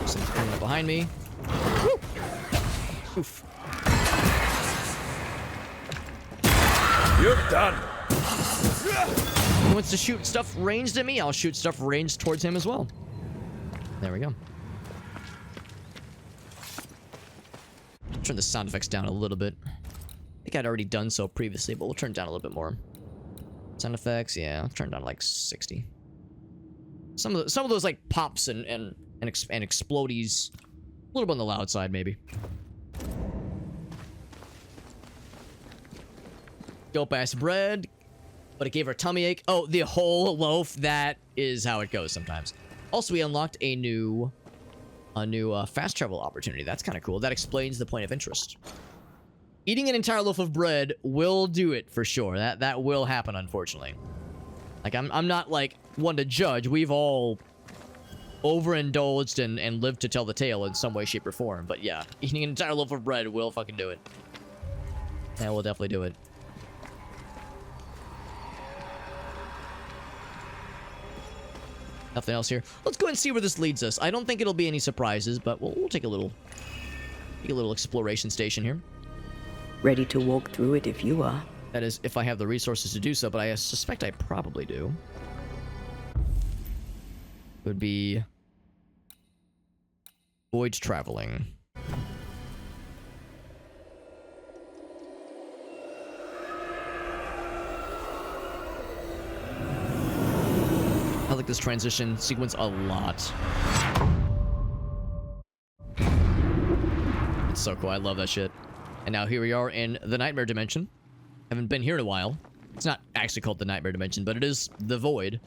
Something coming up behind me. Woo! Oof. You're done. He wants to shoot stuff ranged at me. I'll shoot stuff ranged towards him as well. There we go. Turn the sound effects down a little bit. I think I'd already done so previously, but we'll turn it down a little bit more. Sound effects, yeah, I'll turn it down to like 60. Some of those like pops and explodies, a little bit on the loud side maybe. Dope ass bread, but it gave her a tummy ache. Oh, the whole loaf. That is how it goes sometimes. Also, we unlocked a new fast travel opportunity. That's kind of cool. That explains the point of interest. Eating an entire loaf of bread will do it for sure. That will happen, unfortunately. Like, I'm not, like, one to judge. We've all overindulged and lived to tell the tale in some way, shape, or form. But yeah, eating an entire loaf of bread will fucking do it. That will definitely do it. Nothing else here. Let's go and see where this leads us. I don't think it'll be any surprises, but we'll take a little exploration station here. Ready to walk through it if you are. That is, if I have the resources to do so, but I suspect I probably do. Would be voyage traveling. I like this transition sequence a lot. It's so cool. I love that shit. And now here we are in the Nightmare Dimension. Haven't been here in a while. It's not actually called the Nightmare Dimension, but it is the Void.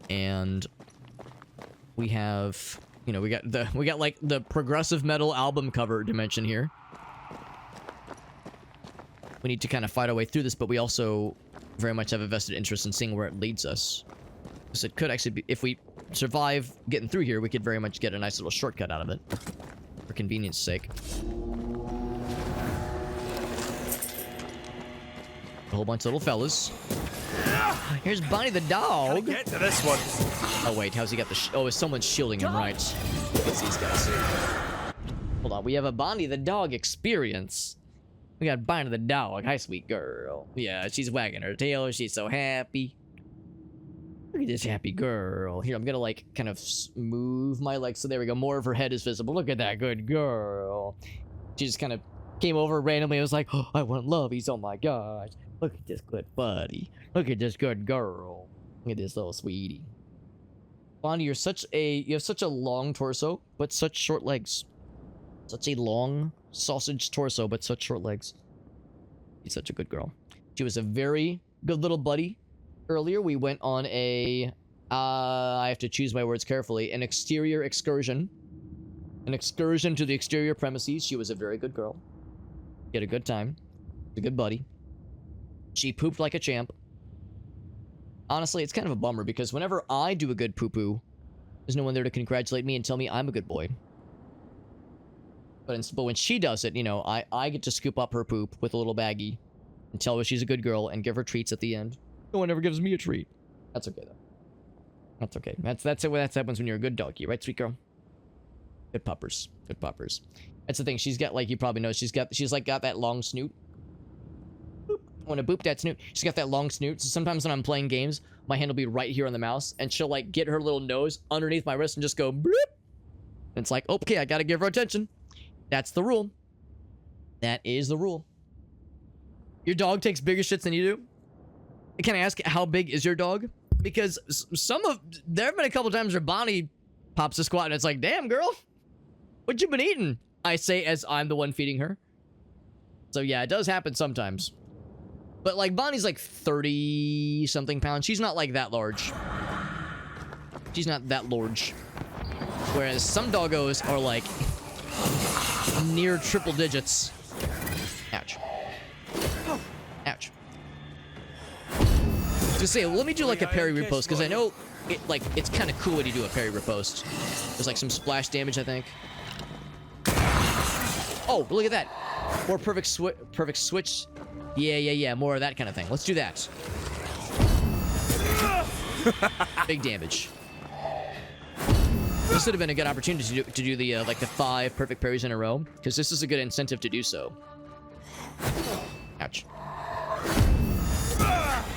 And we have, you know, we got like the progressive metal album cover dimension here. We need to kind of fight our way through this, but we also very much have a vested interest in seeing where it leads us. Because it could actually be, if we survive getting through here, we could very much get a nice little shortcut out of it. For convenience sake. A whole bunch of little fellas. Here's Bonnie the dog. Get to this one. Oh wait, how's he got the? Oh, is someone shielding him? Right. It's these guys. Hold on, we have a Bonnie the dog experience. We got Bonnie the dog. Hi, sweet girl. Yeah, she's wagging her tail. She's so happy. Look at this happy girl. Here, I'm gonna like kind of move my legs. So there we go. More of her head is visible. Look at that good girl. She just kind of came over randomly. I was like, oh, I want lovies. Oh my gosh. Look at this good buddy. Look at this good girl. Look at this little sweetie. Bonnie, you have such a long torso, but such short legs. Such a long sausage torso, but such short legs. She's such a good girl. She was a very good little buddy. Earlier, we went on a, I have to choose my words carefully, an exterior excursion. An excursion to the exterior premises. She was a very good girl. She had a good time. A good buddy. She pooped like a champ. Honestly, it's kind of a bummer because whenever I do a good poo-poo, there's no one there to congratulate me and tell me I'm a good boy. But when she does it, you know, I get to scoop up her poop with a little baggie and tell her she's a good girl and give her treats at the end. No one ever gives me a treat. That's okay, though. That's okay. That's what happens when you're a good doggy, right, sweet girl? Good puppers. Good puppers. That's the thing. She's got, like, you probably know, she's got that long snoot. Boop. I want to boop that snoot. She's got that long snoot. So sometimes when I'm playing games, my hand will be right here on the mouse, and she'll, like, get her little nose underneath my wrist and just go bloop. And it's like, okay, I gotta give her attention. That's the rule. That is the rule. Your dog takes bigger shits than you do? Can I ask, how big is your dog? Because there have been a couple times where Bonnie pops a squat and it's like, damn, girl, what you been eating? I say as I'm the one feeding her. So yeah, it does happen sometimes. But like, Bonnie's like 30-something pounds. She's not like that large. She's not that large. Whereas some doggos are like near triple digits. Ouch. Ouch. Just say, let me do like a parry riposte, because I know it's kind of cool when you do a parry riposte. There's like some splash damage, I think. Oh, look at that. More perfect switch. Yeah. More of that kind of thing. Let's do that. Big damage. This would have been a good opportunity to do the like the 5 perfect parries in a row, because this is a good incentive to do so. Ouch.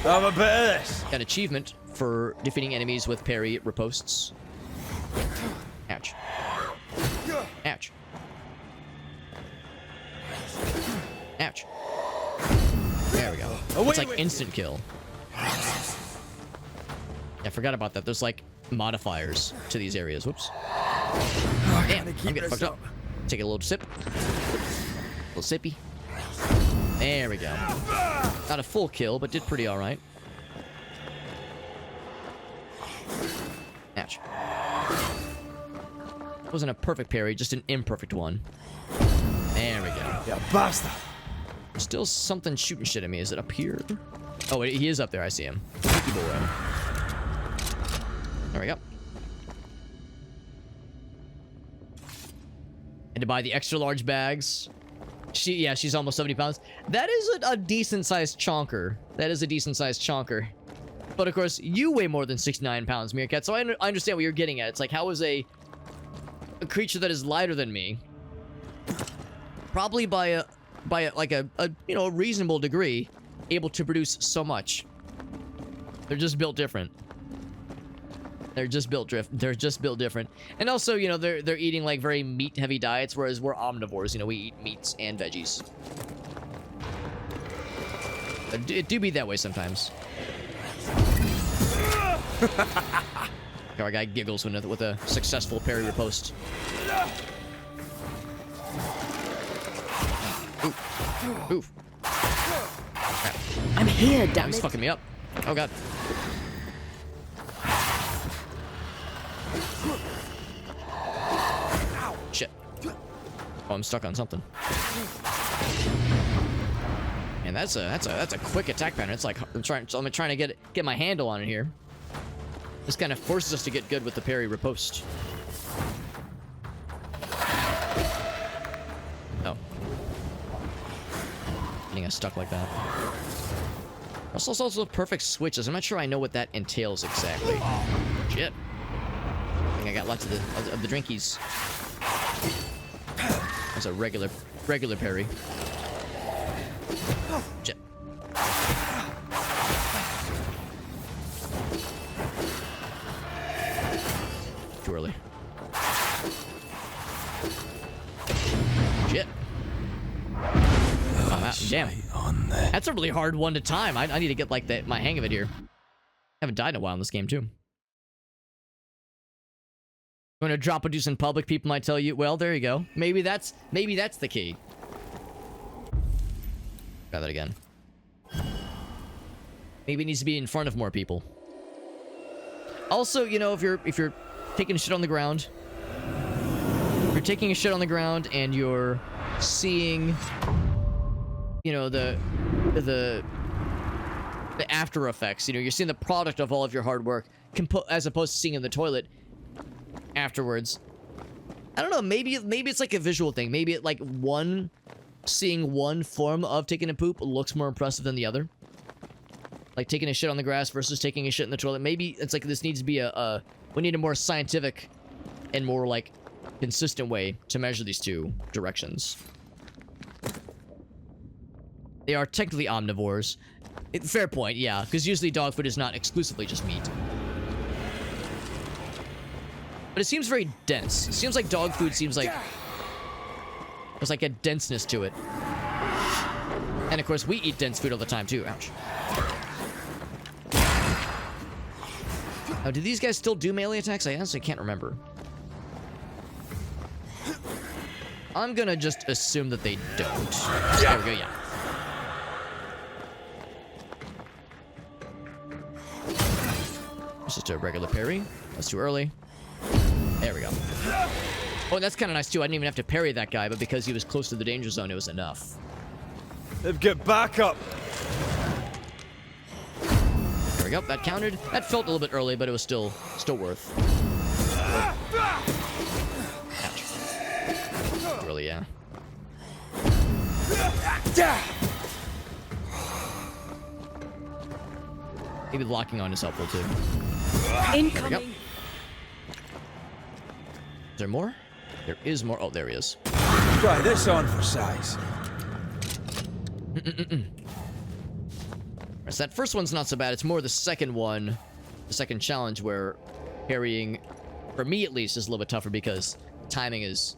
Have a bit of this. Got achievement for defeating enemies with parry ripostes. Ouch. Ouch. Ouch. There we go. It's like instant kill. I forgot about that. There's like modifiers to these areas. Whoops. Damn, I'm getting fucked up. Take a little sip. A little sippy. There we go. Not a full kill, but did pretty alright. Ouch. Wasn't a perfect parry, just an imperfect one. There we go. Yeah, bastard. Still something shooting shit at me. Is it up here? Oh, wait, he is up there. I see him. Sneaky boy. There we go. And to buy the extra large bags. She's almost 70 pounds. That is a decent sized chonker. That is a decent sized chonker. But of course, you weigh more than 69 pounds, Meerkat. So I understand what you're getting at. It's like, how is a creature that is lighter than me, probably by a you know, a reasonable degree, able to produce so much? They're just built different. They're just built different. And also, you know, they're eating like very meat-heavy diets, whereas we're omnivores. You know, we eat meats and veggies. It do be that way sometimes. Our guy giggles with a successful parry riposte. Oof. I'm here, damn He's it. fucking me up. Oh god. Shit. Oh, I'm stuck on something. And that's a quick attack pattern. It's like I'm trying to get my handle on it here. This kind of forces us to get good with the parry riposte. Oh. Getting us stuck like that. Also perfect switches. I'm not sure I know what that entails exactly. Shit. I think I got lots of the drinkies. That's a regular Perry. Shit. Too early. Shit. Oh, damn. That's a really hard one to time. I need to get like my hang of it here. Haven't died in a while in this game too. Going to drop a deuce in public. People might tell you, well, there you go. Maybe that's the key. Try that again. Maybe it needs to be in front of more people. Also, you know, if you're taking shit on the ground, if you're taking a shit on the ground and you're seeing, you know, the after effects, you know, you're seeing the product of all of your hard work as opposed to seeing it in the toilet afterwards. I don't know, maybe it's like a visual thing. Maybe it like seeing one form of taking a poop looks more impressive than the other. Like taking a shit on the grass versus taking a shit in the toilet. Maybe it's like this needs to be we need a more scientific and more like consistent way to measure these two directions. They are technically omnivores. Fair point, yeah, because usually dog food is not exclusively just meat. But it seems very dense. It seems like dog food seems like there's like a denseness to it. And of course, we eat dense food all the time too. Ouch. Oh, do these guys still do melee attacks? I honestly can't remember. I'm gonna just assume that they don't. There we go, yeah. It's just a regular parry. That's too early. There we go. Oh, that's kind of nice too. I didn't even have to parry that guy, but because he was close to the danger zone, it was enough. They've got backup. There we go. That counted. That felt a little bit early, but it was still worth. Ouch. Really, yeah. Maybe locking on is helpful too. Incoming. Is there more? There is more. Oh, there he is. Try this on for size. So that first one's not so bad. It's more the second one, the second challenge, where parrying, for me at least, is a little bit tougher because timing is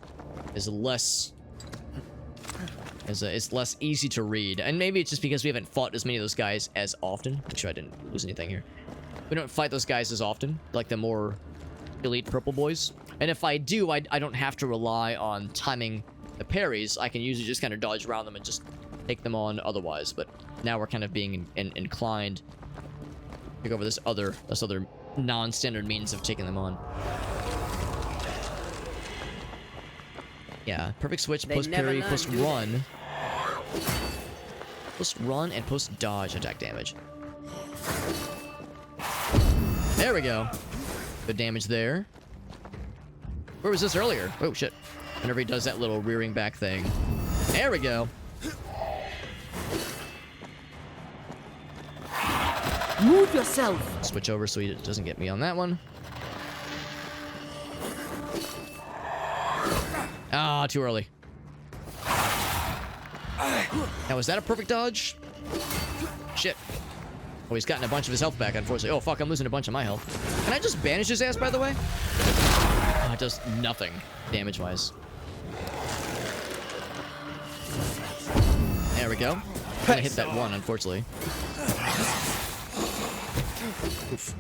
less. It's less easy to read, and maybe it's just because we haven't fought as many of those guys as often. Make sure I didn't lose anything here. We don't fight those guys as often, like the more elite purple boys. And if I do, I don't have to rely on timing the parries. I can usually just kind of dodge around them and just take them on otherwise. But now we're kind of being inclined to take over this other non-standard means of taking them on. Yeah, perfect switch, post parry, post run. Post run and post dodge attack damage. There we go. Good damage there. Where was this earlier? Oh shit. Whenever he does that little rearing back thing. There we go. Move yourself. Switch over so he doesn't get me on that one. Ah, too early. Now, was that a perfect dodge? Shit. Oh, he's gotten a bunch of his health back, unfortunately. Oh, fuck, I'm losing a bunch of my health. Can I just banish his ass, by the way? Oh, it does nothing, damage-wise. There we go. I'm gonna hit that one, unfortunately. Oof.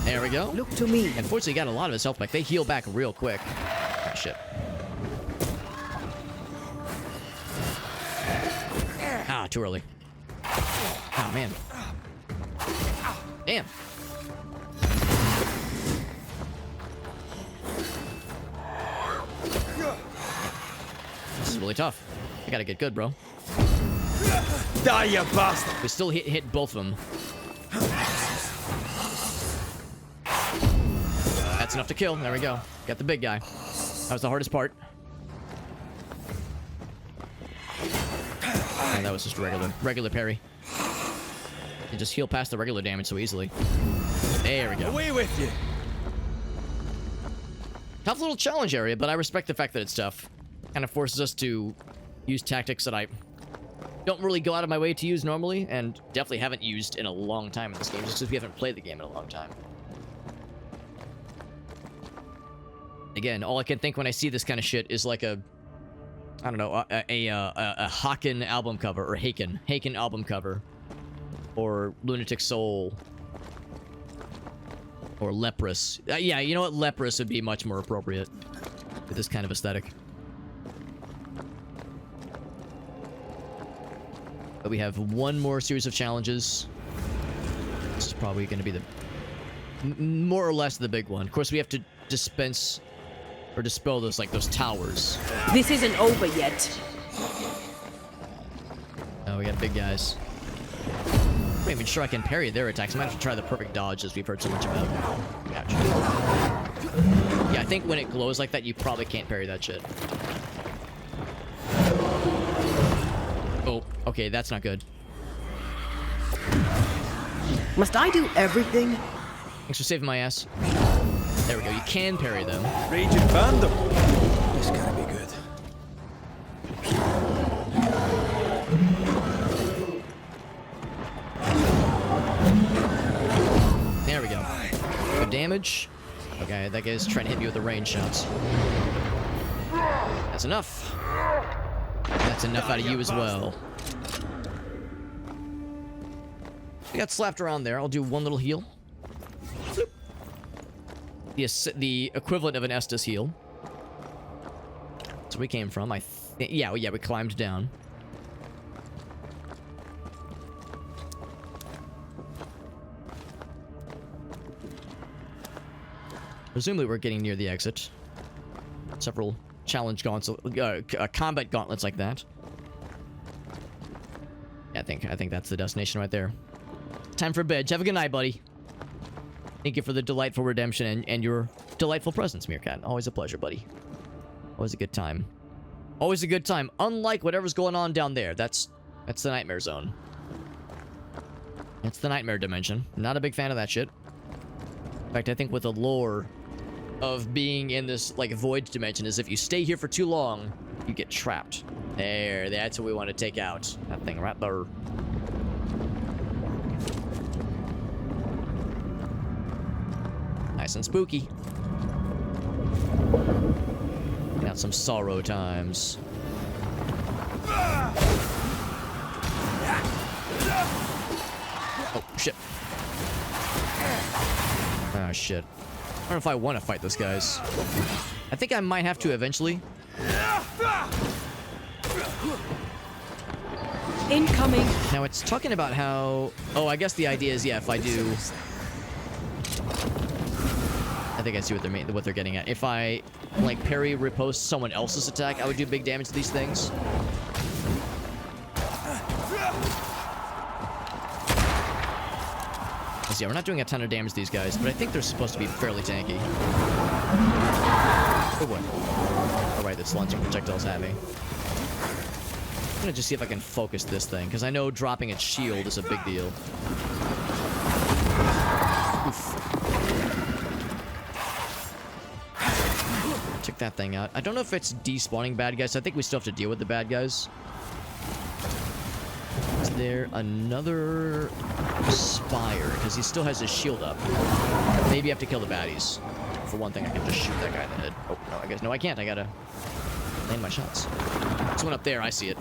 There we go. Look to me. Unfortunately, he got a lot of his health back. They heal back real quick. Oh, shit. Ah, too early. Oh, man. Damn. This is really tough. I gotta get good, bro. Die, you bastard! We still hit both of them. That's enough to kill. There we go. Got the big guy. That was the hardest part. And that was just regular parry. You just heal past the regular damage so easily. There we go. Away with you. Tough little challenge area, but I respect the fact that it's tough. Kind of forces us to use tactics that I don't really go out of my way to use normally, and definitely haven't used in a long time in this game, just because we haven't played the game in a long time. Again, all I can think when I see this kind of shit is like a, I don't know, a Haken album cover, or Haken album cover, or Lunatic Soul, or Leprous. Yeah, you know what? Leprous would be much more appropriate with this kind of aesthetic. But we have one more series of challenges. This is probably going to be the more or less the big one. Of course, we have to dispense or dispel those towers. This isn't over yet. Oh, we got big guys. I'm not even sure I can parry their attacks. I might have to try the perfect dodge, as we've heard so much about. Gotcha. Yeah, I think when it glows like that, you probably can't parry that shit. Oh, okay, that's not good. Must I do everything? Thanks for saving my ass. There we go. You can parry them. Raging fandom. This gotta be good. There we go. Good damage. Okay, that guy's trying to hit me with the range shots. That's enough. That's enough out of you as well. We got slapped around there. I'll do one little heal. The equivalent of an Estus heal. That's where we came from. Yeah, we climbed down. Presumably we're getting near the exit. Several challenge gauntlets, combat gauntlets like that. Yeah, I think that's the destination right there. Time for bed. Have a good night, buddy. Thank you for the delightful redemption and your delightful presence, Meerkat. Always a pleasure, buddy. Always a good time. Always a good time. Unlike whatever's going on down there. That's the nightmare zone. It's the nightmare dimension. Not a big fan of that shit. In fact, I think with the lore of being in this, like, void dimension is if you stay here for too long, you get trapped. There, that's what we want to take out. That thing right there. Nice and spooky. Got some sorrow times. Oh, shit. Oh, shit. I don't know if I want to fight those guys. I think I might have to eventually. Incoming. Now, it's talking about how... Oh, I guess the idea is, yeah, if I do... I think I see what they're getting at. If I, like, parry riposte someone else's attack, I would do big damage to these things. So yeah, we're not doing a ton of damage to these guys, but I think they're supposed to be fairly tanky. Oh boy. Alright, this launching projectiles at me. I'm gonna just see if I can focus this thing, because I know dropping its shield is a big deal. Oof. Took that thing out. I don't know if it's despawning bad guys. I think we still have to deal with the bad guys. Is there another spire? Because he still has his shield up. Maybe I have to kill the baddies. For one thing, I can just shoot that guy in the head. Oh, no, I guess. No, I can't. I gotta land my shots. There's one up there. I see it.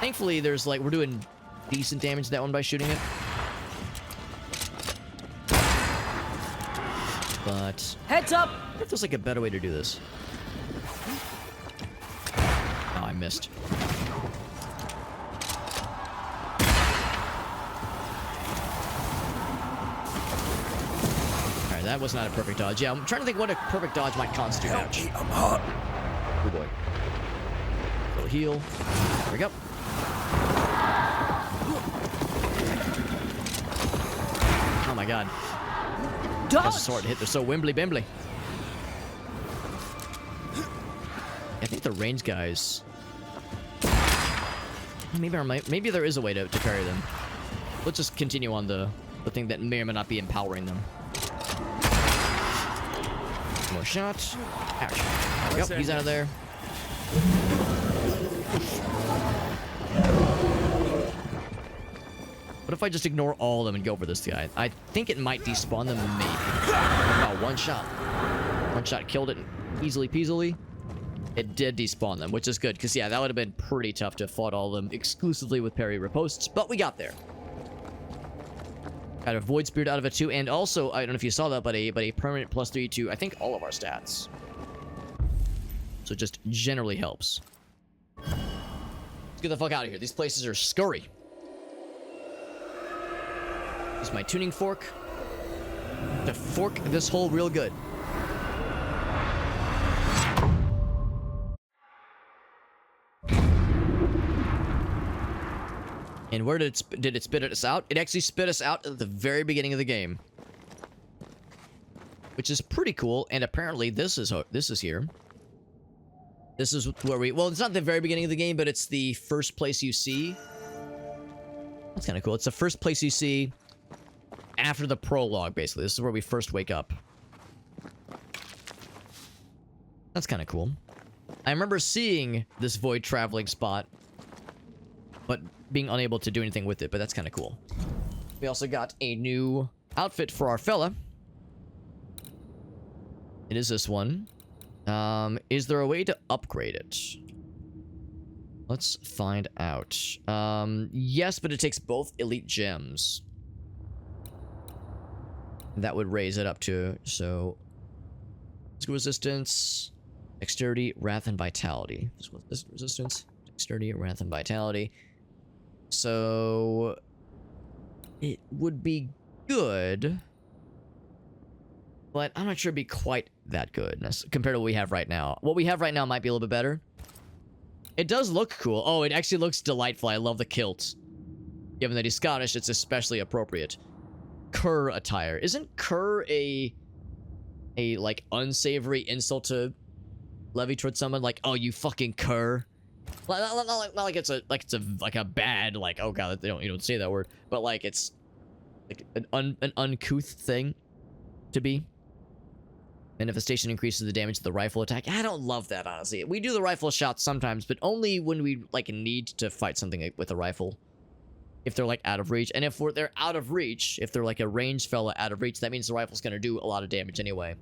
Thankfully, there's like, we're doing decent damage to that one by shooting it. But Heads up! I wonder if there's like a better way to do this. Oh, I missed. Alright, that was not a perfect dodge. Yeah, I'm trying to think what a perfect dodge might constitute. Ouch. I'm hot. Oh boy. Little heal. There we go. Oh my god. That's a sword hit. They're so wimbly bimbly. I think the range guys. Maybe there is a way to parry them. Let's just continue on the thing that may or may not be empowering them. More shots. Ouch. Yep, he's out of there. What if I just ignore all of them and go for this guy? I think it might despawn them, maybe. Oh, one shot. One shot killed it easily peasily. It did despawn them, which is good, because yeah, that would have been pretty tough to fight all of them exclusively with parry riposts, but we got there. Got a Void Spirit out of it too, and also, I don't know if you saw that, but a permanent +3 to, I think, all of our stats. So it just generally helps. Let's get the fuck out of here. These places are scurry. Use my tuning fork to fork this hole real good. And where did it spit us out? It actually spit us out at the very beginning of the game, which is pretty cool. And apparently this is here. This is where well, it's not the very beginning of the game, but it's the first place you see. That's kind of cool. It's the first place you see after the prologue, basically. This is where we first wake up. That's kind of cool. I remember seeing this void traveling spot, but being unable to do anything with it, but that's kind of cool. We also got a new outfit for our fella. It is this one. Is there a way to upgrade it? Let's find out. Yes, but it takes both elite gems. That would raise it up to, so... Physical resistance, dexterity, wrath, and vitality. Resistance, dexterity, wrath, and vitality. So... It would be good, but I'm not sure it'd be quite that good compared to what we have right now. What we have right now might be a little bit better. It does look cool. Oh, it actually looks delightful. I love the kilt. Given that he's Scottish, it's especially appropriate. Cur attire. Isn't cur a like unsavory insult to levy towards someone? Like, oh, you fucking cur. Not like it's a bad, like, oh god, you don't say that word, but like it's like an uncouth thing to be. Manifestation increases the damage of the rifle attack. I don't love that, honestly. We do the rifle shots sometimes, but only when we like need to fight something with a rifle. If they're like out of reach, and if they're out of reach, if they're like a ranged fella out of reach, that means the rifle's gonna do a lot of damage anyway.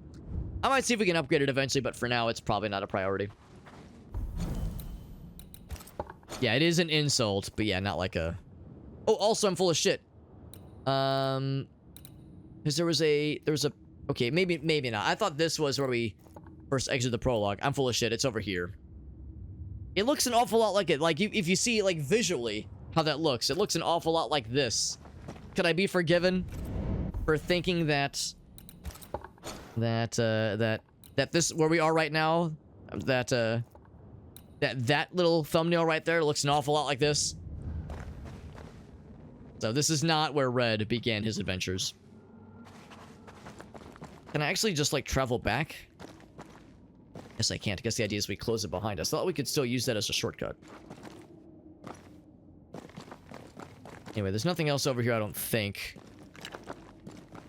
I might see if we can upgrade it eventually, but for now, it's probably not a priority. Yeah, it is an insult, but yeah, not like a... Oh, also, I'm full of shit. Because there was a... Okay, maybe not. I thought this was where we first exited the prologue. I'm full of shit. It's over here. It looks an awful lot like it. Like, if you see, like, visually how that looks, it looks an awful lot like this. Could I be forgiven for thinking that this, where we are right now, that little thumbnail right there looks an awful lot like this? So this is not where Red began his adventures. Can I actually just, like, travel back? Yes, I can't. I guess the idea is we close it behind us. I thought we could still use that as a shortcut. Anyway, there's nothing else over here, I don't think.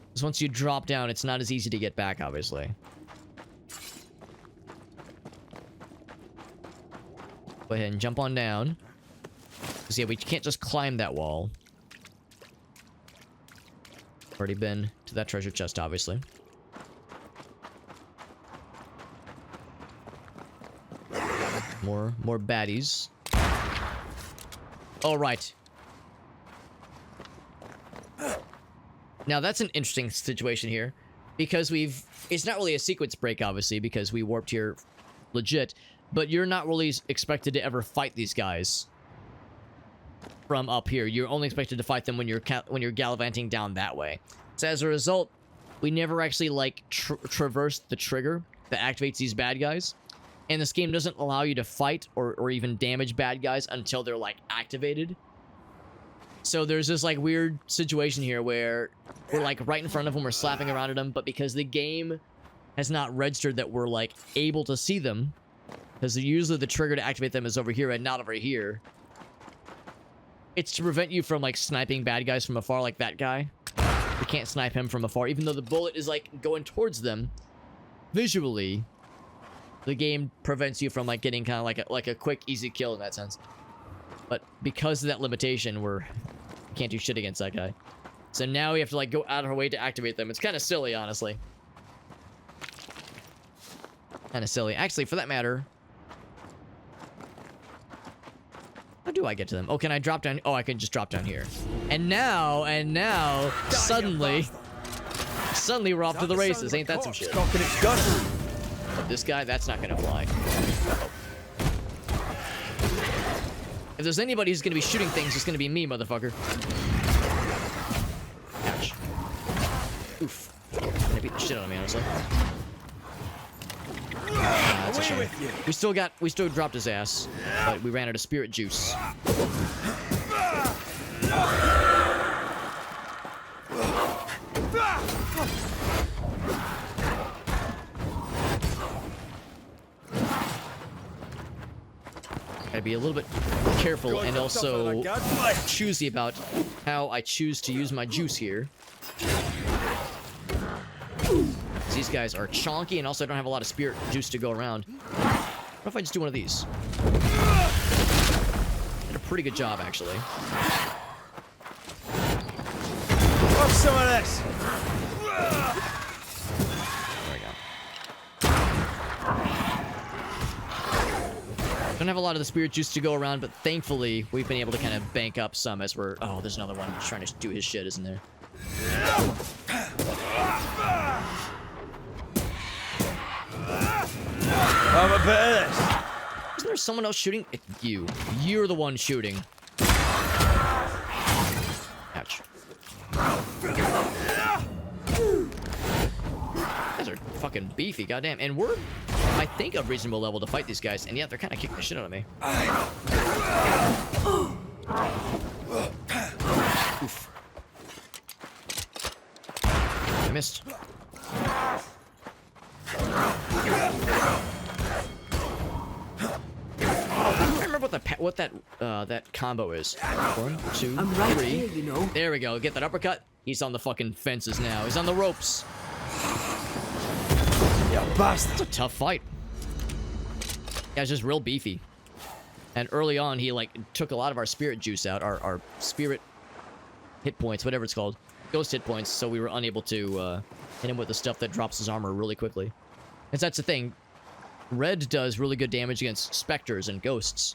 Because once you drop down, it's not as easy to get back, obviously. Go ahead and jump on down. Because, yeah, we can't just climb that wall. Already been to that treasure chest, obviously. More baddies. All right. Now, that's an interesting situation here. Because it's not really a sequence break, obviously, because we warped here legit. But you're not really expected to ever fight these guys from up here. You're only expected to fight them when you're gallivanting down that way. So as a result, we never actually, like, traverse the trigger that activates these bad guys. And this game doesn't allow you to fight or even damage bad guys until they're, like, activated. So there's this, like, weird situation here where we're, like, right in front of them, we're slapping around at them, but because the game has not registered that we're, like, able to see them, Because usually the trigger to activate them is over here and not over here. It's to prevent you from, like, sniping bad guys from afar, like that guy. You can't snipe him from afar, even though the bullet is, like, going towards them. Visually, the game prevents you from, like, getting kind of like a quick, easy kill in that sense. But because of that limitation, we can't do shit against that guy. So now we have to, like, go out of our way to activate them. It's kind of silly, honestly. Kind of silly. Actually, for that matter... How do I get to them? Oh, can I drop down? Oh, I can just drop down here. And now, suddenly we're off to the races. Ain't that some shit? But this guy, that's not gonna fly. Uh-oh. If there's anybody who's gonna be shooting things, it's gonna be me, motherfucker. Ouch. Oof. Gonna beat the shit out of me, honestly. That's a shame. We still dropped his ass, but we ran out of spirit juice. Gotta be a little bit careful and also choosy about how I choose to use my juice here. These guys are chonky, and also I don't have a lot of spirit juice to go around. What if I just do one of these? Did a pretty good job, actually. Have some of this. There we go. Don't have a lot of the spirit juice to go around, but thankfully we've been able to kind of bank up some as we're... Oh, there's another one trying to do his shit, isn't there? Have a bit of this. Isn't there someone else shooting? It's you. You're the one shooting. Ouch. Guys are fucking beefy, goddamn. And we're, I think, a reasonable level to fight these guys, and yet they're kind of kicking the shit out of me. Oof. I missed. I remember what that combo is. 1, 2, I'm right 3. here, you know. There we go. Get that uppercut. He's on the fucking fences now. He's on the ropes. You bastard. It's a tough fight. Guy's just real beefy. And early on, he like took a lot of our spirit juice out, our spirit hit points, whatever it's called, ghost hit points. So we were unable to hit him with the stuff that drops his armor really quickly. And that's the thing. Red does really good damage against specters and ghosts,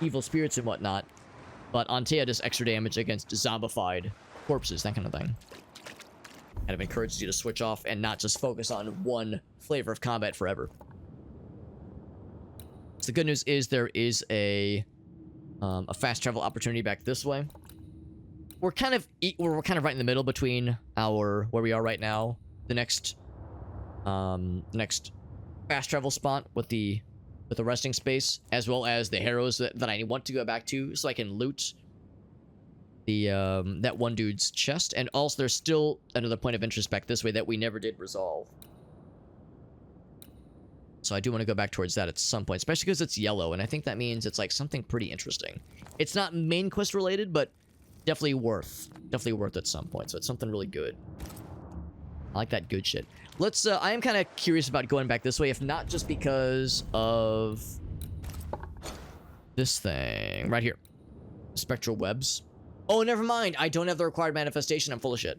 evil spirits and whatnot, but Antea does extra damage against zombified corpses, that kind of thing. Kind of encourages you to switch off and not just focus on one flavor of combat forever. So the good news is there is a fast travel opportunity back this way. We're kind of right in the middle between where we are right now, the next fast travel spot with the resting space, as well as the harrows that I want to go back to so I can loot the that one dude's chest. And also there's still another point of interest back this way that we never did resolve. So I do want to go back towards that at some point, especially because it's yellow, and I think that means it's like something pretty interesting. It's not main quest related, but definitely worth at some point. So it's something really good. I like that good shit. Let's, I am kind of curious about going back this way, if not just because of this thing right here. Spectral webs. Oh, never mind. I don't have the required manifestation. I'm full of shit.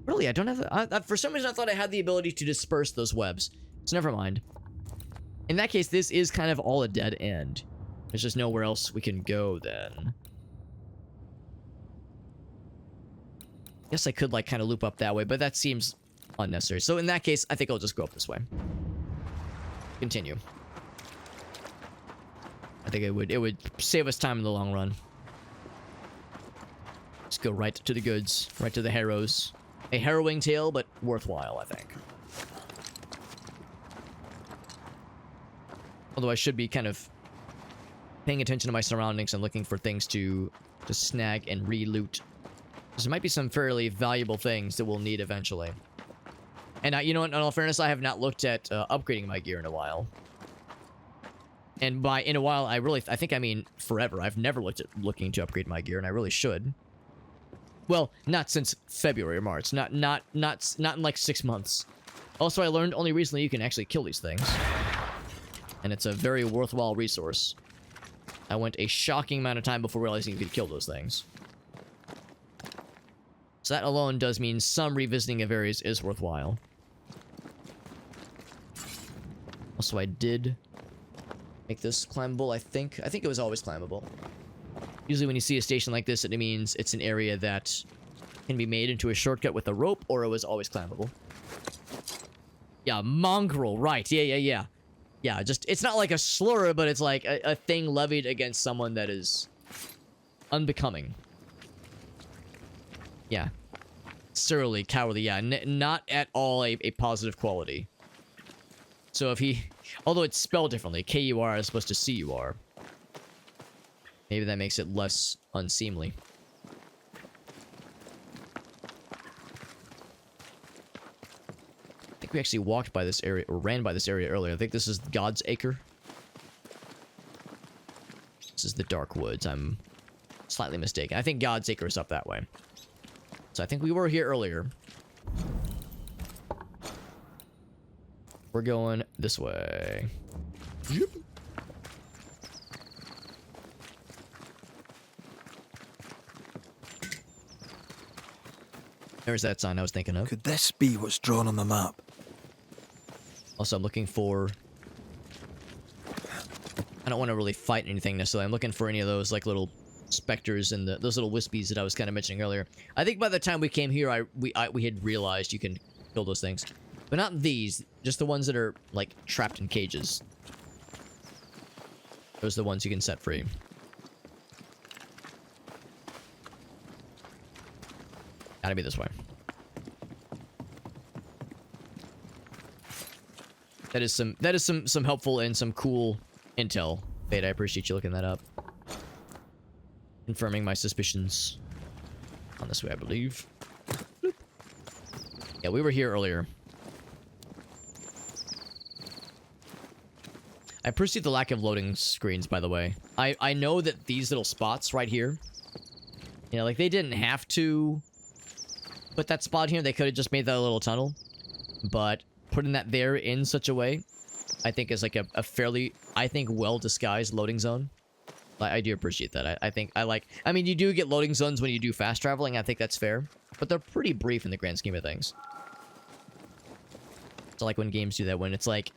Really, I don't have the, for some reason I thought I had the ability to disperse those webs. So never mind. In that case, this is kind of all a dead end. There's just nowhere else we can go then. Guess I could like kind of loop up that way, but that seems unnecessary. So in that case, I think I'll just go up this way. Continue. I think it would save us time in the long run. Just go right to the goods, right to the harrows. A harrowing tale, but worthwhile, I think. Although I should be kind of paying attention to my surroundings and looking for things to snag and re-loot. There might be some fairly valuable things that we'll need eventually. And you know what, in all fairness, I have not looked at upgrading my gear in a while. And by in a while, I think I mean forever. I've never looking to upgrade my gear, and I really should. Well, not since February or March. Not in like 6 months. Also, I learned only recently you can actually kill these things. And it's a very worthwhile resource. I went a shocking amount of time before realizing you could kill those things. So that alone does mean some revisiting of areas is worthwhile. Also, I did make this climbable, I think. I think it was always climbable. Usually when you see a station like this, it means it's an area that can be made into a shortcut with a rope, or it was always climbable. Yeah, mongrel, right. Yeah. Yeah, just, it's not like a slur, but it's like a thing levied against someone that is unbecoming. Yeah. Surly, cowardly, yeah. Not at all a positive quality. So if he... Although it's spelled differently. K-U-R as opposed to C-U-R. Maybe that makes it less unseemly. I think we actually walked by this area, or ran by this area earlier. I think this is God's Acre. This is the Dark Woods. I'm slightly mistaken. I think God's Acre is up that way. So I think we were here earlier. We're going this way. Yep. There's that sign I was thinking of. Could this be what's drawn on the map? Also, I'm looking for... I don't want to really fight anything necessarily. I'm looking for any of those like little specters and those little wispies that I was kind of mentioning earlier. I think by the time we came here, we had realized you can kill those things. But not these, just the ones that are, like, trapped in cages. Those are the ones you can set free. Gotta be this way. That is some helpful and some cool intel. Fade, I appreciate you looking that up. Confirming my suspicions. On this way, I believe. Bloop. Yeah, we were here earlier. I appreciate the lack of loading screens, by the way. I know that these little spots right here, you know, like, they didn't have to put that spot here. They could have just made that a little tunnel. But putting that there in such a way, I think is like a fairly, I think, well-disguised loading zone. I do appreciate that. I mean, you do get loading zones when you do fast traveling. I think that's fair. But they're pretty brief in the grand scheme of things. So like when games do that, when it's like,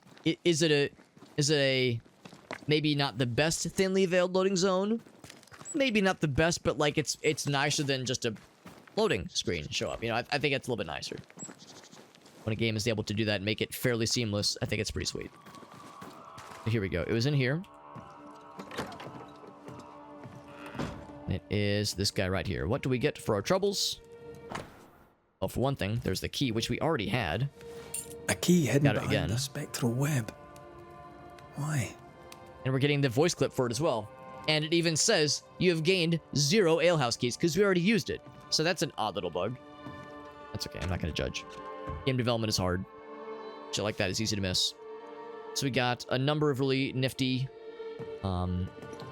is it a maybe not the best thinly veiled loading zone? Maybe not the best, but like it's nicer than just a loading screen show up. You know, I think it's a little bit nicer. When a game is able to do that and make it fairly seamless, I think it's pretty sweet. Here we go. It was in here. It is this guy right here. What do we get for our troubles? Oh, for one thing, there's the key, which we already had. A key hidden Got it behind again. a spectral web. Why? And we're getting the voice clip for it as well. And it even says, you have gained 0 alehouse keys, because we already used it. So that's an odd little bug. That's okay, I'm not going to judge. Game development is hard. Shit like that is easy to miss. So we got a number of really nifty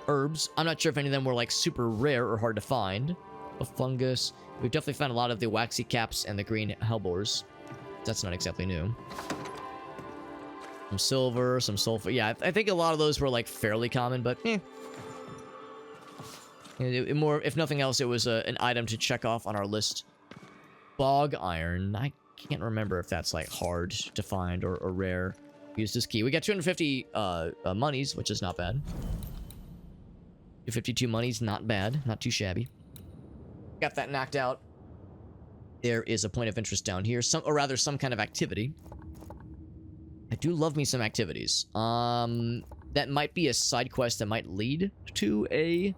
herbs. I'm not sure if any of them were like super rare or hard to find. A fungus. We've definitely found a lot of the waxy caps and the green hellebores. That's not exactly new. Some silver, some sulfur. Yeah, I think a lot of those were like fairly common, but eh. More, if nothing else, it was an item to check off on our list. Bog iron. I can't remember if that's like hard to find or rare. Use this key. We got 250 monies, which is not bad. 252 monies, not bad. Not too shabby. Got that knocked out. There is a point of interest down here. Some kind of activity. I do love me some activities. That might be a side quest that might lead to a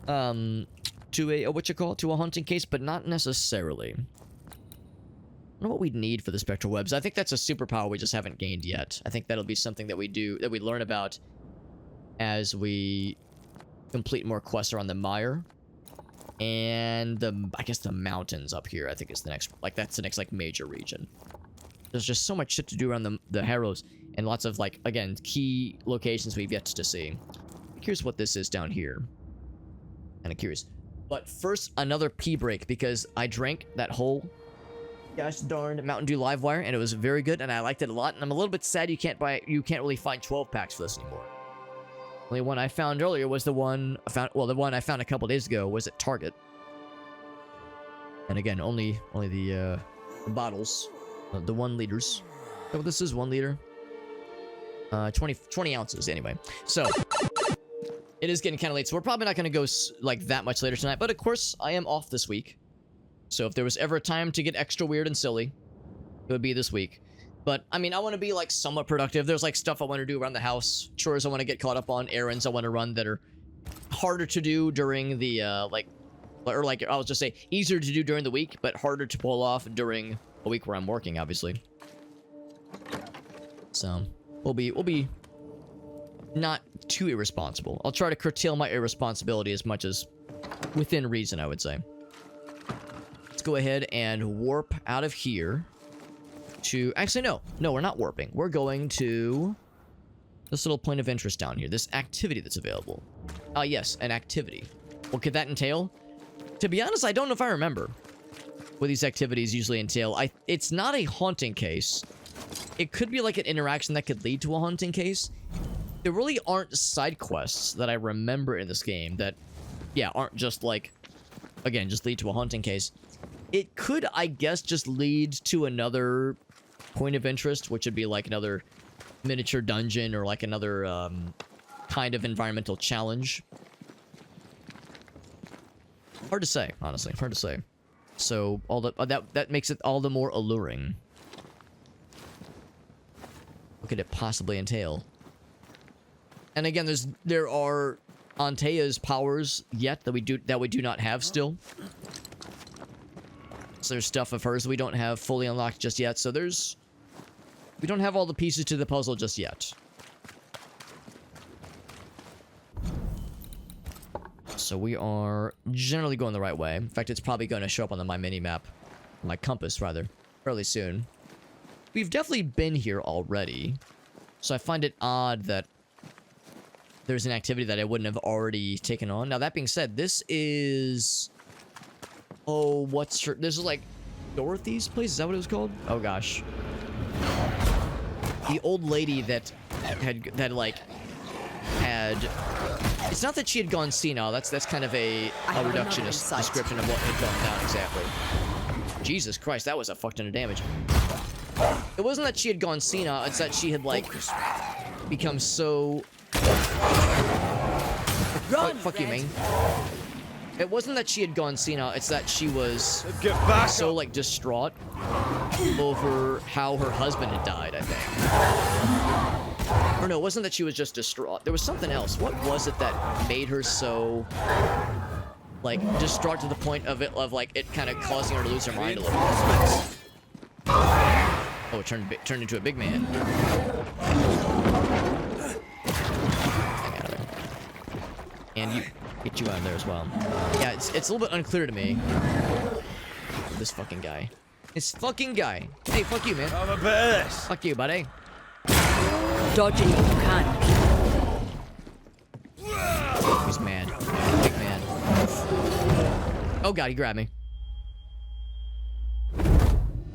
to a haunting case, but not necessarily. I don't know what we'd need for the spectral webs. I think that's a superpower we just haven't gained yet. I think that'll be something that we learn about as we complete more quests around the mire. And I guess the mountains up here, I think is the next, like, that's the next, like, major region. There's just so much shit to do around the Harrows, and lots of, like, again, key locations we've yet to see. Here's what this is down here. Kind of curious. But first, another pee break, because I drank that whole gosh darned Mountain Dew Livewire, and it was very good, and I liked it a lot. And I'm a little bit sad you can't really find 12 packs for this anymore. Only one I found earlier was the one I found. Well, the one I found a couple days ago was at Target. And again, only the bottles, the 1 liters. Oh, this is 1 liter. 20 ounces anyway. So it is getting kind of late, so we're probably not going to go like that much later tonight. But of course, I am off this week. So if there was ever a time to get extra weird and silly, it would be this week. But, I mean, I want to be, like, somewhat productive. There's, like, stuff I want to do around the house. Chores I want to get caught up on. Errands I want to run that are harder to do during the, I'll just say, easier to do during the week, but harder to pull off during a week where I'm working, obviously. So, we'll be not too irresponsible. I'll try to curtail my irresponsibility as much as within reason, I would say. Let's go ahead and warp out of here. Actually, no, we're not warping. We're going to this little point of interest down here. This activity that's available. Yes, an activity. What could that entail? To be honest, I don't know if I remember what these activities usually entail. It's not a haunting case. It could be like an interaction that could lead to a haunting case. There really aren't side quests that I remember in this game that, yeah, aren't just like, again, just lead to a haunting case. It could, I guess, just lead to another point of interest, which would be like another miniature dungeon or like another kind of environmental challenge. Hard to say, honestly. Hard to say. So all that makes it all the more alluring. What could it possibly entail? And again, there are Antea's powers yet that we do not have still. So there's stuff of hers we don't have fully unlocked just yet. So we don't have all the pieces to the puzzle just yet. So we are generally going the right way. In fact, it's probably going to show up on my mini-map, my compass rather, fairly soon. We've definitely been here already. So I find it odd that there's an activity that I wouldn't have already taken on. Now, that being said, this is... Oh, this is like Dorothy's place? Is that what it was called? Oh, gosh. The old lady that had... It's not that she had gone senile. That's kind of a reductionist description of what had gone down exactly. Jesus Christ, that was a fuck ton of damage. It wasn't that she had gone senile. It's that she had, like, become so... Run, fuck you, man. It wasn't that she had gone senile, it's that she was so, like, distraught over how her husband had died, I think. Or no, it wasn't that she was just distraught. There was something else. What was it that made her so, like, distraught to the point of it kind of causing her to lose her mind a little bit? Oh, it turned into a big man. And get you out of there as well. Yeah, it's a little bit unclear to me. This fucking guy. This fucking guy. Hey, fuck you, man. Have a bit of this. Fuck you, buddy. Dodge it if you can. He's mad. Big man. Oh god, he grabbed me.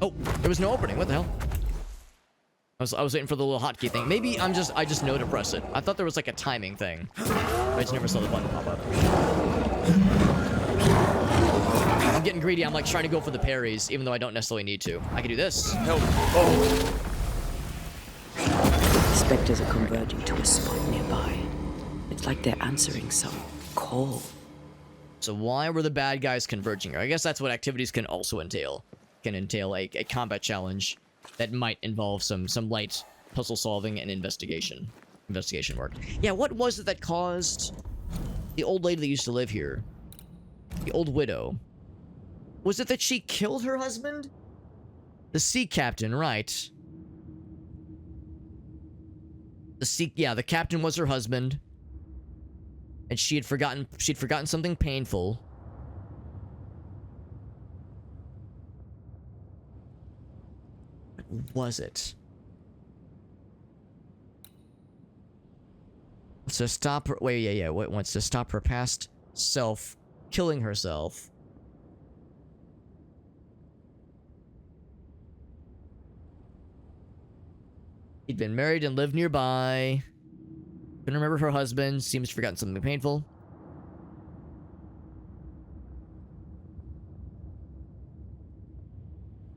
Oh, there was no opening. What the hell? I was waiting for the little hotkey thing. Maybe I just know to press it. I thought there was like a timing thing. I just never saw the button pop up. I'm getting greedy. I'm like trying to go for the parries, even though I don't necessarily need to. I can do this. Help. Oh. Spectres are converging to a spot nearby. It's like they're answering some call. So why were the bad guys converging here? I guess that's what activities can also entail. Can entail a combat challenge that might involve some light puzzle solving and investigation work. Yeah, what was it that caused the old lady that used to live here? The old widow. Was it that she killed her husband? The sea captain, right. The captain was her husband. And she'd forgotten something painful. was it? So stop her. Wait, yeah. Wait, wants to stop her past self killing herself. He'd been married and lived nearby. Couldn't remember her husband. Seems to have forgotten something painful.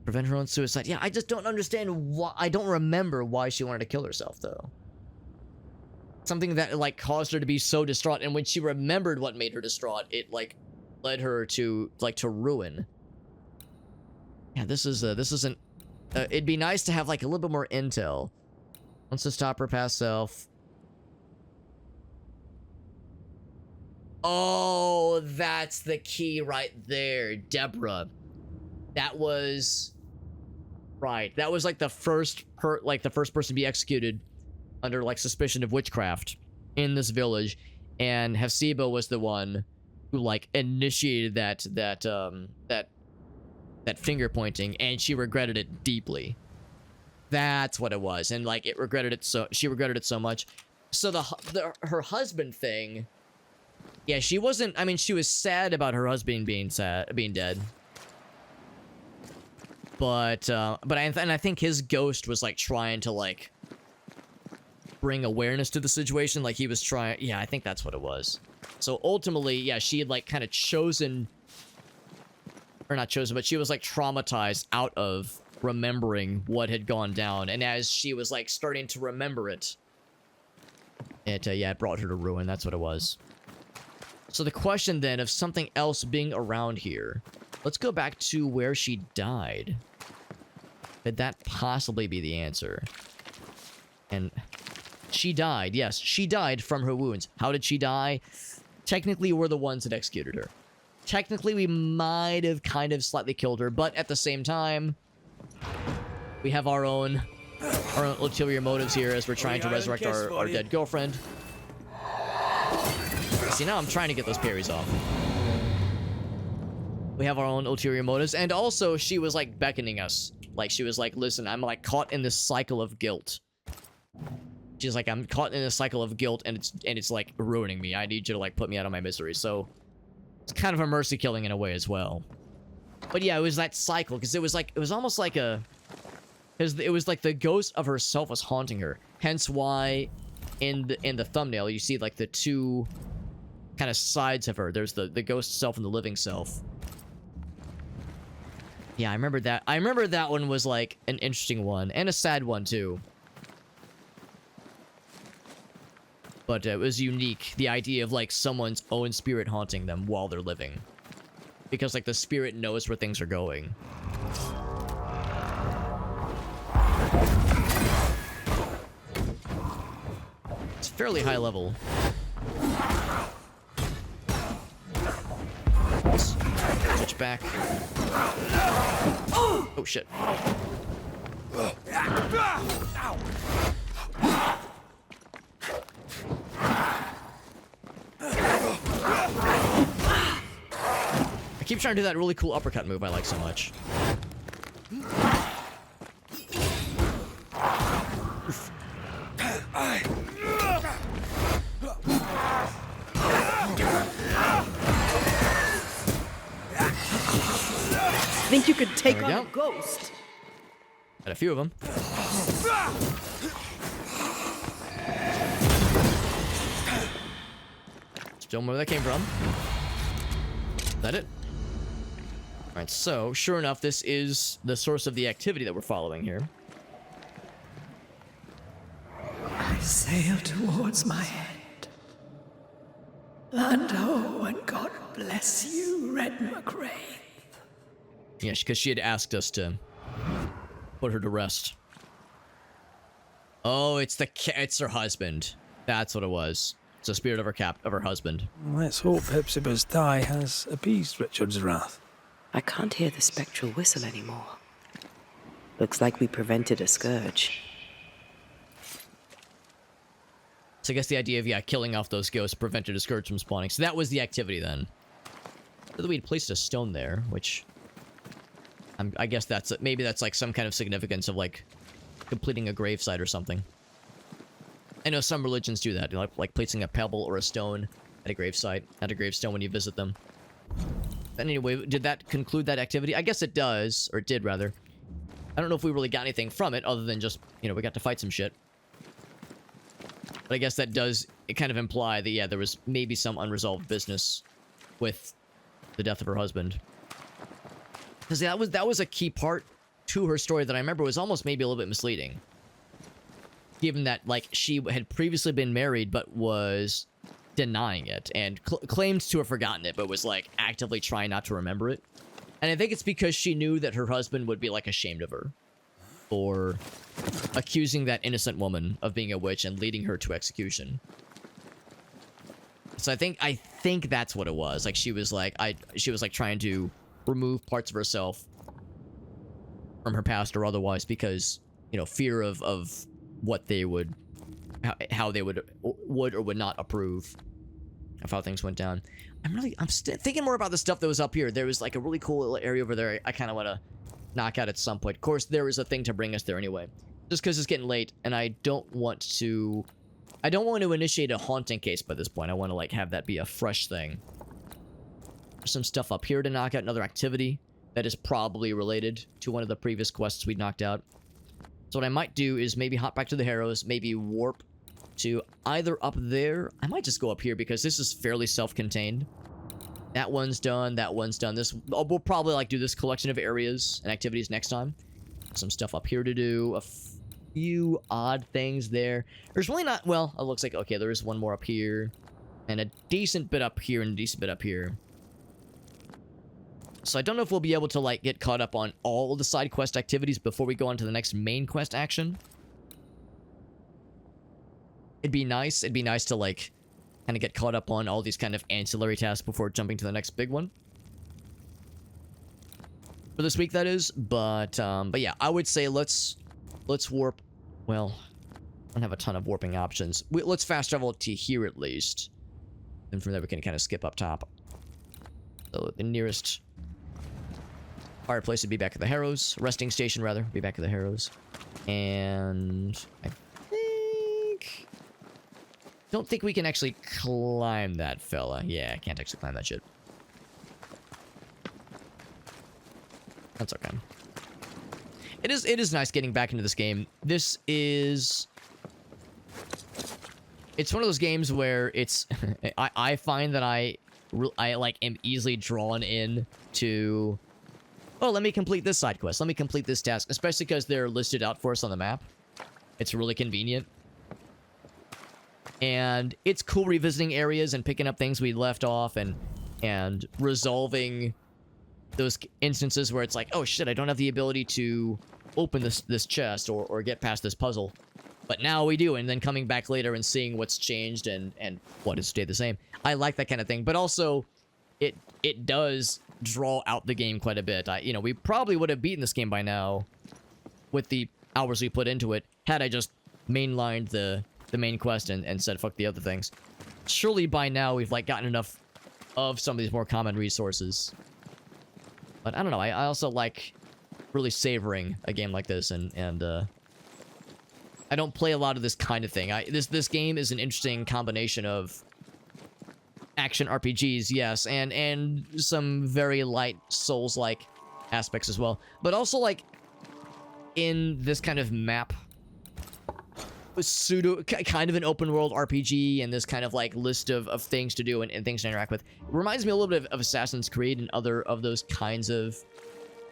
Prevent her own suicide. Yeah, I just don't understand why. I don't remember why she wanted to kill herself, though. Something that, like, caused her to be so distraught. And when she remembered what made her distraught, it, like, led her to, like, to ruin. Yeah, this isn't... it'd be nice to have, like, a little bit more intel. Wants to stop her past self. Oh, that's the key right there. Deborah. That was... Right. That was, like, the first person to be executed under, like, suspicion of witchcraft in this village. And Hephzibah was the one who, like, initiated that finger pointing, and she regretted it deeply. That's what it was. And, like, she regretted it so much. So her husband thing, yeah, she wasn't, I mean, she was sad about her husband being dead. But I think his ghost was, like, trying to, like, bring awareness to the situation. Like, he was trying, yeah, I think that's what it was. So ultimately, yeah, she had, like, kind of chosen, or not chosen, but she was, like, traumatized out of remembering what had gone down. And as she was, like, starting to remember it, it brought her to ruin. That's what it was. So the question then of something else being around here, let's go back to where she died. Could that possibly be the answer? And she died. Yes, she died from her wounds. How did she die? Technically, we're the ones that executed her. Technically, we might have kind of slightly killed her, but at the same time, we have our own ulterior motives here as we're trying to resurrect our dead girlfriend. See, now I'm trying to get those parries off. We have our own ulterior motives, and also she was, like, beckoning us. Like, she was like, listen, I'm, like, caught in this cycle of guilt. She's like, I'm caught in this cycle of guilt, and it's like, ruining me. I need you to, like, put me out of my misery. So, it's kind of a mercy killing in a way as well. But yeah, it was that cycle, because it was almost like a... It was like the ghost of herself was haunting her. Hence why, in the thumbnail, you see, like, the two kind of sides of her. There's the ghost self and the living self. Yeah, I remember that. I remember that one was, like, an interesting one. And a sad one, too. But it was unique. The idea of, like, someone's own spirit haunting them while they're living. Because, like, the spirit knows where things are going. It's fairly high level. Switch back. Oh, shit. I keep trying to do that really cool uppercut move I like so much. Think you could take on go. a ghost? Got a few of them. Still know where that came from. Is that it? Alright, so, sure enough, this is the source of the activity that we're following here. I sail towards my end. Land ho, and God bless you, Red McRae. Yes, because she had asked us to put her to rest. Oh, it's her husband. That's what it was. It's the spirit of her husband. Let's hope Hephzibah's die has appeased Richard's wrath. I can't hear the spectral whistle anymore. Looks like we prevented a scourge. So I guess the idea of, yeah, killing off those ghosts prevented a scourge from spawning. So that was the activity then. So we'd placed a stone there, which I guess that's maybe that's like some kind of significance of like completing a gravesite or something. I know some religions do that, like placing a pebble or a stone at a gravestone when you visit them. But anyway, did that conclude that activity? I guess it does, or it did rather. I don't know if we really got anything from it other than just, you know, we got to fight some shit. But I guess that does, it kind of imply that, yeah, there was maybe some unresolved business with the death of her husband. Because that was a key part to her story that I remember was almost maybe a little bit misleading. Given that, like, she had previously been married but was denying it and claimed to have forgotten it, but was, like, actively trying not to remember it. And I think it's because she knew that her husband would be, like, ashamed of her for accusing that innocent woman of being a witch and leading her to execution. So I think that's what it was. Like, she was like trying to remove parts of herself from her past or otherwise because, you know, fear of what they would, how they would or would not approve of how things went down. I'm thinking more about the stuff that was up here. There was like a really cool little area over there I kind of want to knock out at some point. Of course, there is a thing to bring us there anyway. Just because it's getting late and I don't want to initiate a haunting case by this point. I want to like have that be a fresh thing. There's some stuff up here to knock out, another activity that is probably related to one of the previous quests we knocked out. So what I might do is maybe hop back to the Harrows, maybe warp to either up there. I might just go up here because this is fairly self-contained. That one's done. That one's done. We'll probably like do this collection of areas and activities next time. Some stuff up here to do. A few odd things there. There's really not, well, it looks like, okay, there is one more up here. And a decent bit up here and a decent bit up here. So I don't know if we'll be able to like get caught up on all of the side quest activities before we go on to the next main quest action. It'd be nice to like kind of get caught up on all these kind of ancillary tasks before jumping to the next big one. For this week, that is. But yeah, I would say let's warp. Well, I don't have a ton of warping options. Let's fast travel to here at least. And from there we can kind of skip up top. So the nearest fireplace would be back at the Harrows. Resting station, rather. Be back at the Harrows. And I don't think we can actually climb that fella. Yeah, I can't actually climb that shit. That's okay. It is nice getting back into this game. It's one of those games where it's I find that I like am easily drawn in to, oh, let me complete this side quest. Let me complete this task, especially because they're listed out for us on the map. It's really convenient. And it's cool revisiting areas and picking up things we left off and resolving those instances where it's like, oh shit, I don't have the ability to open this chest or get past this puzzle. But now we do, and then coming back later and seeing what's changed and what has stayed the same. I like that kind of thing, but also it does draw out the game quite a bit. You know, we probably would have beaten this game by now with the hours we put into it had I just mainlined the main quest and said fuck the other things. Surely by now we've like gotten enough of some of these more common resources. But I don't know, I also like really savoring a game like this and I don't play a lot of this kind of thing. This game is an interesting combination of action RPGs, yes, and some very light Souls-like aspects as well. But also like in this kind of map pseudo kind of an open world RPG and this kind of like list of things to do and things to interact with. It reminds me a little bit of Assassin's Creed and other of those kinds of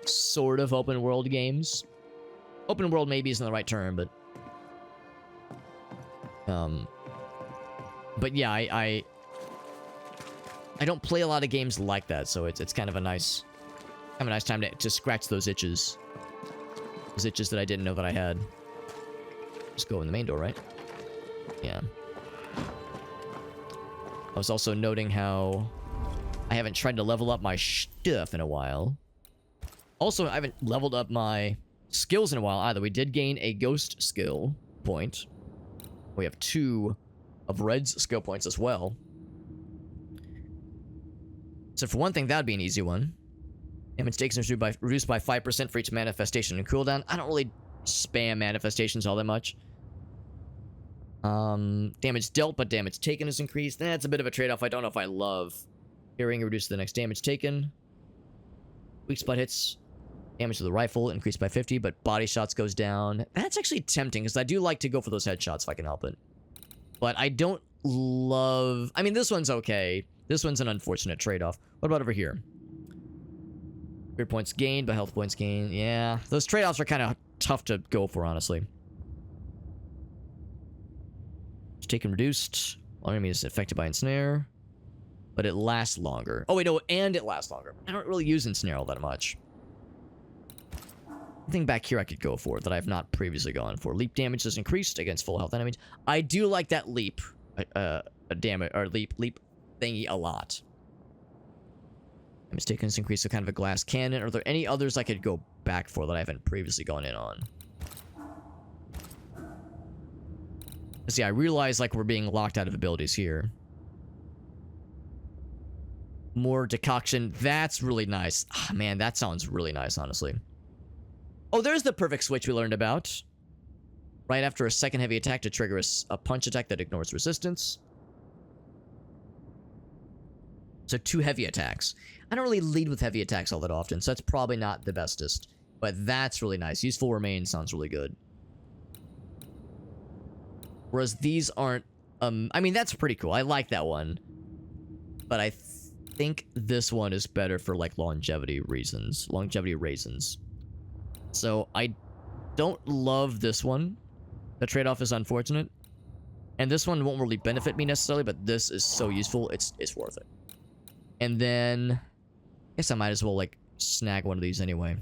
sort of open world games. Open world maybe isn't the right term, but yeah, I don't play a lot of games like that, so it's kind of a nice time to scratch those itches. Those itches that I didn't know that I had. Just go in the main door, right? Yeah. I was also noting how I haven't tried to level up my stuff in a while. Also, I haven't leveled up my skills in a while either. We did gain a ghost skill point. We have 2 of Red's skill points as well. So for one thing, that would be an easy one. Damage taken is reduced by 5% for each manifestation and cooldown. I don't really spam manifestations all that much. Damage dealt, but damage taken is increased. That's a bit of a trade-off. I don't know if I love. Hearing reduces the next damage taken. Weak spot hits. Damage to the rifle increased by 50, but body shots goes down. That's actually tempting, because I do like to go for those headshots if I can help it. But I don't love... I mean, this one's okay. This one's an unfortunate trade-off. What about over here? Grid points gained, but health points gained. Yeah, those trade-offs are kind of tough to go for, honestly. It's taken reduced. All enemy is affected by ensnare. But it lasts longer. Oh, wait, no, and it lasts longer. I don't really use ensnare all that much. I think back here I could go for that I have not previously gone for. Leap damage is increased against full health enemies. I do like that leap, damage or leap thingy a lot. Mistaken is increased to kind of a glass cannon. Are there any others I could go back for that I haven't previously gone in on? See, I realize like we're being locked out of abilities here. More decoction. That's really nice. Ah, man, that sounds really nice, honestly. Oh, there's the perfect switch we learned about. Right after a second heavy attack to trigger a punch attack that ignores resistance. So 2 heavy attacks. I don't really lead with heavy attacks all that often, so that's probably not the bestest. But that's really nice. Useful remain sounds really good. Whereas these aren't... I mean, that's pretty cool. I like that one. But I think this one is better for, like, longevity reasons. Longevity raisins. So, I don't love this one. The trade-off is unfortunate. And this one won't really benefit me necessarily, but this is so useful, it's worth it. And then... I guess I might as well, like, snag one of these anyway.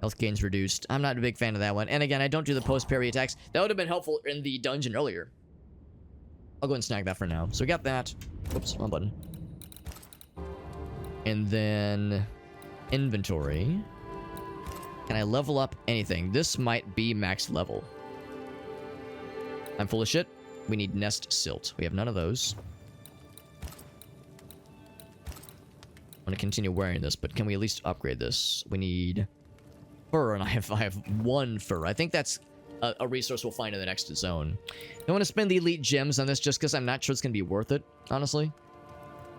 Health gains reduced. I'm not a big fan of that one. And again, I don't do the post-parry attacks. That would have been helpful in the dungeon earlier. I'll go and snag that for now. So we got that. Oops, wrong button. And then... inventory. Can I level up anything? This might be max level. I'm full of shit. We need nest silt. We have none of those. I'm gonna continue wearing this, but can we at least upgrade this? We need fur, and I have 1 fur. I think that's a resource we'll find in the next zone. I want to spend the elite gems on this just because I'm not sure it's gonna be worth it, honestly.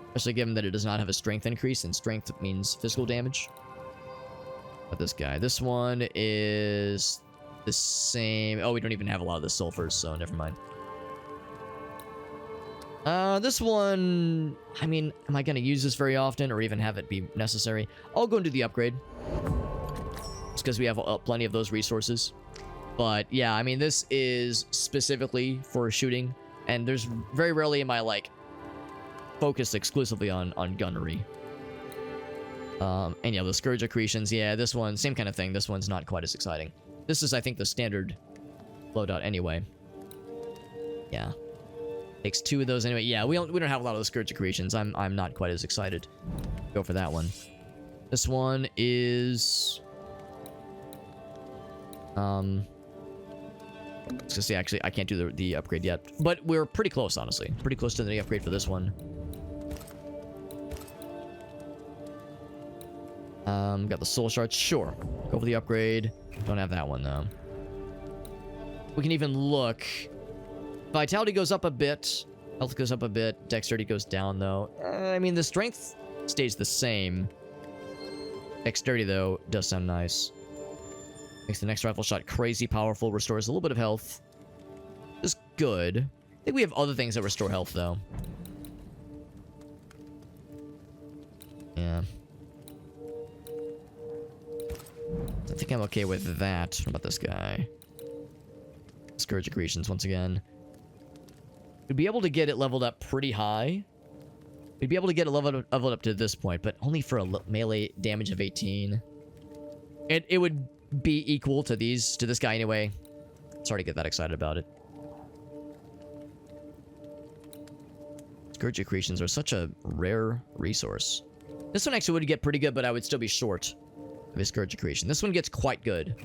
Especially given that it does not have a strength increase, and strength means physical damage. But this guy, this one is the same. Oh, we don't even have a lot of the sulfurs, so never mind. This one, I mean, am I going to use this very often or even have it be necessary? I'll go and do the upgrade. Just because we have plenty of those resources. But yeah, I mean, this is specifically for shooting. And there's very rarely am I, like, focused exclusively on gunnery. And yeah, the Scourge accretions, yeah, this one, same kind of thing. This one's not quite as exciting. This is, I think, the standard loadout anyway. Yeah. Takes 2 of those anyway. Yeah, we don't have a lot of the Scourge accretions. I'm not quite as excited. Go for that one. This one is... let's just see, actually, I can't do the upgrade yet. But we're pretty close, honestly. Pretty close to the upgrade for this one. Got the soul shards. Sure. Go for the upgrade. Don't have that one, though. We can even look. Vitality goes up a bit. Health goes up a bit. Dexterity goes down, though. I mean, the strength stays the same. Dexterity, though, does sound nice. Makes the next rifle shot crazy powerful. Restores a little bit of health. Is good. I think we have other things that restore health, though. Yeah. I think I'm okay with that. What about this guy? Scourge accretions once again. We'd be able to get it leveled up pretty high. We'd be able to get it leveled up to this point, but only for a melee damage of 18. It would be equal to this guy anyway. Sorry to get that excited about it. Scourge accretions are such a rare resource. This one actually would get pretty good, but I would still be short of a Scourge accretion. This one gets quite good.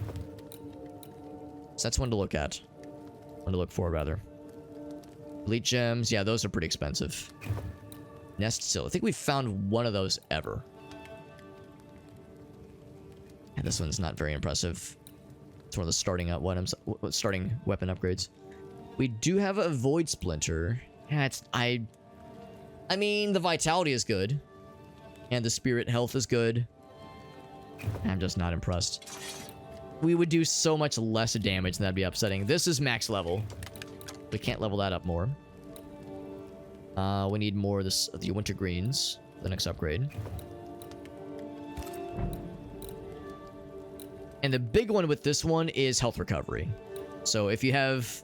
So that's one to look at. One to look for, rather. Elite gems, yeah, those are pretty expensive. Nest sill. I think we found one of those ever. Yeah, this one's not very impressive. It's one of the starting weapon upgrades. We do have a Void Splinter. Yeah, I mean, the Vitality is good. And the Spirit Health is good. I'm just not impressed. We would do so much less damage, and that'd be upsetting. This is max level. We can't level that up more. We need more of the Winter Greens for the next upgrade. And the big one with this one is health recovery. So if you have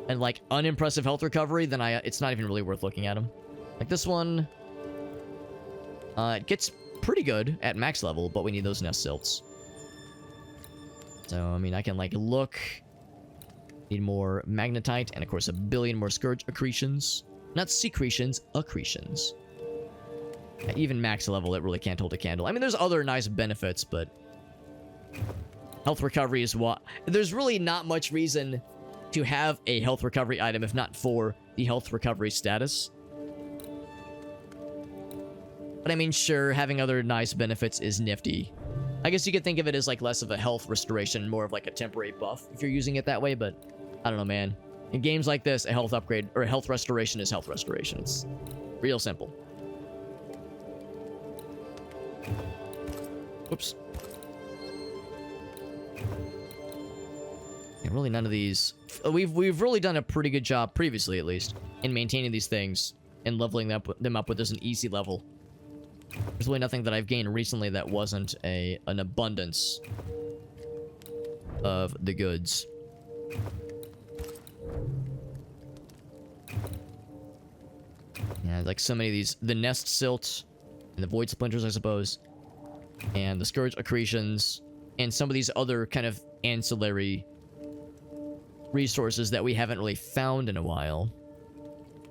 an like unimpressive health recovery, then it's not even really worth looking at them. Like this one, it gets pretty good at max level, but we need those nest silts. So I mean, I can like look. Need more magnetite, and of course a billion more scourge accretions. Not secretions, accretions. Yeah, even max level, it really can't hold a candle. I mean, there's other nice benefits, but health recovery is what... There's really not much reason to have a health recovery item if not for the health recovery status. But I mean, sure, having other nice benefits is nifty. I guess you could think of it as like less of a health restoration, more of like a temporary buff if you're using it that way, but I don't know, man. In games like this, a health upgrade or a health restoration is health restoration. It's real simple. Whoops. Yeah, really none of these... We've really done a pretty good job, previously at least, in maintaining these things and leveling them up with just an easy level. There's really nothing that I've gained recently that wasn't an abundance of the goods. Yeah, like so many of these, the nest silt and the void splinters, I suppose, and the scourge accretions, and some of these other kind of ancillary resources that we haven't really found in a while,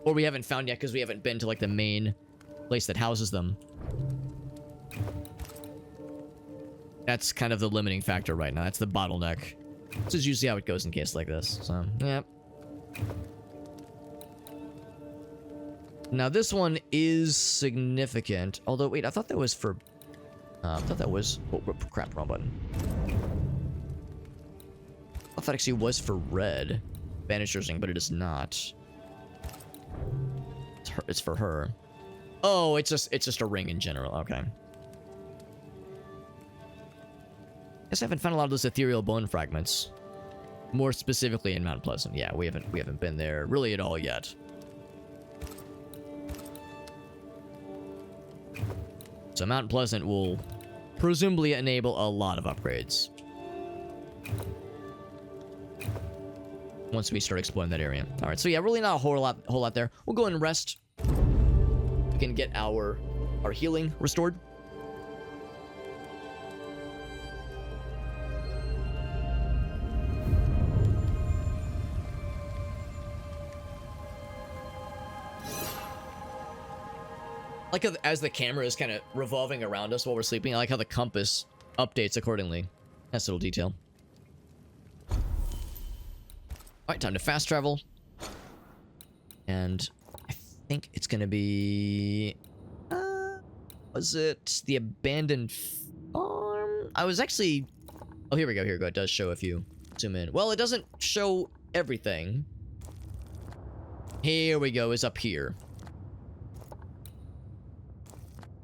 or we haven't found yet because we haven't been to like the main place that houses them. That's kind of the limiting factor right now. That's the bottleneck. This is usually how it goes in cases like this. So, yeah. Now, this one is significant. Although, wait, I thought that was for... I thought that was... Oh, crap, wrong button. I thought that actually was for red. Banishers ring, but it is not. It's for her. Oh, it's just a ring in general. Okay. Guess I haven't found a lot of those ethereal bone fragments. More specifically in Mount Pleasant. Yeah, we haven't been there really at all yet. So Mount Pleasant will presumably enable a lot of upgrades once we start exploring that area. All right, so yeah, really not a whole lot there. We'll go and rest. We can get our healing restored. I like how as the camera is kind of revolving around us while we're sleeping, I like how the compass updates accordingly. Nice little detail. Alright, time to fast travel. And I think it's gonna be... was it the abandoned farm? I was actually... Oh, here we go, It does show if you zoom in. Well, it doesn't show everything. Here we go, it's up here.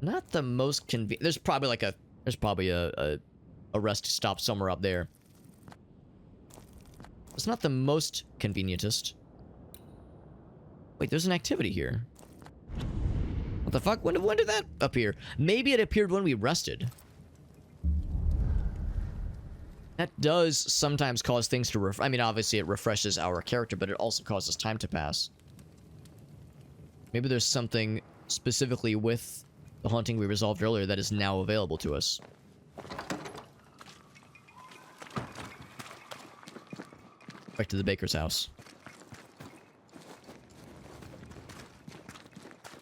Not the most convenient. There's probably a rest stop somewhere up there. It's not the most convenientest. Wait, there's an activity here. What the fuck? When did that appear? Maybe it appeared when we rested. That does sometimes cause things to I mean, obviously it refreshes our character, but it also causes time to pass. Maybe there's something specifically with the haunting we resolved earlier that is now available to us. Back to the baker's house.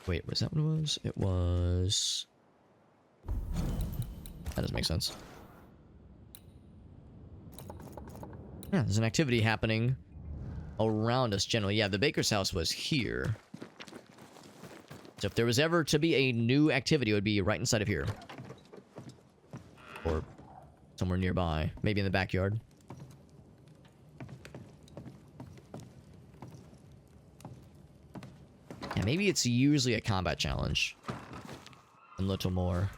Wait, was that what it was? It was... That doesn't make sense. Yeah, there's an activity happening around us generally. Yeah, the baker's house was here. So if there was ever to be a new activity, it would be right inside of here. Or somewhere nearby. Maybe in the backyard. Yeah, maybe it's usually a combat challenge. A little more.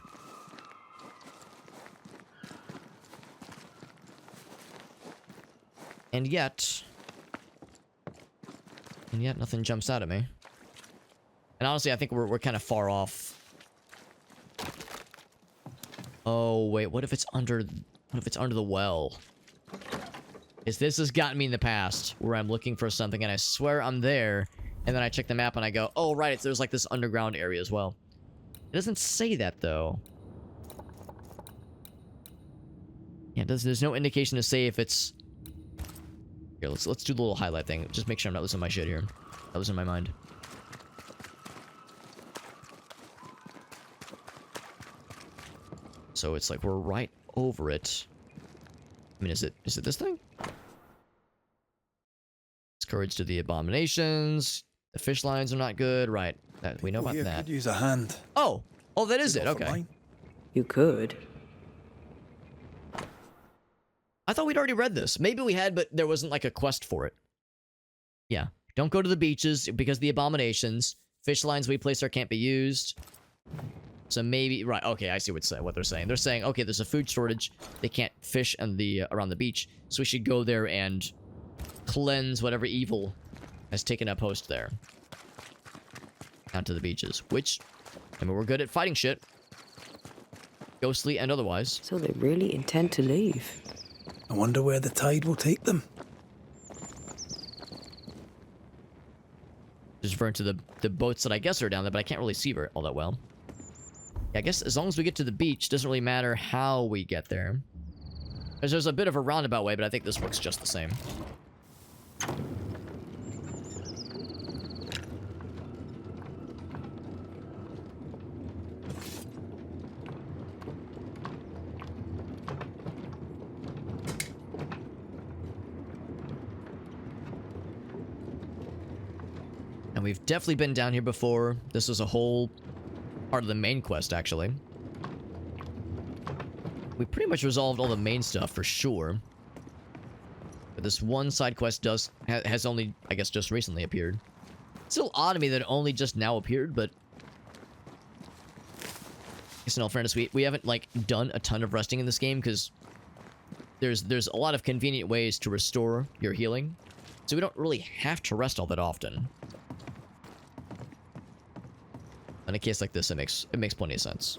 And yet, nothing jumps out at me. And honestly, I think we're kind of far off. Oh wait, what if it's under the well? This has gotten me in the past where I'm looking for something and I swear I'm there, and then I check the map and I go, oh right, there's like this underground area as well. It doesn't say that though. Yeah, there's no indication to say if it's. Here, let's do the little highlight thing. Just make sure I'm not losing my shit here. Not losing my mind. So it's like we're right over it. I mean, is it this thing? It's courage to the abominations. The fish lines are not good. Right. We know about that. Could use a hand. Oh, that is it. Okay. You could. I thought we'd already read this. Maybe we had, but there wasn't like a quest for it. Yeah. Don't go to the beaches because the abominations. Fish lines we place there can't be used. So maybe, right, okay, I see what they're saying. They're saying, okay, there's a food shortage. They can't fish around the beach. So we should go there and cleanse whatever evil has taken up post there. Down to the beaches. Which, I mean, we're good at fighting shit. Ghostly and otherwise. So they really intend to leave. I wonder where the tide will take them. Just referring to the boats that I guess are down there, but I can't really see all that well. Yeah, I guess as long as we get to the beach, doesn't really matter how we get there. There's a bit of a roundabout way, but I think this works just the same. And we've definitely been down here before. This was a whole part of the main quest, actually. We pretty much resolved all the main stuff for sure. But this one side quest has only, I guess, just recently appeared. It's still odd to me that it only just now appeared, but I guess in all fairness, we haven't like done a ton of resting in this game because there's a lot of convenient ways to restore your healing, so we don't really have to rest all that often. In a case like this, it makes plenty of sense.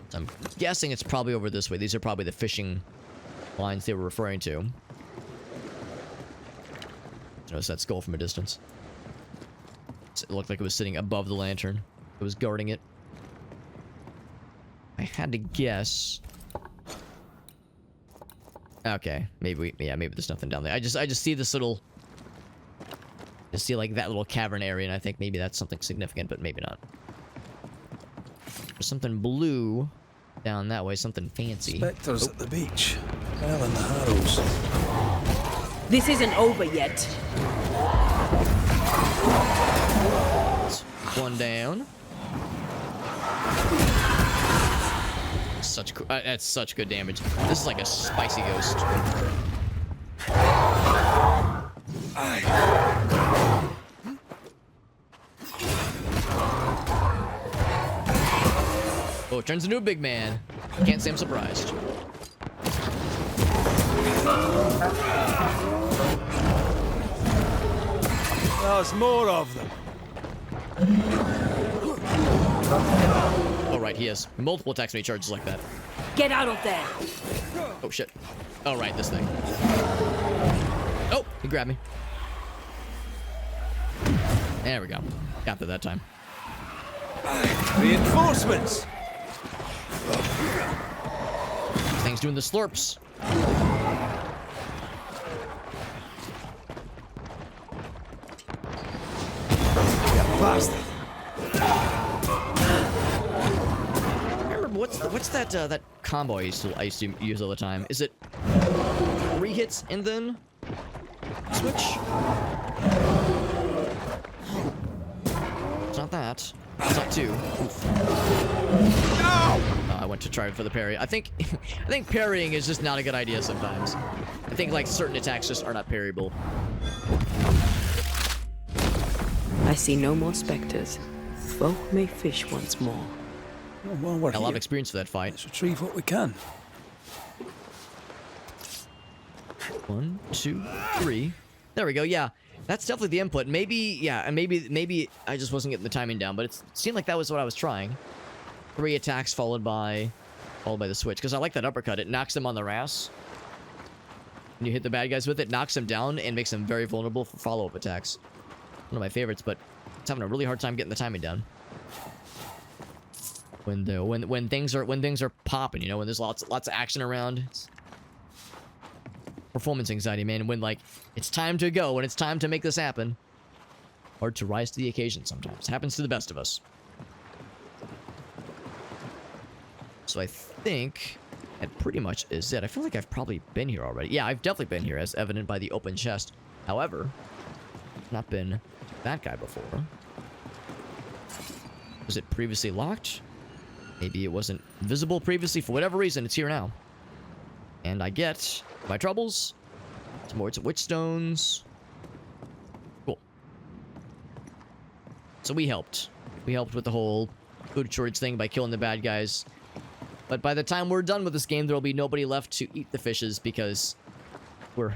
So I'm guessing it's probably over this way. These are probably the fishing lines they were referring to. Notice that skull from a distance. It looked like it was sitting above the lantern. It was guarding it. I had to guess. Okay, maybe there's nothing down there. I just see this little, just see like that little cavern area, and I think maybe that's something significant, but maybe not. There's something blue down that way, something fancy. Spectres at the beach. Hell in the Harrows. This isn't over yet. One down. That's such good damage. This is like a spicy ghost. Oh, it turns into a big man. Can't say I'm surprised. There's more of them. Oh, right, he has multiple attacks when he charges like that. Get out of there! Oh, shit. Oh, right, this thing. Oh, he grabbed me. There we go. Got there that time. Reinforcements! This thing's doing the slurps. Bastard! What's that that combo I used to use all the time? Is it 3 hits and then switch? It's not that. It's up 2. I went to try for the parry. I think I think parrying is just not a good idea sometimes. I think like certain attacks just are not parryable. I see no more spectres. Folk may fish once more. Well, we're A lot of here. experience for that fight. Let's retrieve what we can. 1, 2, 3. There we go. Yeah, that's definitely the input. Maybe, yeah, and maybe I just wasn't getting the timing down, but it seemed like that was what I was trying. 3 attacks followed by the switch, because I like that uppercut. It knocks them on their ass. When you hit the bad guys with it, knocks them down and makes them very vulnerable for follow-up attacks. One of my favorites, but it's having a really hard time getting the timing down. When things are popping, you know, when there's lots of action around. It's performance anxiety, man. When like it's time to go, when it's time to make this happen. Hard to rise to the occasion sometimes. Happens to the best of us. So I think that pretty much is it. I feel like I've probably been here already. Yeah, I've definitely been here, as evident by the open chest. However, not been that guy before. Was it previously locked? Maybe it wasn't visible previously. For whatever reason, it's here now. And I get my troubles. Some more witch stones. Cool. So we helped. We helped with the whole food shortage thing by killing the bad guys. But by the time we're done with this game, there will be nobody left to eat the fishes because we're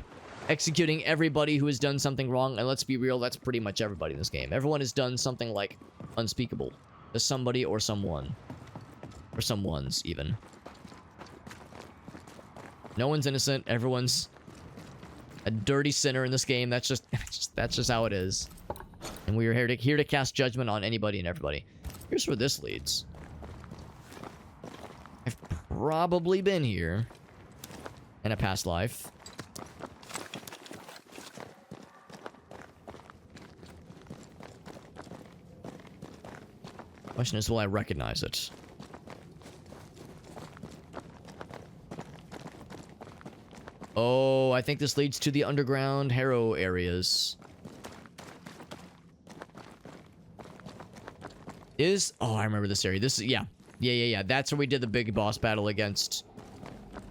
executing everybody who has done something wrong. And let's be real, that's pretty much everybody in this game. Everyone has done something like unspeakable to somebody or someone. Or someones, even. No one's innocent. Everyone's a dirty sinner in this game. That's just how it is. And we are here to cast judgment on anybody and everybody. Here's where this leads. I've probably been here in a past life. Question is, will I recognize it? Oh, I think this leads to the underground Harrow areas. Oh, I remember this area. This is, yeah. Yeah. That's where we did the big boss battle against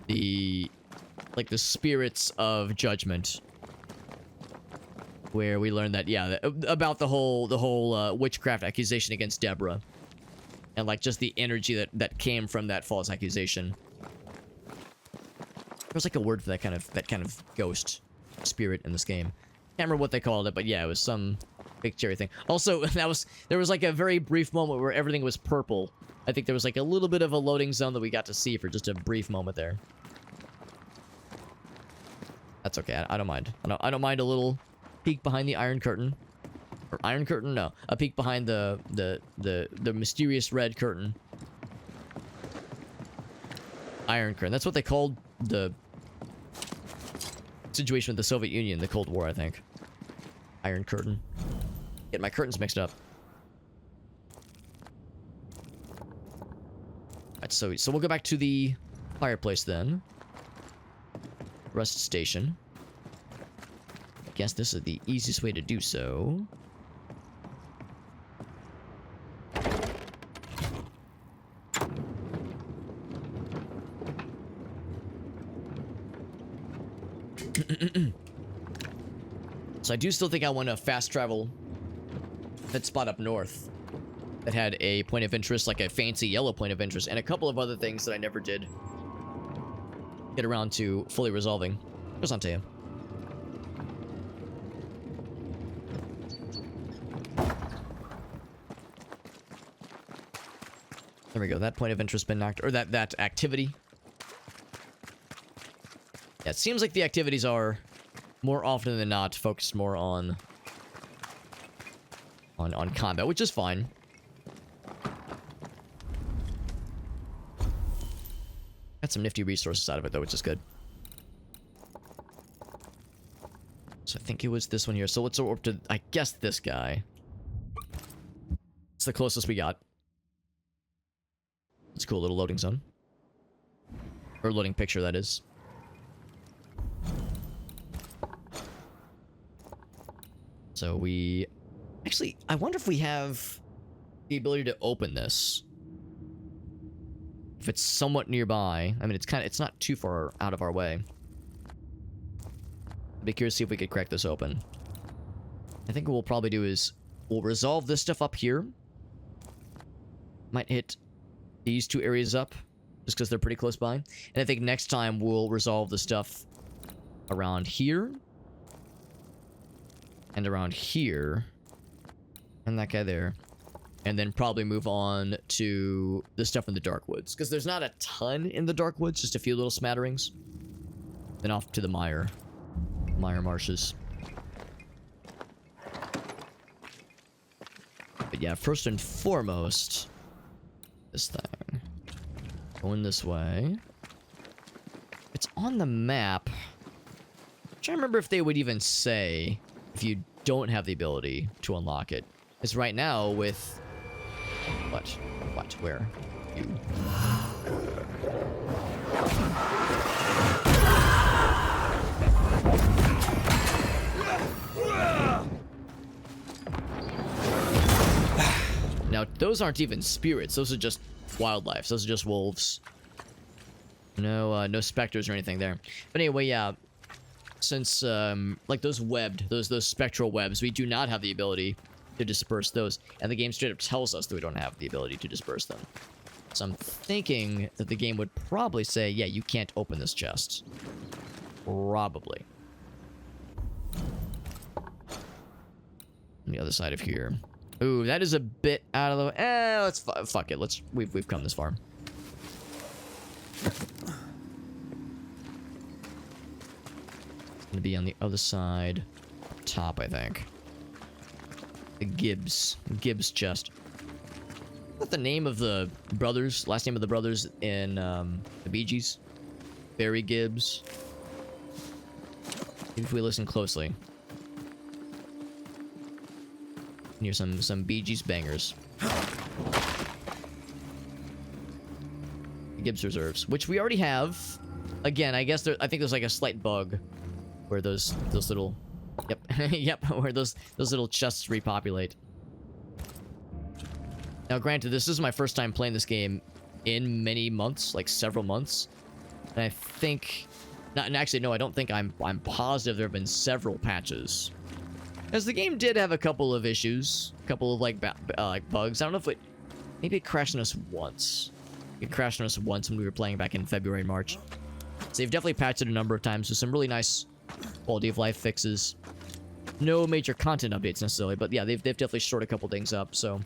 the spirits of judgment. Where we learned that, yeah, about the whole witchcraft accusation against Deborah. And like just the energy that came from that false accusation. There's like a word for that kind of ghost spirit in this game. Can't remember what they called it, but yeah, it was some big cherry thing. Also, there was like a very brief moment where everything was purple. I think there was like a little bit of a loading zone that we got to see for just a brief moment there. That's okay. I don't mind. I don't mind a little peek behind the Iron Curtain. Or Iron Curtain? No. A peek behind the mysterious red curtain. Iron Curtain. That's what they called the situation with the Soviet Union, the Cold War, I think. Iron Curtain. Get my curtains mixed up. Alright, so we'll go back to the fireplace then. Rest station. I guess this is the easiest way to do so. So I do still think I want to fast travel that spot up north that had a point of interest, like a fancy yellow point of interest, and a couple of other things that I never did get around to fully resolving. Goes on to you. There we go. That point of interest been knocked, or that activity. Yeah, it seems like the activities are more often than not focused more on combat, which is fine. Got some nifty resources out of it though, which is good. So I think it was this one here. So let's go up to, I guess, this guy. It's the closest we got. It's a cool little loading zone. Or loading picture, that is. So we... Actually, I wonder if we have the ability to open this. If it's somewhat nearby, I mean, it's not too far out of our way. I'd be curious to see if we could crack this open. I think what we'll probably do is we'll resolve this stuff up here. Might hit these two areas up just because they're pretty close by. And I think next time we'll resolve the stuff around here and around here and that guy there. And then probably move on to the stuff in the Dark Woods. Because there's not a ton in the Dark Woods, just a few little smatterings. Then off to the Mire Marshes. But yeah, first and foremost, this thing. Going this way. It's on the map. I'm trying to remember if they would even say if you don't have the ability to unlock it. Because right now with... What? Where? You. Now, those aren't even spirits. Those are just wildlife. Those are just wolves. No specters or anything there. But anyway, yeah. Since, like those those spectral webs, we do not have the ability to disperse those. And the game straight up tells us that we don't have the ability to disperse them. So I'm thinking that the game would probably say, yeah, you can't open this chest. Probably. On the other side of here. Ooh, that is a bit out of the way. Let's fuck it. We've come this far. It's gonna be on the other side, top, I think. The Gibbs chest. What's the name of the brothers? Last name of the brothers in the Bee Gees? Barry Gibbs. If we listen closely. Hear some Bee Gees bangers. Gibbs reserves, which we already have. Again, I guess I think there's like a slight bug where those little, yep, yep, where those little chests repopulate. Now, granted, this is my first time playing this game in many months, like several months, and I think, and actually, no, I don't think I'm positive there have been several patches. As the game did have a couple of issues, a couple of like bugs. I don't know if maybe it crashed on us once. It crashed on us once when we were playing back in February, March. So they've definitely patched it a number of times with some really nice quality of life fixes. No major content updates necessarily, but yeah, they've definitely shored a couple things up. So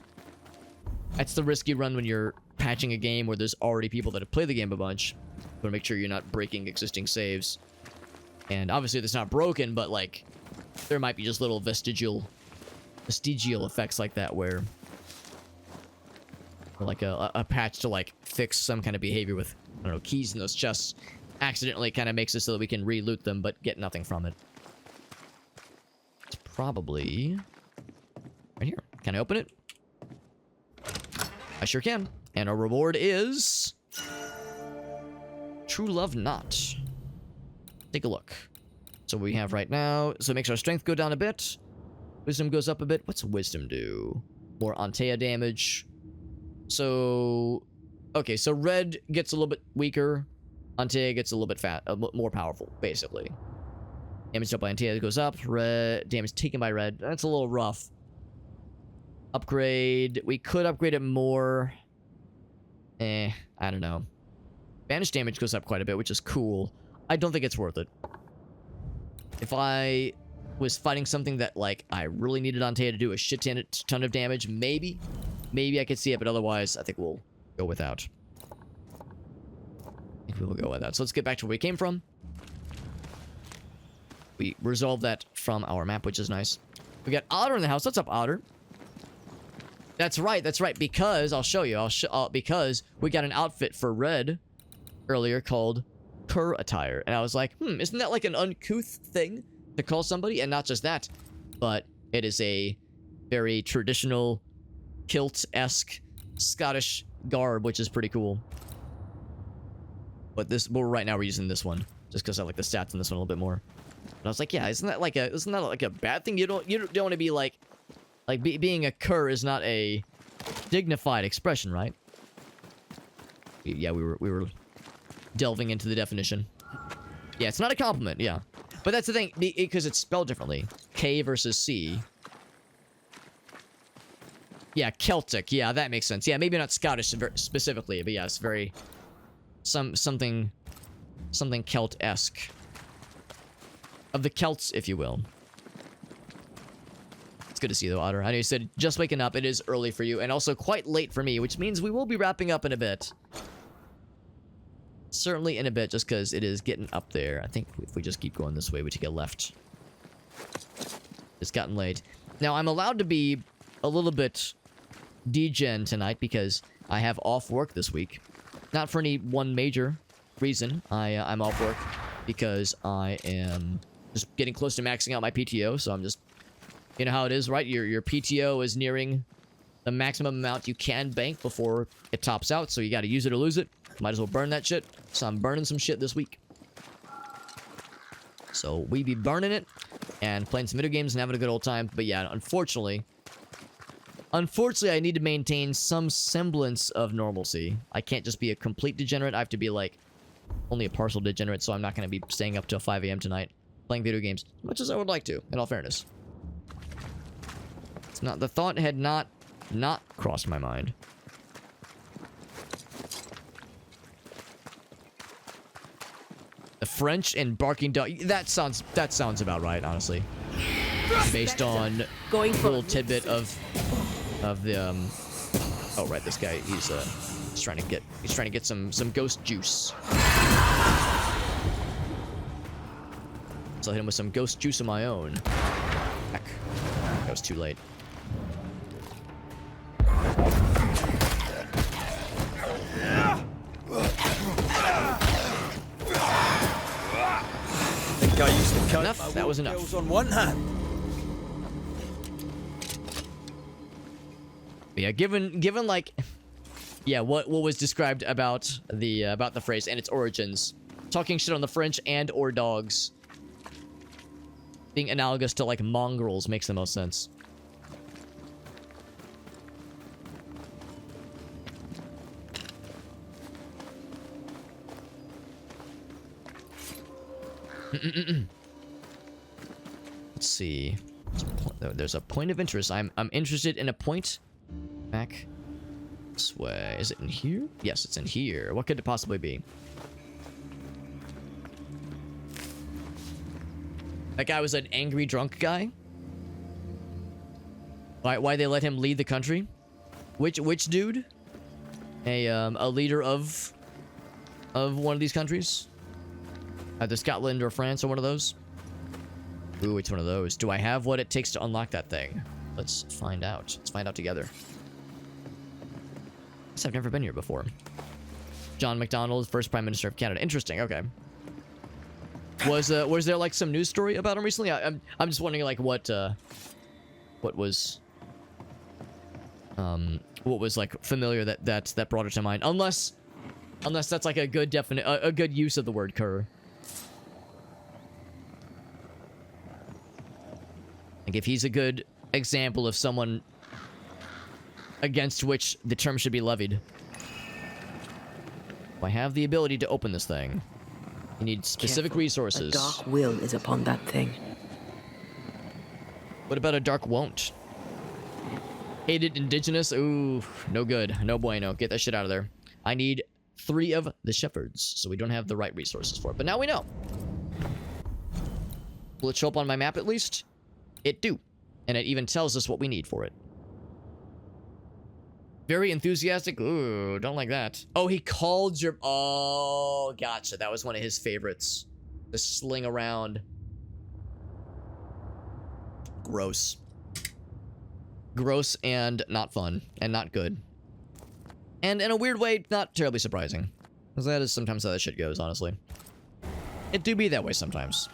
that's the risk you run when you're patching a game where there's already people that have played the game a bunch. You want to make sure you're not breaking existing saves. And obviously, it's not broken, but like, there might be just little vestigial effects like that where like a patch to like fix some kind of behavior with, I don't know, keys in those chests accidentally kind of makes it so that we can re-loot them but get nothing from it. It's probably right here. Can I open it? I sure can. And our reward is True Love Knot. Take a look. So we have right now, so it makes our strength go down a bit. Wisdom goes up a bit. What's wisdom do? More Antea damage. So, okay, so red gets a little bit weaker. Antea gets a little bit more powerful, basically. Damage dealt by Antea goes up. Red damage taken by red. That's a little rough. Upgrade. We could upgrade it more. I don't know. Banish damage goes up quite a bit, which is cool. I don't think it's worth it. If I was fighting something that, like, I really needed Antea to do a shit ton of damage, maybe I could see it, but otherwise, I think we'll go without. I think we will go without. So let's get back to where we came from. We resolved that from our map, which is nice. We got Otter in the house. What's up, Otter? That's right, because, I'll show you, because we got an outfit for Red earlier called Cur attire, and I was like, isn't that like an uncouth thing to call somebody? And not just that, but it is a very traditional kilt-esque Scottish garb, which is pretty cool. But right now we're using this one just because I like the stats on this one a little bit more. And I was like, yeah, isn't that like a bad thing? You don't want to be like being a cur is not a dignified expression, right? Yeah, we were delving into the definition. Yeah, it's not a compliment, yeah. But that's the thing, because it's spelled differently. K versus C. Yeah, Celtic. Yeah, that makes sense. Yeah, maybe not Scottish specifically, but yeah, it's very... something Celt-esque. Of the Celts, if you will. It's good to see you, though, Otter. I know you said just waking up. It is early for you, and also quite late for me, which means we will be wrapping up in a bit. Certainly in a bit, just because it is getting up there. I think if we just keep going this way, we take a left. It's gotten late. Now, I'm allowed to be a little bit degen tonight because I have off work this week. Not for any one major reason. I'm off work because I am just getting close to maxing out my PTO, so I'm just... You know how it is, right? Your PTO is nearing the maximum amount you can bank before it tops out, so you gotta use it or lose it. Might as well burn that shit. So I'm burning some shit this week. So we be burning it and playing some video games and having a good old time. But yeah, unfortunately, I need to maintain some semblance of normalcy. I can't just be a complete degenerate. I have to be like only a partial degenerate, so I'm not going to be staying up till 5 a.m. tonight playing video games, much as I would like to, in all fairness. It's not, the thought had not crossed my mind. The French and barking dog. That sounds about right, honestly. Based on a little tidbit of the oh right, this guy he's trying to get some ghost juice. So I'll hit him with some ghost juice of my own. Heck, that was too late. I used to count Enough. That was enough. bills on one hand. Yeah, given like, yeah, what was described about the phrase and its origins, talking shit on the French and or dogs, being analogous to like mongrels makes the most sense. Let's see. There's a point of interest. I'm interested in a point. Back this way. Is it in here? Yes, it's in here. What could it possibly be? That guy was an angry drunk guy? Why they let him lead the country? Which dude? A leader of one of these countries? Either Scotland or France or one of those? Ooh, it's one of those. Do I have what it takes to unlock that thing? Let's find out. Let's find out together. Guess I've never been here before. John MacDonald, first Prime Minister of Canada. Interesting, okay. Was there like some news story about him recently? I'm just wondering like what was like familiar that brought it to mind. Unless that's like a good a good use of the word cur. Like if he's a good example of someone against which the term should be levied. I have the ability to open this thing. You need specific resources. A dark will is upon that thing. What about a dark won't? Hated indigenous? Ooh, no good. No bueno. Get that shit out of there. I need 3 of the shepherds, so we don't have the right resources for it. But now we know. Will it show up on my map at least? It do. And it even tells us what we need for it. Very enthusiastic. Ooh, don't like that. Oh, he called your... Oh, gotcha. That was one of his favorites. The sling around. Gross. Gross and not fun. And not good. And in a weird way, not terribly surprising. Because that is sometimes how that shit goes, honestly. It do be that way sometimes.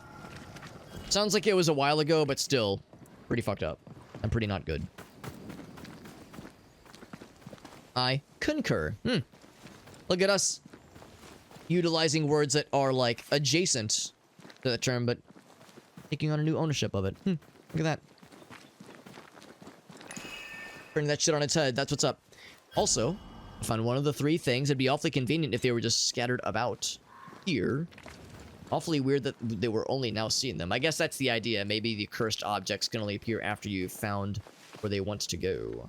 Sounds like it was a while ago, but still pretty fucked up. And pretty not good. I concur. Look at us. Utilizing words that are, like, adjacent to the term, but taking on a new ownership of it. Look at that. Turning that shit on its head. That's what's up. Also, I found one of the 3 things. It'd be awfully convenient if they were just scattered about here. Awfully weird that they were only now seeing them. I guess that's the idea. Maybe the cursed objects can only appear after you've found where they want to go.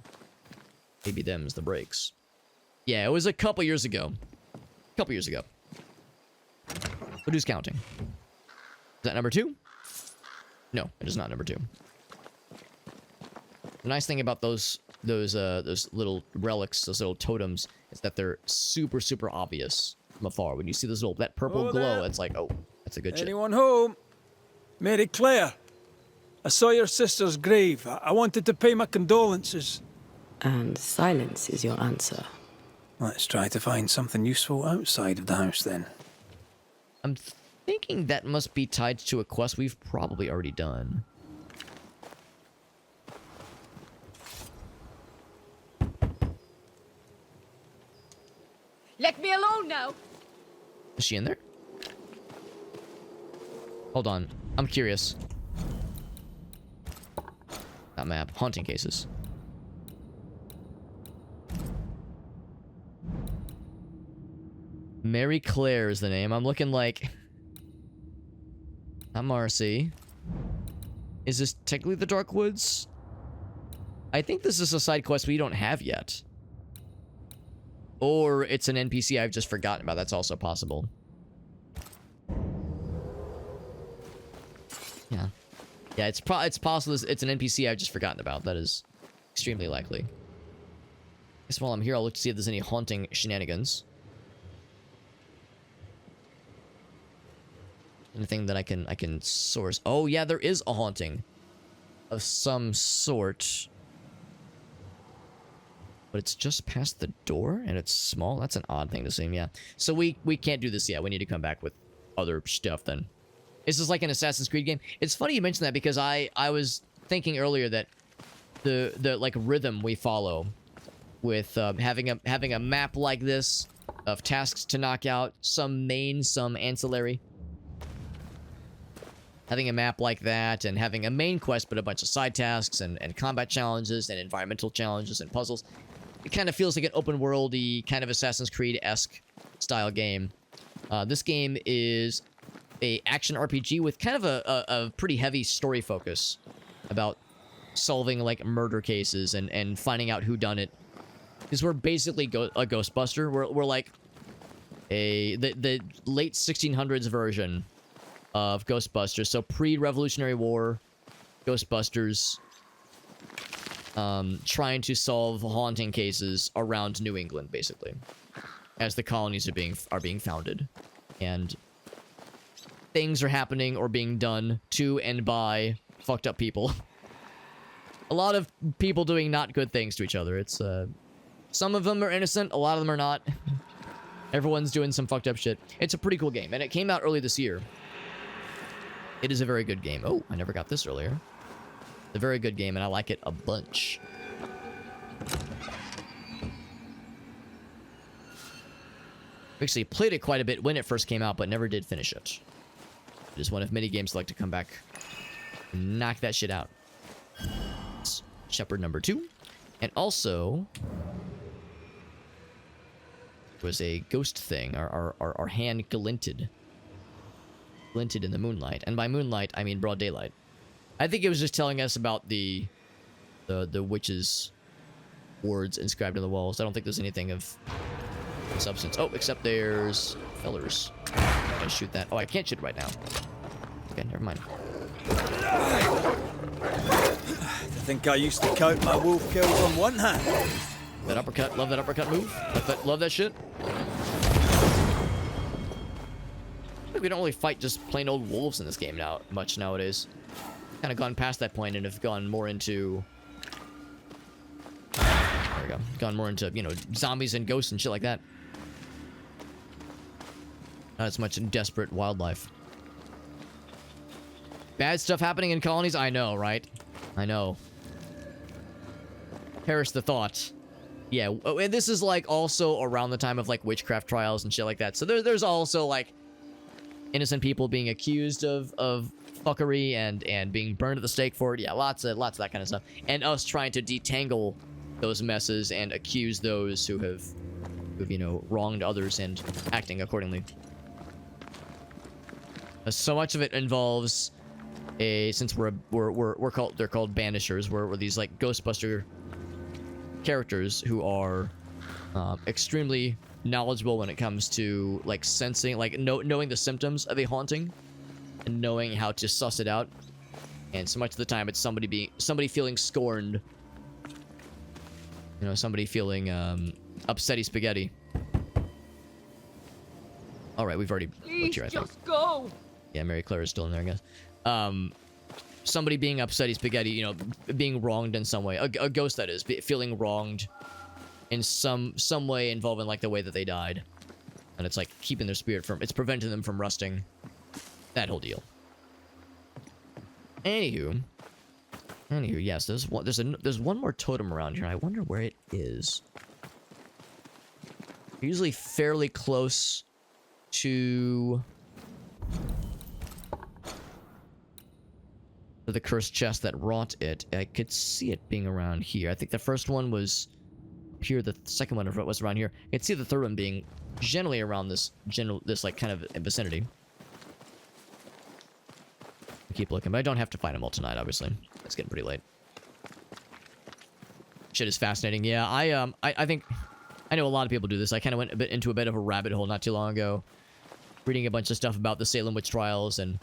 Maybe them's the breaks. Yeah, it was a couple years ago. But who's counting? Is that number 2? No, it is not number 2. The nice thing about those little relics, those little totems, is that they're super, super obvious from afar. When you see that purple glow, it's like, oh, that's a good shit. Anyone home? Mary Claire. I saw your sister's grave. I wanted to pay my condolences. And silence is your answer. Let's try to find something useful outside of the house then. I'm thinking that must be tied to a quest we've probably already done. Let me alone now. Is she in there? Hold on. I'm curious. That map. Haunting cases. Mary Claire is the name. I'm looking like... Not Marcy. Is this technically the Dark Woods? I think this is a side quest we don't have yet. Or it's an NPC I've just forgotten about. That's also possible. Yeah. Yeah, it's possible it's an NPC I've just forgotten about. That is extremely likely. Guess while I'm here, I'll look to see if there's any haunting shenanigans. Anything that I can source. Oh, yeah, there is a haunting of some sort. But it's just past the door, and it's small. That's an odd thing to see, yeah. So we can't do this yet. We need to come back with other stuff then. This is like an Assassin's Creed game. It's funny you mentioned that because I was thinking earlier that the like rhythm we follow with having a map like this of tasks to knock out, some main, some ancillary. Having a map like that and having a main quest but a bunch of side tasks and combat challenges and environmental challenges and puzzles. It kind of feels like an open world-y kind of Assassin's Creed-esque style game. This game is a action RPG with kind of a pretty heavy story focus about solving like murder cases and finding out who done it. Because we're basically a Ghostbuster. We're like the late 1600s version of Ghostbusters. So pre-Revolutionary War Ghostbusters trying to solve haunting cases around New England, basically, as the colonies are being founded, and things are happening or being done to and by fucked up people. A lot of people doing not good things to each other. It's some of them are innocent, a lot of them are not. Everyone's doing some fucked up shit. It's a pretty cool game, and it came out early this year. It is a very good game. Oh, I never got this earlier. It's a very good game, and I like it a bunch. Actually played it quite a bit when it first came out, but never did finish it. It is one of many games I like to come back and knock that shit out. It's Shepherd number 2. And also, there was a ghost thing. Our hand glinted. Glinted in the moonlight. And by moonlight, I mean broad daylight. I think it was just telling us about the witch's words inscribed on the walls. I don't think there's anything of substance. Oh, except there's fellers. Can I shoot that? Oh, I can't shoot it right now. Okay, never mind. I think I used to count my wolf kills on one hand. That uppercut, love that uppercut move. Love that shit. I think we don't really fight just plain old wolves in this game much nowadays. Kind of gone past that point and have gone more into... There we go. Gone more into, you know, zombies and ghosts and shit like that. Not as much in desperate wildlife. Bad stuff happening in colonies? I know, right? I know. Perish the thought. Yeah, and this is like also around the time of like witchcraft trials and shit like that. So there's also like innocent people being accused of fuckery and being burned at the stake for it. Yeah, lots of that kind of stuff. And us trying to detangle those messes and accuse those who've you know, wronged others and acting accordingly. So much of it involves since they're called Banishers, we're these like Ghostbuster characters who are extremely knowledgeable when it comes to like sensing, like knowing the symptoms of a haunting and knowing how to suss it out. And so much of the time it's somebody feeling scorned, you know, somebody feeling upsetty spaghetti. All right, we've already looked here, I think. Just go. Yeah, Mary Claire is still in there, I guess. Somebody being upsetty spaghetti, you know, being wronged in some way. A ghost, that is, feeling wronged in some way involving, like, the way that they died. And it's, like, keeping their spirit from... It's preventing them from rusting. That whole deal. Anywho, yes, there's one more totem around here. I wonder where it is. Usually fairly close to the cursed chest that wrought it. I could see it being around here. I think the first one was here. The second one was around here. I could see the third one being generally around this like kind of vicinity. I keep looking, but I don't have to find them all tonight. Obviously, it's getting pretty late. Shit is fascinating. Yeah, I think I know a lot of people do this. I kind of went into a bit of a rabbit hole not too long ago, reading a bunch of stuff about the Salem witch trials, and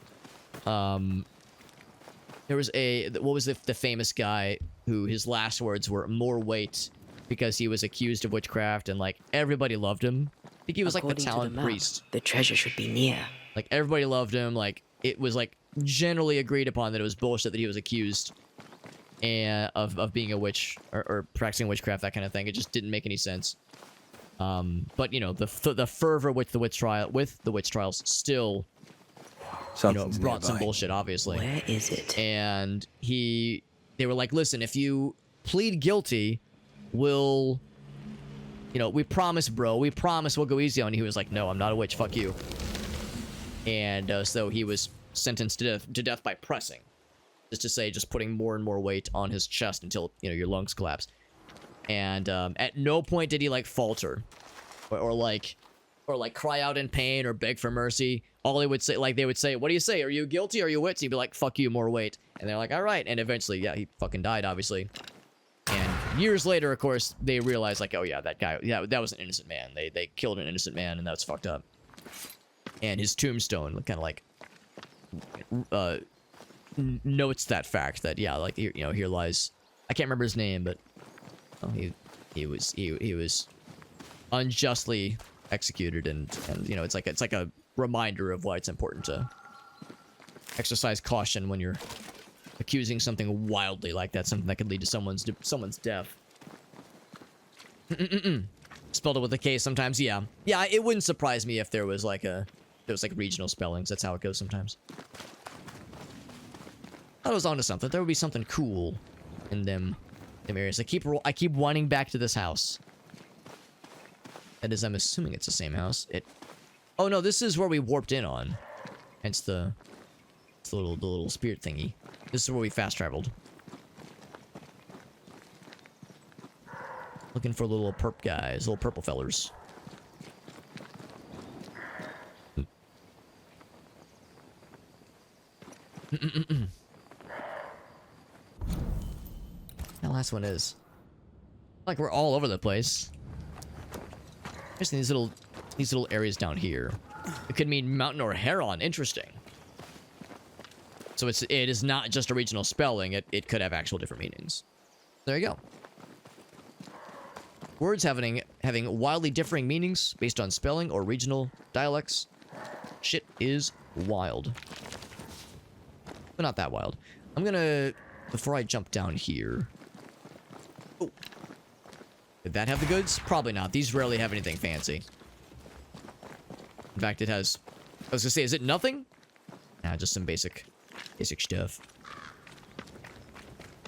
there was what was the famous guy who his last words were "more weight," because he was accused of witchcraft, and like everybody loved him. I think he was like the talent priest. The treasure should be near. Like everybody loved him. Like it was like generally agreed upon that it was bullshit that he was accused and of being a witch or practicing witchcraft, that kind of thing. It just didn't make any sense. But you know, the fervor with the witch trials still, you know, brought some bullshit, obviously. Where is it? And they were like, listen, if you plead guilty, we'll, you know, we promise, bro, we promise we'll go easy on you. He was like, no, I'm not a witch, fuck you. And so he was sentenced to death by pressing, just putting more and more weight on his chest until, you know, your lungs collapse. And at no point did he like falter or like cry out in pain or beg for mercy. All they would say, like they would say, what do you say? Are you guilty? Are you witch? He'd be like, fuck you, more weight. And they're like, all right. And eventually, yeah, he fucking died, obviously. And years later, of course, they realized like, oh yeah, that guy, yeah, that was an innocent man. They killed an innocent man, and that's fucked up. And his tombstone kind of like notes that fact that, yeah, like, you know, here lies, I can't remember his name, but he was unjustly executed, and you know, it's like a reminder of why it's important to exercise caution when you're accusing something wildly like that, something that could lead to someone's death. Spelled it with a K sometimes. Yeah, it wouldn't surprise me if there was like regional spellings. That's how it goes sometimes. I was onto something. There would be something cool in them areas. I keep wanting back to this house. That is, I'm assuming it's the same house. Oh no, this is where we warped in on. Hence the little spirit thingy. This is where we fast traveled. Looking for little perp guys, little purple fellers. That last one is like we're all over the place. Just these little areas down here. It could mean mountain or heron. Interesting. So it is not just a regional spelling. It could have actual different meanings. There you go. Words having wildly differing meanings based on spelling or regional dialects. Shit is wild. But not that wild. I'm gonna, before I jump down here. Oh. Did that have the goods? Probably not. These rarely have anything fancy. In fact, it has... I was gonna say, is it nothing? Nah, just some basic stuff.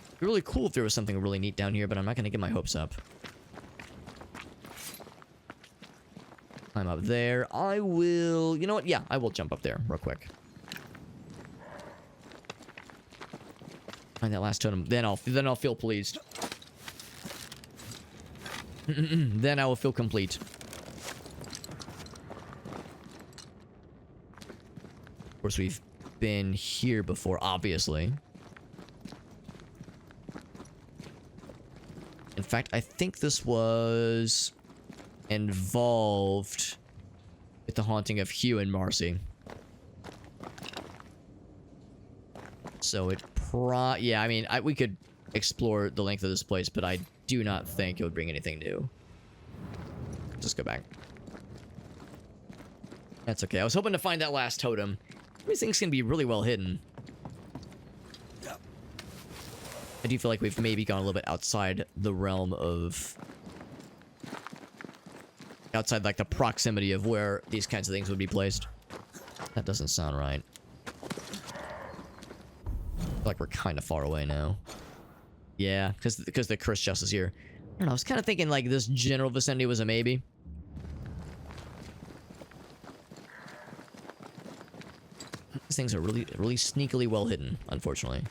It'd be really cool if there was something really neat down here, but I'm not gonna get my hopes up. I'm up there. I will... You know what? Yeah, I will jump up there real quick. Find that last totem. Then I'll feel pleased. Then I will feel complete. Of course, we've been here before, obviously. In fact, I think this was involved with the haunting of Hugh and Marcy. So it yeah, I mean, we could explore the length of this place, but I do not think it would bring anything new. Just go back. That's okay. I was hoping to find that last totem. These things can be really well hidden. I do feel like we've maybe gone a little bit outside the realm of... outside, like, the proximity of where these kinds of things would be placed. That doesn't sound right. I feel like we're kind of far away now. Yeah, because the curse just is here. I don't know, I was kind of thinking, like, this general vicinity was a maybe. These things are really, really sneakily well hidden, unfortunately.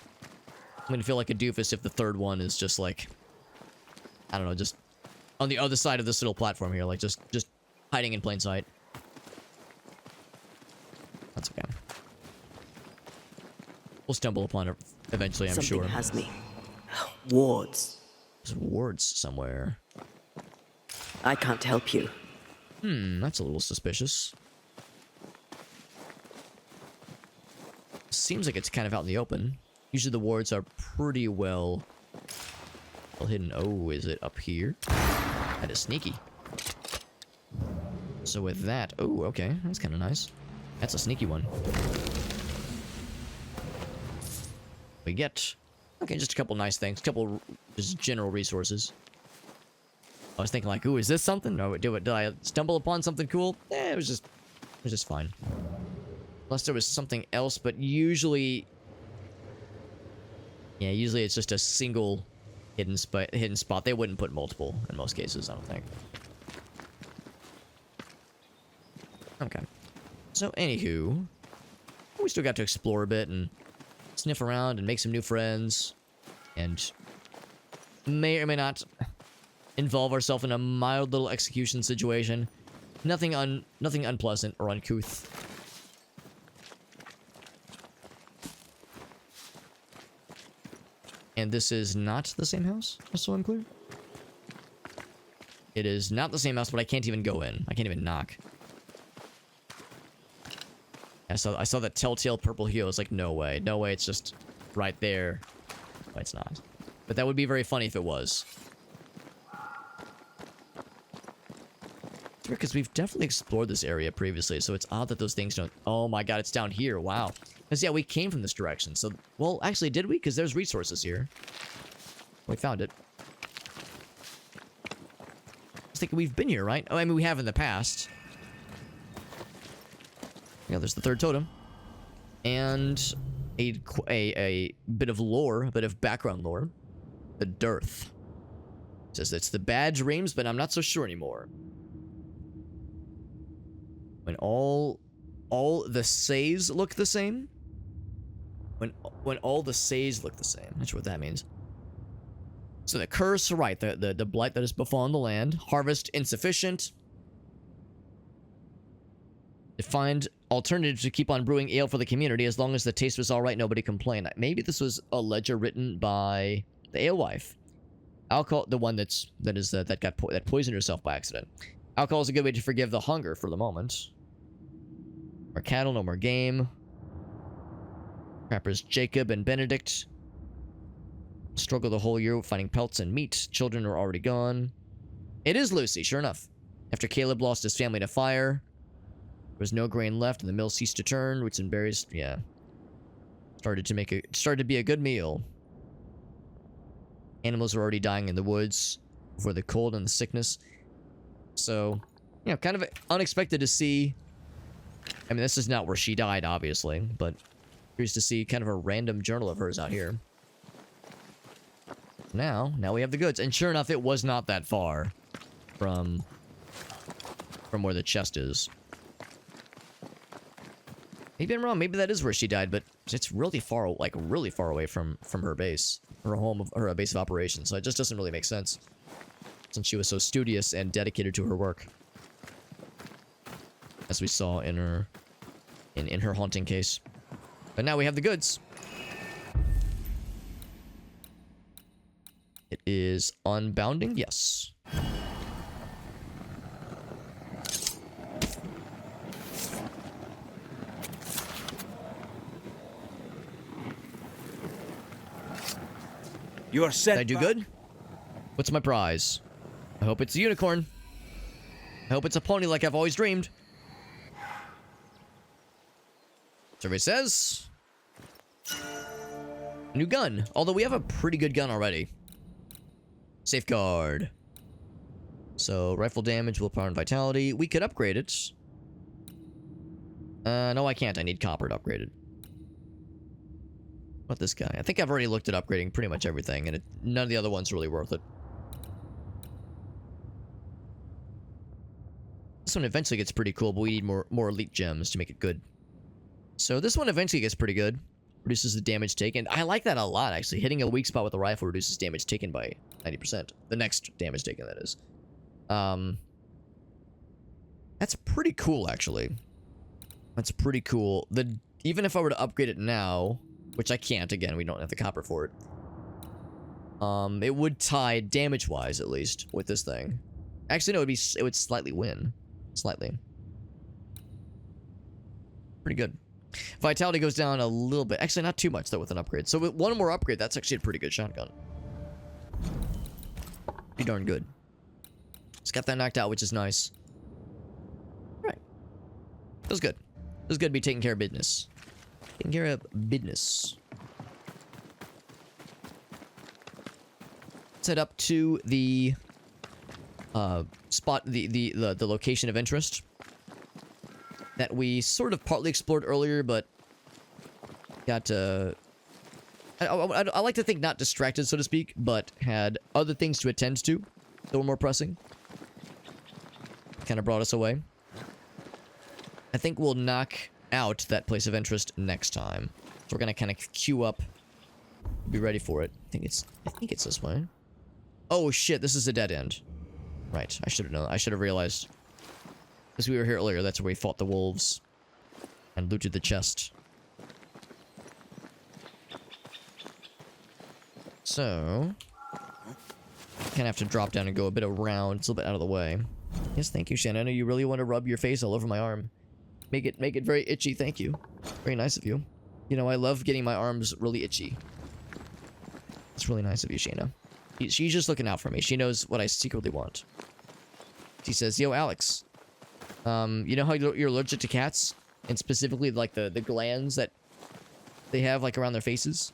I'm gonna feel like a doofus if the third one is just like, I don't know, just on the other side of this little platform here, like just hiding in plain sight. That's okay. We'll stumble upon it eventually, I'm sure. Something has me. Wards. There's wards somewhere. I can't help you. That's a little suspicious. Seems like it's kind of out in the open. Usually the wards are pretty well hidden. Oh, is it up here? That is sneaky. So with that... oh, okay. That's kind of nice. That's a sneaky one. We get... okay, just a couple nice things. A couple just general resources. I was thinking like, ooh, is this something? No, did I stumble upon something cool? It was just fine. Unless there was something else, but usually... yeah, usually it's just a single hidden spot. They wouldn't put multiple in most cases, I don't think. Okay. So, anywho, we still got to explore a bit and sniff around and make some new friends. And may or may not involve ourselves in a mild little execution situation. Nothing unpleasant or uncouth. And this is not the same house, just so I'm clear. It is not the same house, but I can't even go in. I can't even knock. I saw that telltale purple hue. I was like, no way. No way, it's just right there. No, it's not. But that would be very funny if it was. It's weird, because we've definitely explored this area previously, so it's odd that those things don't... oh my god, it's down here. Wow. Because, yeah, we came from this direction, so... well, actually, did we? Because there's resources here. We found it. I was thinking we've been here, right? Oh, I mean, we have in the past. Yeah, there's the third totem. And a bit of lore, a bit of background lore. The dearth. It says it's the bad dreams, but I'm not so sure anymore. When all the says look the same? When all the says look the same. Not sure what that means. So the curse, right, the blight that has befallen the land. Harvest insufficient. To find alternatives to keep on brewing ale for the community. As long as the taste was alright, nobody complained. Maybe this was a ledger written by the alewife. Alcohol, the one that poisoned herself by accident. Alcohol is a good way to forgive the hunger for the moment. More cattle, no more game. Trappers Jacob and Benedict struggle the whole year finding pelts and meat. Children are already gone. It is Lucy, sure enough. After Caleb lost his family to fire, there was no grain left and the mill ceased to turn. Roots and berries, yeah. Started to be a good meal. Animals were already dying in the woods for the cold and the sickness. So, you know, kind of unexpected to see. I mean, this is not where she died, obviously, but curious to see kind of a random journal of hers out here. Now we have the goods. And sure enough, it was not that far from where the chest is. Maybe I'm wrong. Maybe that is where she died, but it's really far, like really far away from her base, her home, her base of operations. So it just doesn't really make sense. since she was so studious and dedicated to her work. As we saw in her in her haunting case. But now we have the goods. It is unbounding, yes. You are set. Did I do good? What's my prize? I hope it's a unicorn. I hope it's a pony like I've always dreamed. Survey says... new gun. Although we have a pretty good gun already. Safeguard. So, rifle damage, willpower, and vitality. We could upgrade it. No, I can't. I need copper to upgrade it. What about this guy? I think I've already looked at upgrading pretty much everything, and none of the other ones are really worth it. This one eventually gets pretty cool, but we need more elite gems to make it good. So this one eventually gets pretty good. Reduces the damage taken. I like that a lot, actually. Hitting a weak spot with a rifle reduces damage taken by 90%. The next damage taken, that is. That's pretty cool, actually. That's pretty cool. Even if I were to upgrade it now, which I can't, again, we don't have the copper for it. It would tie damage-wise, at least, with this thing. Actually, no, it would slightly win. Slightly. Pretty good. Vitality goes down a little bit. Actually, not too much, though, with an upgrade. So with one more upgrade, that's actually a pretty good shotgun. Pretty darn good. It's got that knocked out, which is nice. Right. Feels good. Feels good to be taking care of business. Taking care of business. Let's head up to the spot, the location of interest that we sort of partly explored earlier, but got I like to think not distracted, so to speak, but had other things to attend to that were more pressing. Kind of brought us away. I think we'll knock out that place of interest next time. So we're gonna kind of queue up, be ready for it. I think it's this way. Oh shit! This is a dead end. Right. I should have known. I should have realized. Because we were here earlier, that's where we fought the wolves and looted the chest. So, kind of have to drop down and go a bit around. It's a little bit out of the way. Yes, thank you, Shannon. I know you really want to rub your face all over my arm. Make it very itchy. Thank you. Very nice of you. You know, I love getting my arms really itchy. It's really nice of you, Shayna. She's just looking out for me. She knows what I secretly want. She says, "Yo, Alex. You know how you're allergic to cats? And specifically, like, the glands that they have, like, around their faces?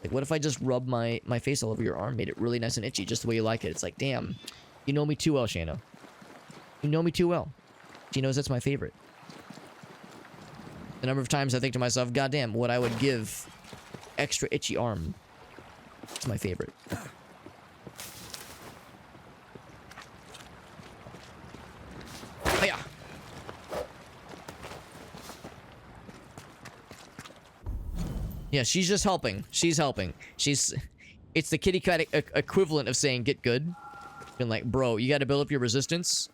Like, what if I just rub my face all over your arm, made it really nice and itchy, just the way you like it?" It's like, damn. You know me too well, Shayna. You know me too well. She knows that's my favorite. The number of times I think to myself, goddamn, what I would give extra itchy arm. It's my favorite. Hiya. Yeah, she's just helping. She's helping. It's the kitty cat equivalent of saying get good. Been like, bro, you gotta build up your resistance.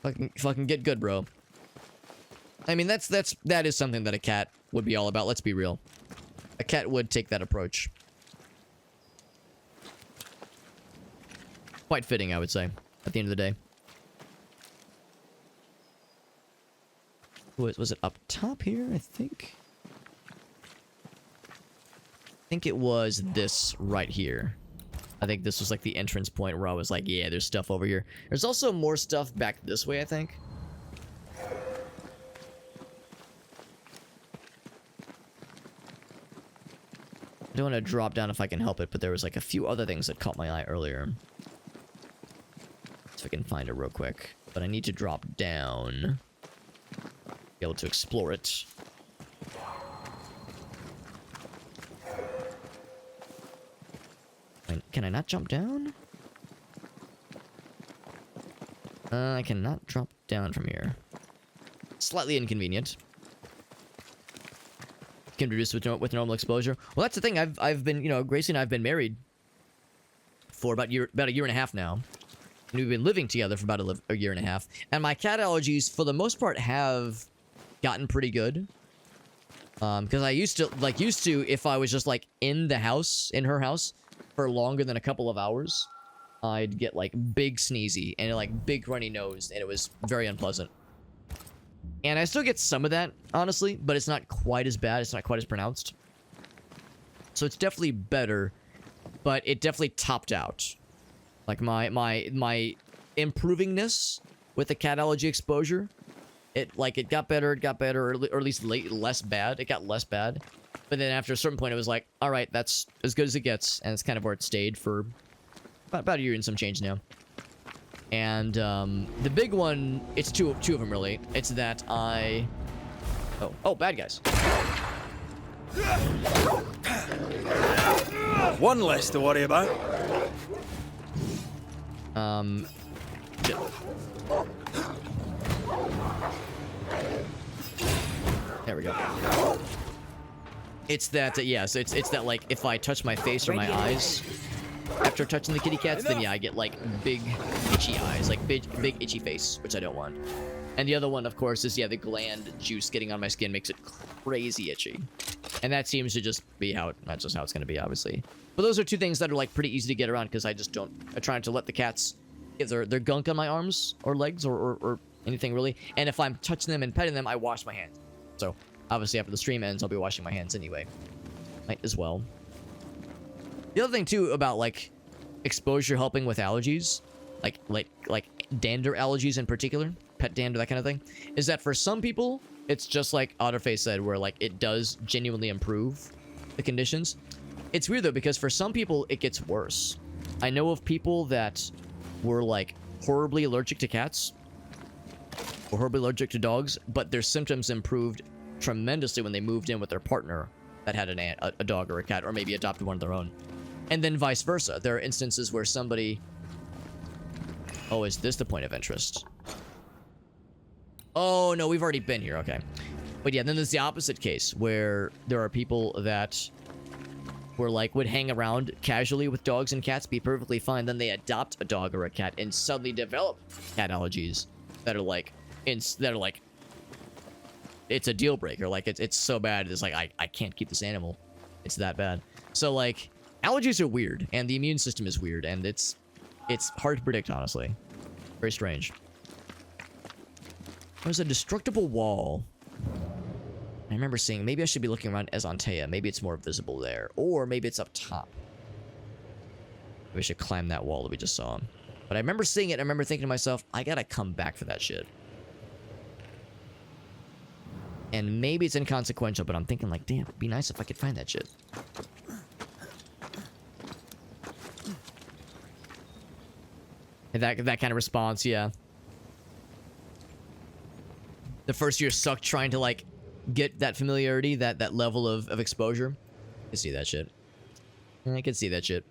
Fucking get good, bro. I mean, that is something that a cat would be all about. Let's be real. A cat would take that approach. Quite fitting, I would say, at the end of the day. Was it up top here, I think? I think it was this right here. I think this was like the entrance point where I was like, yeah, there's stuff over here. There's also more stuff back this way, I think. I don't want to drop down if I can help it, but there was like a few other things that caught my eye earlier. So I can find it real quick. But I need to drop down. Be able to explore it. Can I not jump down? I cannot drop down from here. Slightly inconvenient. Can reduce with normal exposure. Well, that's the thing. I've been, you know, Gracie and I've been married for about a year and a half now. We've been living together for about a year and a half. And my cat allergies, for the most part, have gotten pretty good. Because I used to, if I was just, like, in her house, for longer than a couple of hours, I'd get, like, big sneezy and, like, big runny nose, and it was very unpleasant. And I still get some of that, honestly, but it's not quite as bad. It's not quite as pronounced. So it's definitely better, but it definitely topped out. Like, my improvingness with the cat allergy exposure, it got better, or at least less bad. It got less bad. But then after a certain point, it was like, all right, that's as good as it gets. And it's kind of where it stayed for about a year and some change now. And the big one, it's two of them, really. It's that Oh, bad guys. One less to worry about. There we go. It's that, yeah, so it's that, like, if I touch my face or my eyes after touching the kitty cats, then yeah, I get, like, big itchy eyes, like, big itchy face, which I don't want. And the other one, of course, is, yeah, the gland juice getting on my skin makes it crazy itchy. And that seems to just be that's just how it's going to be, obviously. But those are two things that are, like, pretty easy to get around, because I try not to let the cats get their gunk on my arms or legs or anything, really. And if I'm touching them and petting them, I wash my hands. So, obviously, after the stream ends, I'll be washing my hands anyway. Might as well. The other thing, too, about, like, exposure helping with allergies, like dander allergies in particular, pet dander, that kind of thing, is that for some people, it's just like Otterface said, where, like, it does genuinely improve the conditions. It's weird, though, because for some people, it gets worse. I know of people that were, like, horribly allergic to cats, or horribly allergic to dogs, but their symptoms improved tremendously when they moved in with their partner that had a dog or a cat, or maybe adopted one of their own. And then vice versa. There are instances where somebody... Oh, is this the point of interest? Oh, no, we've already been here. Okay. But yeah, then there's the opposite case, where there are people that were, like, would hang around casually with dogs and cats, be perfectly fine, then they adopt a dog or a cat and suddenly develop cat allergies that are, like, it's a deal breaker. Like, it's so bad, it's like, I can't keep this animal. It's that bad. So, like, allergies are weird, and the immune system is weird, and it's hard to predict, honestly. Very strange. There's a destructible wall. I remember seeing, maybe I should be looking around Azantea. Maybe it's more visible there. Or maybe it's up top. Maybe I should climb that wall that we just saw. But I remember seeing it, and I remember thinking to myself, I gotta come back for that shit. And maybe it's inconsequential, but I'm thinking, like, damn, it'd be nice if I could find that shit. And that kind of response, yeah. The first year sucked trying to, like, get that familiarity, that level of exposure. I can see that shit. I can see that shit.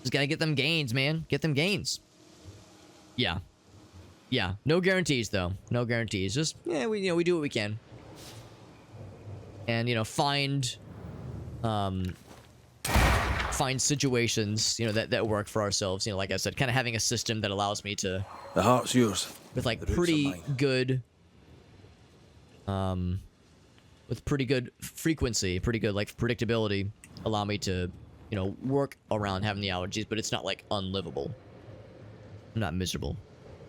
Just gotta get them gains, man. Get them gains. Yeah. Yeah. No guarantees, though. No guarantees. Just, yeah, we do what we can. And, find situations, that work for ourselves. Like I said, kind of having a system that allows me to... The heart's yours. With, like, The roots are pretty mine. good... with pretty good frequency, pretty good, like, predictability, allow me to, work around having the allergies, but it's not, like, unlivable. I'm not miserable.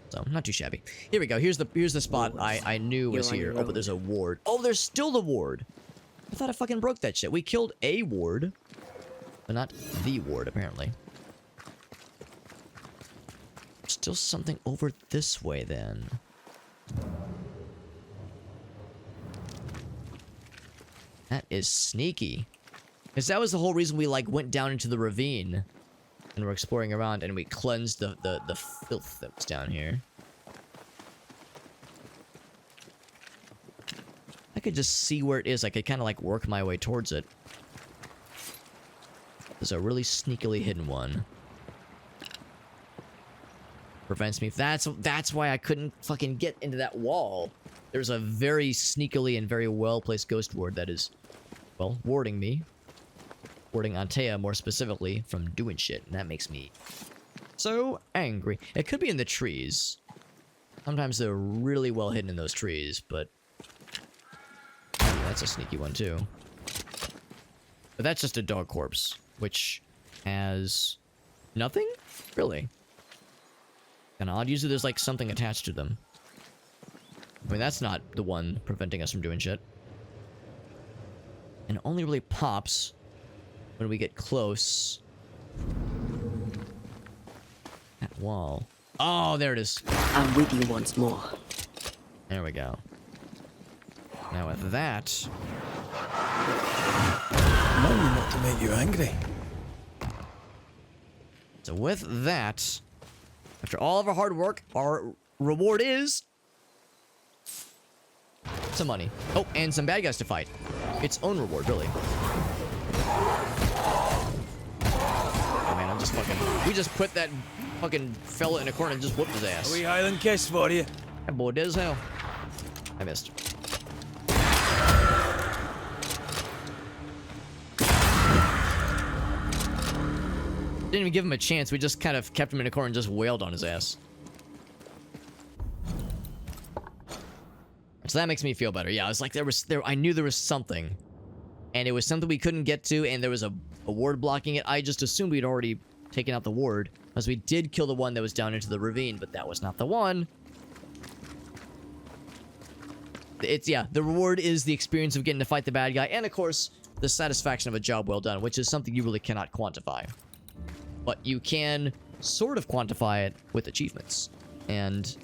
So, not too shabby. Here we go. Here's the spot I knew was You're on here. your Oh, but own. there's a ward. Oh, there's still the ward. I thought I fucking broke that shit. We killed a ward, but not the ward, apparently. Still something over this way, then. That is sneaky. Because that was the whole reason we, like, went down into the ravine. And we're exploring around, and we cleansed the filth that was down here. I could just see where it is. I could kind of, like, work my way towards it. There's a really sneakily hidden one. Prevents me. That's why I couldn't fucking get into that wall. There's a very sneakily and very well-placed ghost ward that is, well, warding me. Warding Antea, more specifically, from doing shit. And that makes me So angry. It could be in the trees. Sometimes they're really well hidden in those trees, but... That's a sneaky one, too. But that's just a dog corpse, which has... nothing? Really? Kind of odd. Usually there's, like, something attached to them. I mean, that's not the one preventing us from doing shit. And it only really pops when we get close. That wall. Oh, there it is. I'm with you once more. There we go. Now with that... Remind me not to make you angry. So with that, after all of our hard work, our reward is... some money. Oh, and some bad guys to fight. Its own reward, really. Oh man, I'm just fucking... We just put that fucking fella in a corner and just whooped his ass. A wee Highland kiss for you. That boy did as hell. I missed. Didn't even give him a chance. We just kind of kept him in a corner and just wailed on his ass. So that makes me feel better. Yeah, I was like, I knew there was something. And it was something we couldn't get to, and there was a ward blocking it. I just assumed we'd already taken out the ward, because we did kill the one that was down into the ravine, but that was not the one. Yeah, the reward is the experience of getting to fight the bad guy, and of course, the satisfaction of a job well done, which is something you really cannot quantify. But you can sort of quantify it with achievements. And,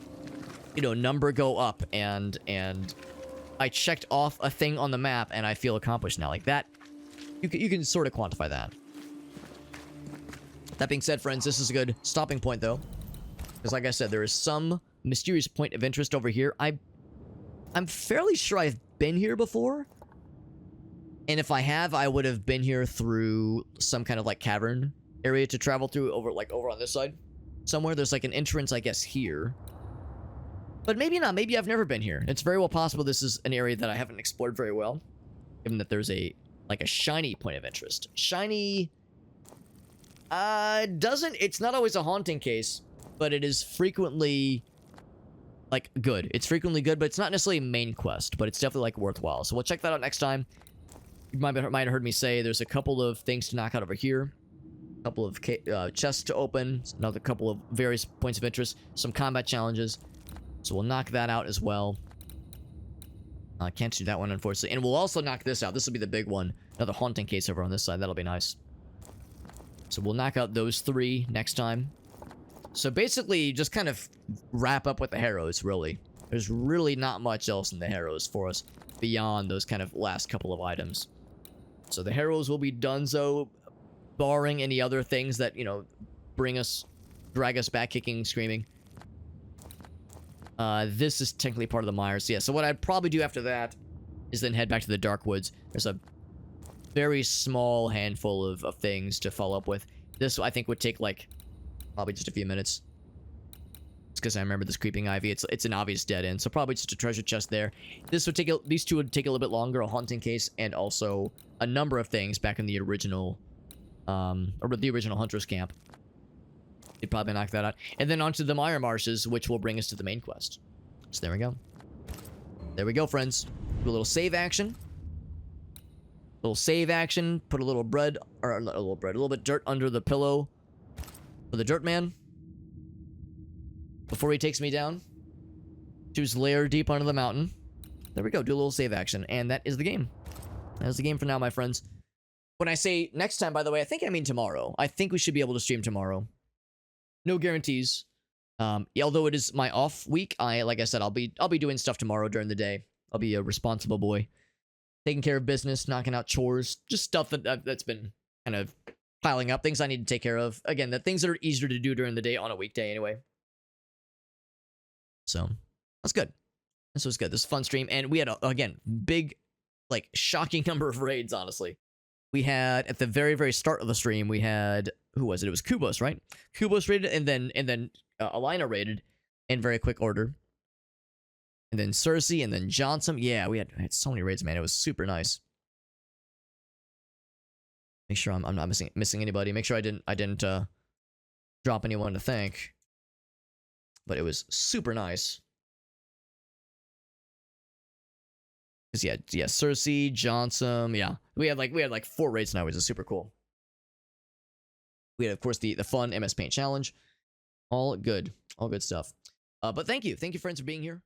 you know, number go up, and I checked off a thing on the map, and I feel accomplished now. Like that, you can sort of quantify that. That being said, friends, this is a good stopping point, though. Because like I said, there is some mysterious point of interest over here. I'm fairly sure I've been here before. And if I have, I would have been here through some kind of, like, cavern area to travel through over on this side. Somewhere there's, like, an entrance, I guess, here. But maybe not. Maybe I've never been here. It's very well possible this is an area that I haven't explored very well. Given that there's a shiny point of interest. Shiny... it's not always a haunting case, but it is frequently, like, good. It's frequently good, but it's not necessarily a main quest, but it's definitely, like, worthwhile. So we'll check that out next time. You might have heard me say there's a couple of things to knock out over here. A couple of chests to open. Another couple of various points of interest. Some combat challenges. So we'll knock that out as well. I can't do that one, unfortunately. And we'll also knock this out. This will be the big one. Another haunting case over on this side. That'll be nice. So we'll knock out those 3 next time. So basically, just kind of wrap up with the Harrows, really. There's really not much else in the Harrows for us beyond those kind of last couple of items. So the Harrows will be donezo, barring any other things that, you know, drag us back kicking, screaming. This is technically part of the mire. So yeah, so what I'd probably do after that is then head back to the Dark Woods. There's a very small handful of things to follow up with. This, I think, would take, like, probably just a few minutes. It's because I remember this creeping ivy. It's an obvious dead end, so probably just a treasure chest there. These two would take a little bit longer, a haunting case, and also a number of things back in the original, Hunter's Camp. You'd probably knock that out. And then onto the Mire Marshes, which will bring us to the main quest. So there we go. There we go, friends. Do a little save action. Little save action. Put a little bread, or not a little bread, a little bit dirt under the pillow for the dirt man. Before he takes me down to his lair deep under the mountain. There we go. Do a little save action. And that is the game. That is the game for now, my friends. When I say next time, by the way, I think I mean tomorrow. I think we should be able to stream tomorrow. No guarantees. Although it is my off week, like I said, I'll be doing stuff tomorrow during the day. I'll be a responsible boy, taking care of business, knocking out chores, just stuff that's been kind of piling up, things I need to take care of. Again, the things that are easier to do during the day on a weekday anyway. So that's good. This was good. This was a fun stream, and we had again big, like, shocking number of raids. Honestly, we had at the very, very start of the stream, we had, who was it? It was Kubos, right? Kubos raided, and then Alina raided in very quick order. And then Cersei, and then Johnson. Yeah, we had so many raids, man. It was super nice. Make sure I'm not missing anybody. Make sure I didn't drop anyone to thank. But it was super nice. Cause yeah, Cersei, Johnson, yeah. We had like 4 raids now, which is super cool. We had, of course, the fun MS Paint challenge. All good stuff. But thank you, friends, for being here.